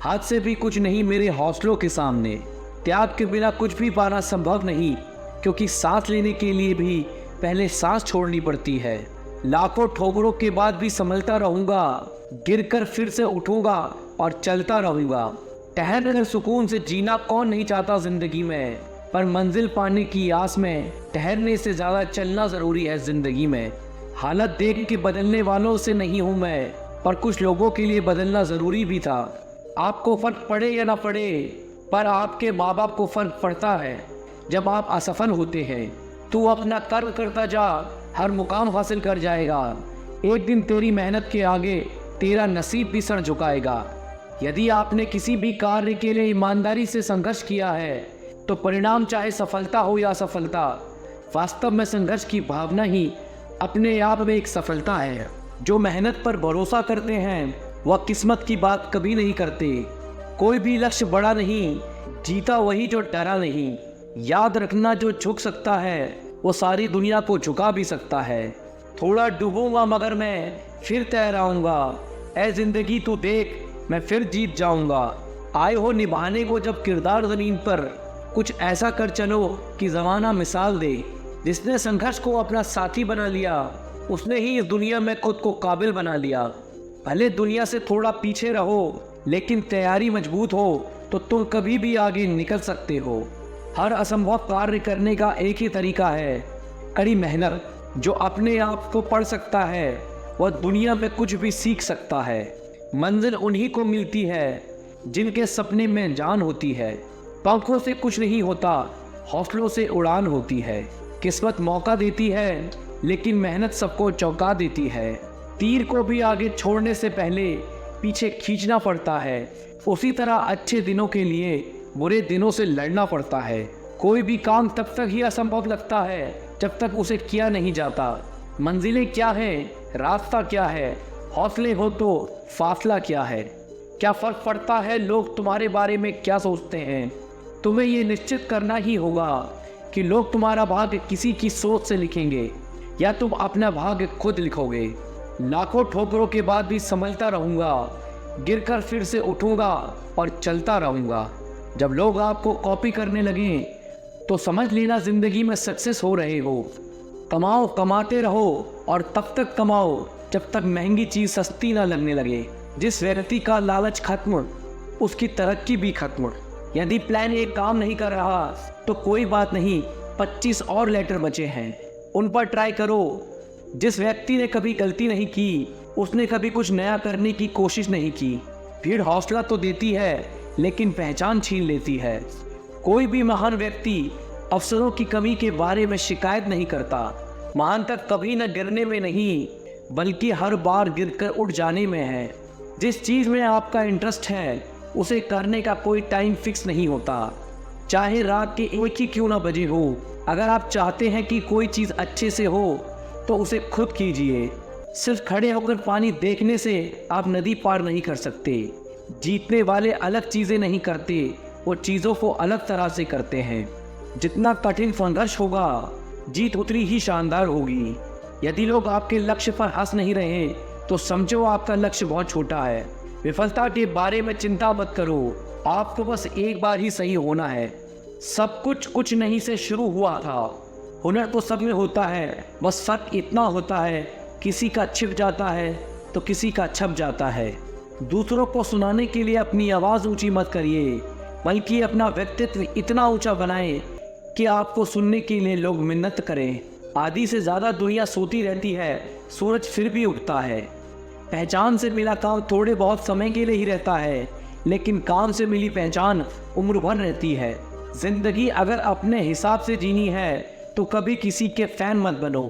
हाथ से भी कुछ नहीं मेरे हौसलों के सामने। त्याग के बिना कुछ भी पाना संभव नहीं, क्योंकि सांस लेने के लिए भी पहले सांस छोड़नी पड़ती है। लाखों ठोकरों के बाद भी संभलता रहूंगा, गिरकर फिर से उठूंगा और चलता रहूंगा। ठहर कर सुकून से जीना कौन नहीं चाहता जिंदगी में, पर मंजिल पाने की आस में ठहरने से ज्यादा चलना जरूरी है जिंदगी में। हालत देख के बदलने वालों से नहीं हूं मैं, पर कुछ लोगों के लिए बदलना जरूरी भी था। आपको फर्क पड़े या ना पड़े, पर आपके माँ बाप को फर्क पड़ता है जब आप असफल होते हैं। तू अपना कर्म करता जा, हर मुकाम हासिल कर जाएगा। एक दिन तेरी मेहनत के आगे तेरा नसीब भी सर झुकाएगा। यदि आपने किसी भी कार्य के लिए ईमानदारी से संघर्ष किया है तो परिणाम चाहे सफलता हो या असफलता, वास्तव में संघर्ष की भावना ही अपने आप में एक सफलता है। जो मेहनत पर भरोसा करते हैं वह किस्मत की बात कभी नहीं करते। कोई भी लक्ष्य बड़ा नहीं, जीता वही जो डरा नहीं। याद रखना, जो झुक सकता है वो सारी दुनिया को झुका भी सकता है। थोड़ा डूबूंगा मगर मैं फिर तैराऊंगा, ऐ जिंदगी तू देख मैं फिर जीत जाऊंगा। आए हो निभाने को जब किरदार ज़मीन पर, कुछ ऐसा कर चलो कि ज़माना मिसाल दे। जिसने संघर्ष को अपना साथी बना लिया उसने ही इस दुनिया में खुद को काबिल बना लिया। भले दुनिया से थोड़ा पीछे रहो, लेकिन तैयारी मजबूत हो तो तुम कभी भी आगे निकल सकते हो। हर असंभव कार्य करने का एक ही तरीका है, कड़ी मेहनत। जो अपने आप को पढ़ सकता है वह दुनिया में कुछ भी सीख सकता है। मंजिल उन्हीं को मिलती है जिनके सपने में जान होती है। पंखों से कुछ नहीं होता, हौसलों से उड़ान होती है। किस्मत मौका देती है, लेकिन मेहनत सबको चौंका देती है। तीर को भी आगे छोड़ने से पहले पीछे खींचना पड़ता है। उसी तरह अच्छे दिनों के लिए बुरे दिनों से लड़ना पड़ता है। कोई भी काम तब तक ही असंभव लगता है जब तक उसे किया नहीं जाता। मंजिलें क्या है, रास्ता क्या है, हौसले हो तो फासला क्या है। क्या फर्क पड़ता है लोग तुम्हारे बारे में क्या सोचते हैं। तुम्हें ये निश्चित करना ही होगा कि लोग तुम्हारा भाग्य किसी की सोच से लिखेंगे या तुम अपना भाग्य खुद लिखोगे। लाखों ठोकरों के बाद भी संभलता रहूंगा, गिरकर फिर से उठूंगा और चलता रहूंगा। जब लोग आपको कॉपी करने लगे तो समझ लेना जिंदगी में सक्सेस हो रहे हो। कमाओ, कमाते रहो और तब तक कमाओ जब तक महंगी चीज सस्ती ना लगने लगे। जिस व्यक्ति का लालच खत्म, उसकी तरक्की भी खत्म। यदि प्लान ए काम नहीं कर रहा तो कोई बात नहीं, 25 और लेटर बचे हैं, उन पर ट्राई करो। जिस व्यक्ति ने कभी गलती नहीं की, उसने कभी कुछ नया करने की कोशिश नहीं की। भीड़ हौसला तो देती है लेकिन पहचान छीन लेती है। कोई भी महान व्यक्ति अवसरों की कमी के बारे में शिकायत नहीं करता। महान तक कभी न गिरने में नहीं, बल्कि हर बार गिरकर उठ जाने में है। जिस चीज़ में आपका इंटरेस्ट है उसे करने का कोई टाइम फिक्स नहीं होता, चाहे रात के 1 ही क्यों ना बजे हो। अगर आप चाहते हैं कि कोई चीज़ अच्छे से हो तो उसे खुद कीजिए। सिर्फ खड़े होकर पानी देखने से आप नदी पार नहीं कर सकते। जीतने वाले अलग चीज़ें नहीं करते, वो चीज़ों को अलग तरह से करते हैं। जितना कठिन संघर्ष होगा, जीत उतनी ही शानदार होगी। यदि लोग आपके लक्ष्य पर हंस नहीं रहे तो समझो आपका लक्ष्य बहुत छोटा है। विफलता के बारे में चिंता मत करो, आपको बस एक बार ही सही होना है। सब कुछ नहीं से शुरू हुआ था। हुनर तो सब में होता है, बस फर्क इतना होता है किसी का छिप जाता है तो किसी का छप जाता है। दूसरों को सुनाने के लिए अपनी आवाज़ ऊंची मत करिए, बल्कि अपना व्यक्तित्व इतना ऊंचा बनाएं कि आपको सुनने के लिए लोग मिन्नत करें। आधी से ज़्यादा दुनिया सोती रहती है, सूरज फिर भी उगता है। पहचान से मिला काम थोड़े बहुत समय के लिए ही रहता है, लेकिन काम से मिली पहचान उम्र भर रहती है। जिंदगी अगर अपने हिसाब से जीनी है तो कभी किसी के फैन मत बनो।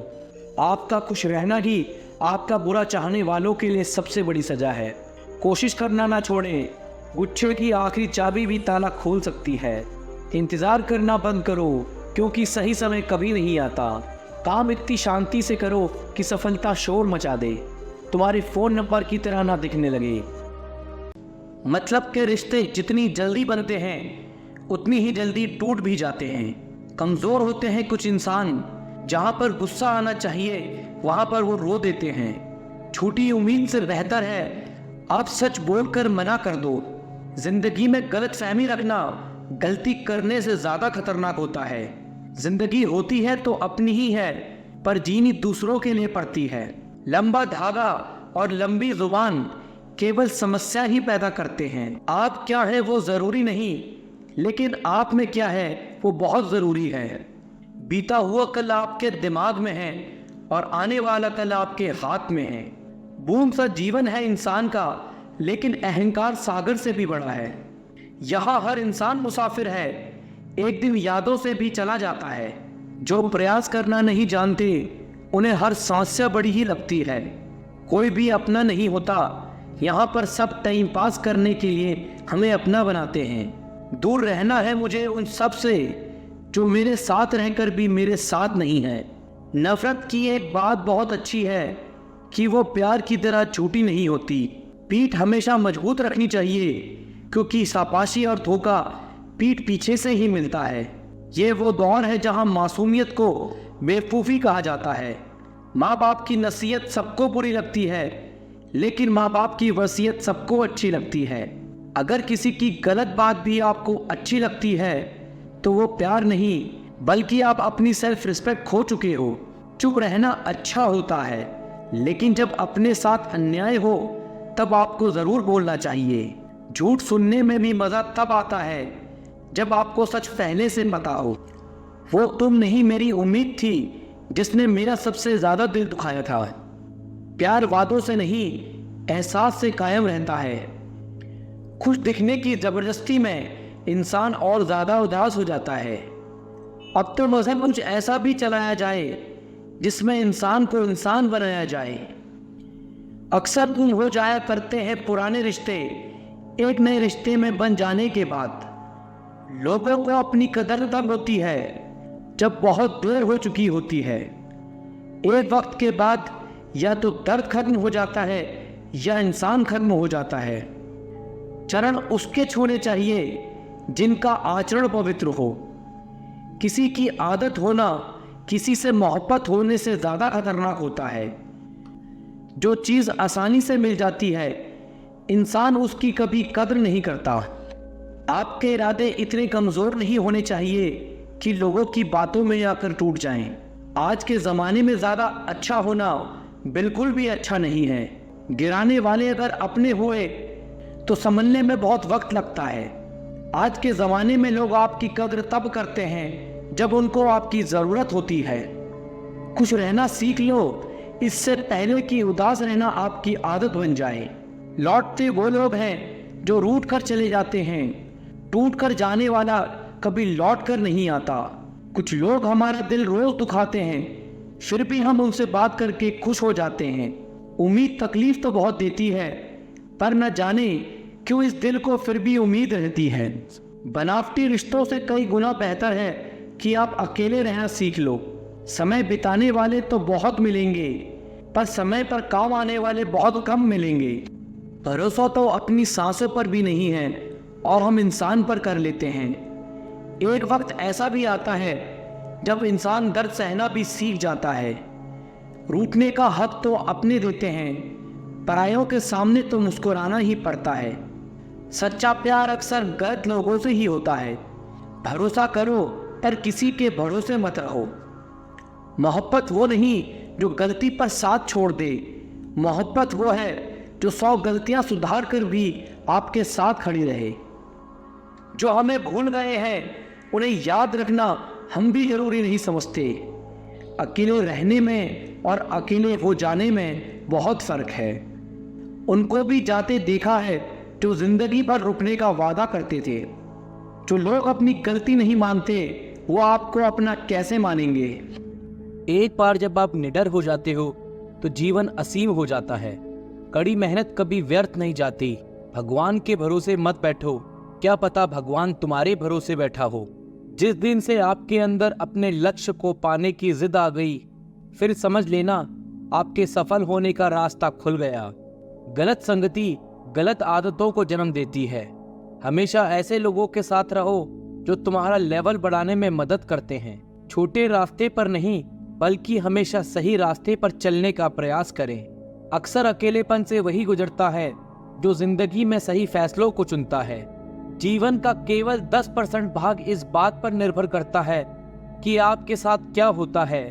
आपका खुश रहना ही आपका बुरा चाहने वालों के लिए सबसे बड़ी सजा है। कोशिश करना ना छोड़ें, गुच्छे की आखिरी चाबी भी ताला खोल सकती है। इंतज़ार करना बंद करो, क्योंकि सही समय कभी नहीं आता। काम इतनी शांति से करो कि सफलता शोर मचा दे, तुम्हारे फ़ोन नंबर की तरह ना दिखने लगे। मतलब के रिश्ते जितनी जल्दी बनते हैं उतनी ही जल्दी टूट भी जाते हैं। कमज़ोर होते हैं कुछ इंसान, जहाँ पर गुस्सा आना चाहिए वहाँ पर वो रो देते हैं। छोटी उम्मीद से बेहतर है आप सच बोलकर मना कर दो। जिंदगी में गलत फहमी रखना गलती करने से ज़्यादा खतरनाक होता है। जिंदगी होती है तो अपनी ही है, पर जीनी दूसरों के लिए पड़ती है। लंबा धागा और लंबी जुबान केवल समस्या ही पैदा करते हैं। आप क्या है वो ज़रूरी नहीं, लेकिन आप में क्या है वो बहुत ज़रूरी है। बीता हुआ कल आपके दिमाग में है और आने वाला कल आपके हाथ में है। बूंद सा जीवन है इंसान का, लेकिन अहंकार सागर से भी बड़ा है। यहाँ हर इंसान मुसाफिर है, एक दिन यादों से भी चला जाता है। जो प्रयास करना नहीं जानते उन्हें हर समस्या बड़ी ही लगती है। कोई भी अपना नहीं होता, यहाँ पर सब टाइम पास करने के लिए हमें अपना बनाते हैं। दूर रहना है मुझे उन सब से जो मेरे साथ रहकर भी मेरे साथ नहीं है। नफरत की एक बात बहुत अच्छी है कि वो प्यार की तरह झूठी नहीं होती। पीठ हमेशा मजबूत रखनी चाहिए, क्योंकि शाबाशी और धोखा पीठ पीछे से ही मिलता है। ये वो दौर है जहाँ मासूमियत को बेवकूफ़ी कहा जाता है। माँ बाप की नसीहत सबको बुरी लगती है, लेकिन माँ बाप की वसीयत सबको अच्छी लगती है। अगर किसी की गलत बात भी आपको अच्छी लगती है तो वो प्यार नहीं, बल्कि आप अपनी सेल्फ रिस्पेक्ट खो चुके हो। चुप रहना अच्छा होता है, लेकिन जब अपने साथ अन्याय हो तब आपको ज़रूर बोलना चाहिए। झूठ सुनने में भी मज़ा तब आता है जब आपको सच पहले से पता हो। वो तुम नहीं मेरी उम्मीद थी जिसने मेरा सबसे ज़्यादा दिल दुखाया था। प्यार वादों से नहीं, एहसास से कायम रहता है। खुश दिखने की ज़बरदस्ती में इंसान और ज़्यादा उदास हो जाता है। अब तो मज़हब कुछ ऐसा भी चलाया जाए जिसमें इंसान को इंसान बनाया जाए। अक्सर गुम हो जाया करते हैं पुराने रिश्ते एक नए रिश्ते में बन जाने के बाद। लोगों को अपनी कदर तब होती है जब बहुत देर हो चुकी होती है। एक वक्त के बाद या तो दर्द खत्म हो जाता है या इंसान खत्म हो जाता है। चरण उसके छूने चाहिए जिनका आचरण पवित्र हो। किसी की आदत होना किसी से मोहब्बत होने से ज़्यादा खतरनाक होता है। जो चीज़ आसानी से मिल जाती है इंसान उसकी कभी कद्र नहीं करता। आपके इरादे इतने कमज़ोर नहीं होने चाहिए कि लोगों की बातों में आकर टूट जाएं। आज के ज़माने में ज़्यादा अच्छा होना बिल्कुल भी अच्छा नहीं है। गिराने वाले अगर अपने हुए तो संभलने में बहुत वक्त लगता है। आज के ज़माने में लोग आपकी कद्र तब करते हैं जब उनको आपकी ज़रूरत होती है। खुश रहना सीख लो, इससे पहले कि उदास रहना आपकी आदत बन जाए। लौटते वो लोग हैं जो रूठ कर चले जाते हैं, टूट कर जाने वाला कभी लौट कर नहीं आता। कुछ लोग हमारा दिल रोज दुखाते हैं, फिर भी हम उनसे बात करके खुश हो जाते हैं। उम्मीद तकलीफ तो बहुत देती है, पर न जाने क्यों इस दिल को फिर भी उम्मीद रहती है। बनावटी रिश्तों से कई गुना बेहतर है कि आप अकेले रहना सीख लो। समय बिताने वाले तो बहुत मिलेंगे, पर समय पर काम आने वाले बहुत कम मिलेंगे। भरोसा तो अपनी सांसों पर भी नहीं है और हम इंसान पर कर लेते हैं। एक वक्त ऐसा भी आता है जब इंसान दर्द सहना भी सीख जाता है। रूठने का हक तो अपने देते हैं, परायों के सामने तो मुस्कुराना ही पड़ता है। सच्चा प्यार अक्सर गलत लोगों से ही होता है। भरोसा करो पर किसी के भरोसे मत रहो। मोहब्बत वो नहीं जो गलती पर साथ छोड़ दे, मोहब्बत वो है जो 100 गलतियां सुधार कर भी आपके साथ खड़ी रहे। जो हमें भूल गए हैं उन्हें याद रखना हम भी जरूरी नहीं समझते। अकेले रहने में और अकेले हो जाने में बहुत फर्क है। उनको भी जाते देखा है जो जिंदगी भर रुकने का वादा करते थे। जो लोग अपनी गलती नहीं मानते वो आपको अपना कैसे मानेंगे। एक बार जब आप निडर हो जाते हो तो जीवन असीम हो जाता है। कड़ी मेहनत कभी व्यर्थ नहीं जाती। भगवान के भरोसे मत बैठो, क्या पता भगवान तुम्हारे भरोसे बैठा हो। जिस दिन से आपके अंदर अपने लक्ष्य को पाने की जिद आ गई, फिर समझ लेना आपके सफल होने का रास्ता खुल गया। गलत संगति गलत आदतों को जन्म देती है। हमेशा ऐसे लोगों के साथ रहो जो तुम्हारा लेवल बढ़ाने में मदद करते हैं। छोटे रास्ते पर नहीं बल्कि हमेशा सही रास्ते पर चलने का प्रयास करें। अक्सर अकेलेपन से वही गुजरता है जो जिंदगी में सही फैसलों को चुनता है। जीवन का केवल 10% भाग इस बात पर निर्भर करता है कि आपके साथ क्या होता है।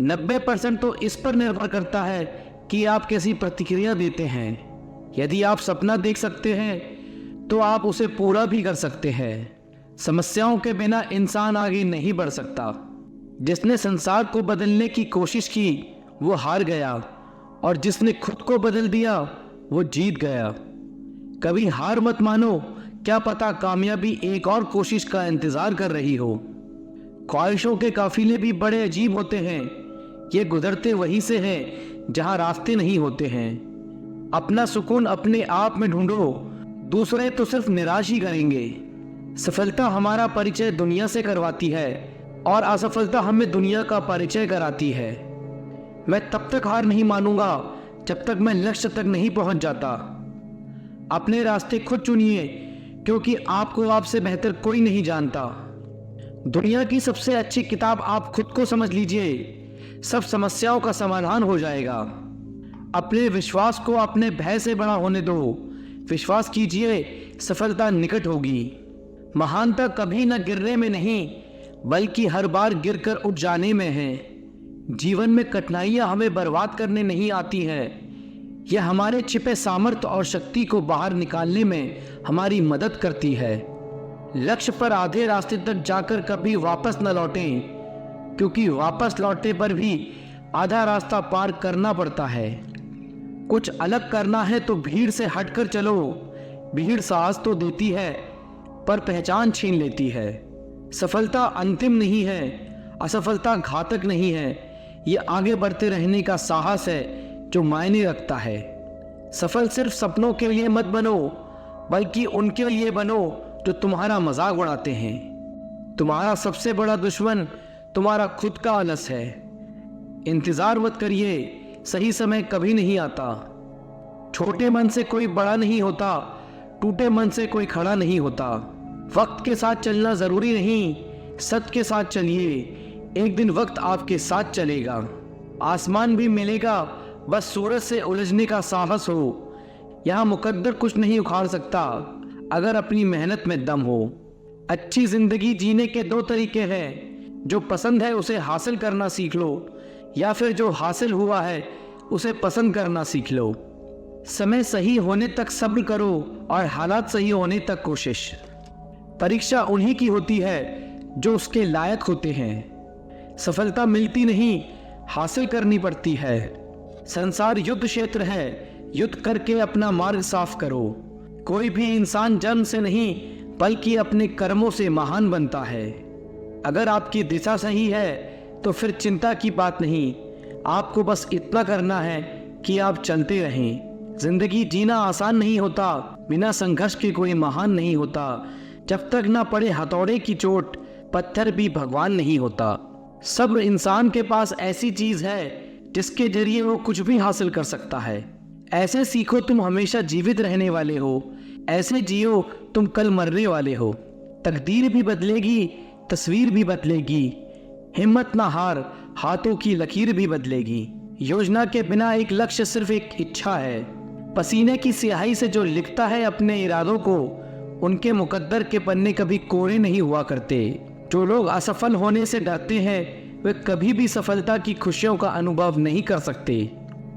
90% तो इस पर निर्भर करता है कि आप कैसी प्रतिक्रिया देते हैं। यदि आप सपना देख सकते हैं तो आप उसे पूरा भी कर सकते हैं। समस्याओं के बिना इंसान आगे नहीं बढ़ सकता। जिसने संसार को बदलने की कोशिश की वो हार गया और जिसने खुद को बदल दिया वो जीत गया। कभी हार मत मानो, क्या पता कामयाबी एक और कोशिश का इंतजार कर रही हो। ख्वाहिशों के काफिले भी बड़े अजीब होते हैं, ये गुजरते वहीं से हैं जहां रास्ते नहीं होते हैं। अपना सुकून अपने आप में ढूंढो, दूसरे तो सिर्फ निराश ही करेंगे। सफलता हमारा परिचय दुनिया से करवाती है और असफलता हमें दुनिया का परिचय कराती है। मैं तब तक हार नहीं मानूंगा जब तक मैं लक्ष्य तक नहीं पहुंच जाता। अपने रास्ते खुद चुनिए, क्योंकि आपको आपसे बेहतर कोई नहीं जानता। दुनिया की सबसे अच्छी किताब आप खुद को समझ लीजिए, सब समस्याओं का समाधान हो जाएगा। अपने विश्वास को अपने भय से बड़ा होने दो। विश्वास कीजिए, सफलता निकट होगी। महानता कभी न गिरने में नहीं बल्कि हर बार गिरकर उठ जाने में है। जीवन में कठिनाइयां हमें बर्बाद करने नहीं आती हैं, यह हमारे छिपे सामर्थ्य और शक्ति को बाहर निकालने में हमारी मदद करती है। लक्ष्य पर आधे रास्ते तक जाकर कभी वापस न लौटें, क्योंकि वापस लौटने पर भी आधा रास्ता पार करना पड़ता है। कुछ अलग करना है तो भीड़ से हटकर चलो। भीड़ साहस तो देती है पर पहचान छीन लेती है। सफलता अंतिम नहीं है, असफलता घातक नहीं है, ये आगे बढ़ते रहने का साहस है जो मायने रखता है। सफल सिर्फ सपनों के लिए मत बनो, बल्कि उनके लिए बनो जो तुम्हारा मजाक उड़ाते हैं। तुम्हारा सबसे बड़ा दुश्मन तुम्हारा खुद का आलस है। इंतजार मत करिए, सही समय कभी नहीं आता। छोटे मन से कोई बड़ा नहीं होता, टूटे मन से कोई खड़ा नहीं होता। वक्त के साथ चलना जरूरी नहीं, सच के साथ चलिए, एक दिन वक्त आपके साथ चलेगा। आसमान भी मिलेगा बस सूरज से उलझने का साहस हो। यहाँ मुकद्दर कुछ नहीं उखाड़ सकता अगर अपनी मेहनत में दम हो। अच्छी जिंदगी जीने के दो तरीके हैं, जो पसंद है उसे हासिल करना सीख लो, या फिर जो हासिल हुआ है उसे पसंद करना सीख लो। समय सही होने तक सब्र करो और हालात सही होने तक कोशिश। परीक्षा उन्हीं की होती है जो उसके लायक होते हैं। सफलता मिलती नहीं, हासिल करनी पड़ती है। संसार युद्ध क्षेत्र है, युद्ध करके अपना मार्ग साफ करो। कोई भी इंसान जन्म से नहीं बल्कि अपने कर्मों से महान बनता है। अगर आपकी दिशा सही है तो फिर चिंता की बात नहीं, आपको बस इतना करना है कि आप चलते रहें। जिंदगी जीना आसान नहीं होता, बिना संघर्ष के कोई महान नहीं होता। जब तक ना पड़े हथौड़े की चोट, पत्थर भी भगवान नहीं होता। सब्र इंसान के पास ऐसी चीज है जिसके जरिए वो कुछ भी हासिल कर सकता है। ऐसे सीखो तुम हमेशा जीवित रहने वाले हो, ऐसे जियो तुम कल मरने वाले हो। तकदीर भी बदलेगी, तस्वीर भी बदलेगी। हिम्मत ना हार, हाथों की लकीर भी बदलेगी। योजना के बिना एक लक्ष्य सिर्फ एक इच्छा है। पसीने की स्याही से जो लिखता है अपने इरादों को, उनके मुकद्दर के पन्ने कभी कोरे नहीं हुआ करते। जो लोग असफल होने से डरते हैं वे कभी भी सफलता की खुशियों का अनुभव नहीं कर सकते।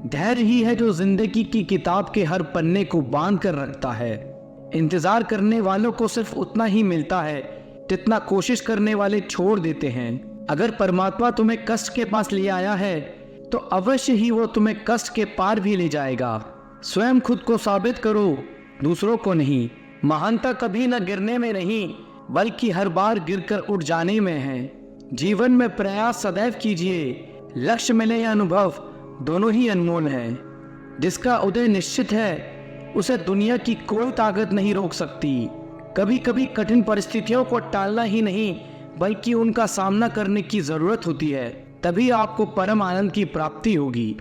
धैर्य ही है जो जिंदगी की किताब के हर पन्ने को बांध कर रखता है। इंतजार करने वालों को सिर्फ उतना ही मिलता है जितना कोशिश करने वाले छोड़ देते हैं। अगर परमात्मा तुम्हें कष्ट के पास ले आया है तो अवश्य ही वो तुम्हें कष्ट के पार भी ले जाएगा। स्वयं खुद को साबित करो, दूसरों को नहीं। महानता कभी न गिरने में नहीं बल्कि हर बार गिरकर उठ जाने में है। जीवन में प्रयास सदैव कीजिए, लक्ष्य मिले या अनुभव दोनों ही अनमोल हैं। जिसका उदय निश्चित है उसे दुनिया की कोई ताकत नहीं रोक सकती। कभी कभी कठिन परिस्थितियों को टालना ही नहीं बल्कि उनका सामना करने की जरूरत होती है, तभी आपको परम आनंद की प्राप्ति होगी।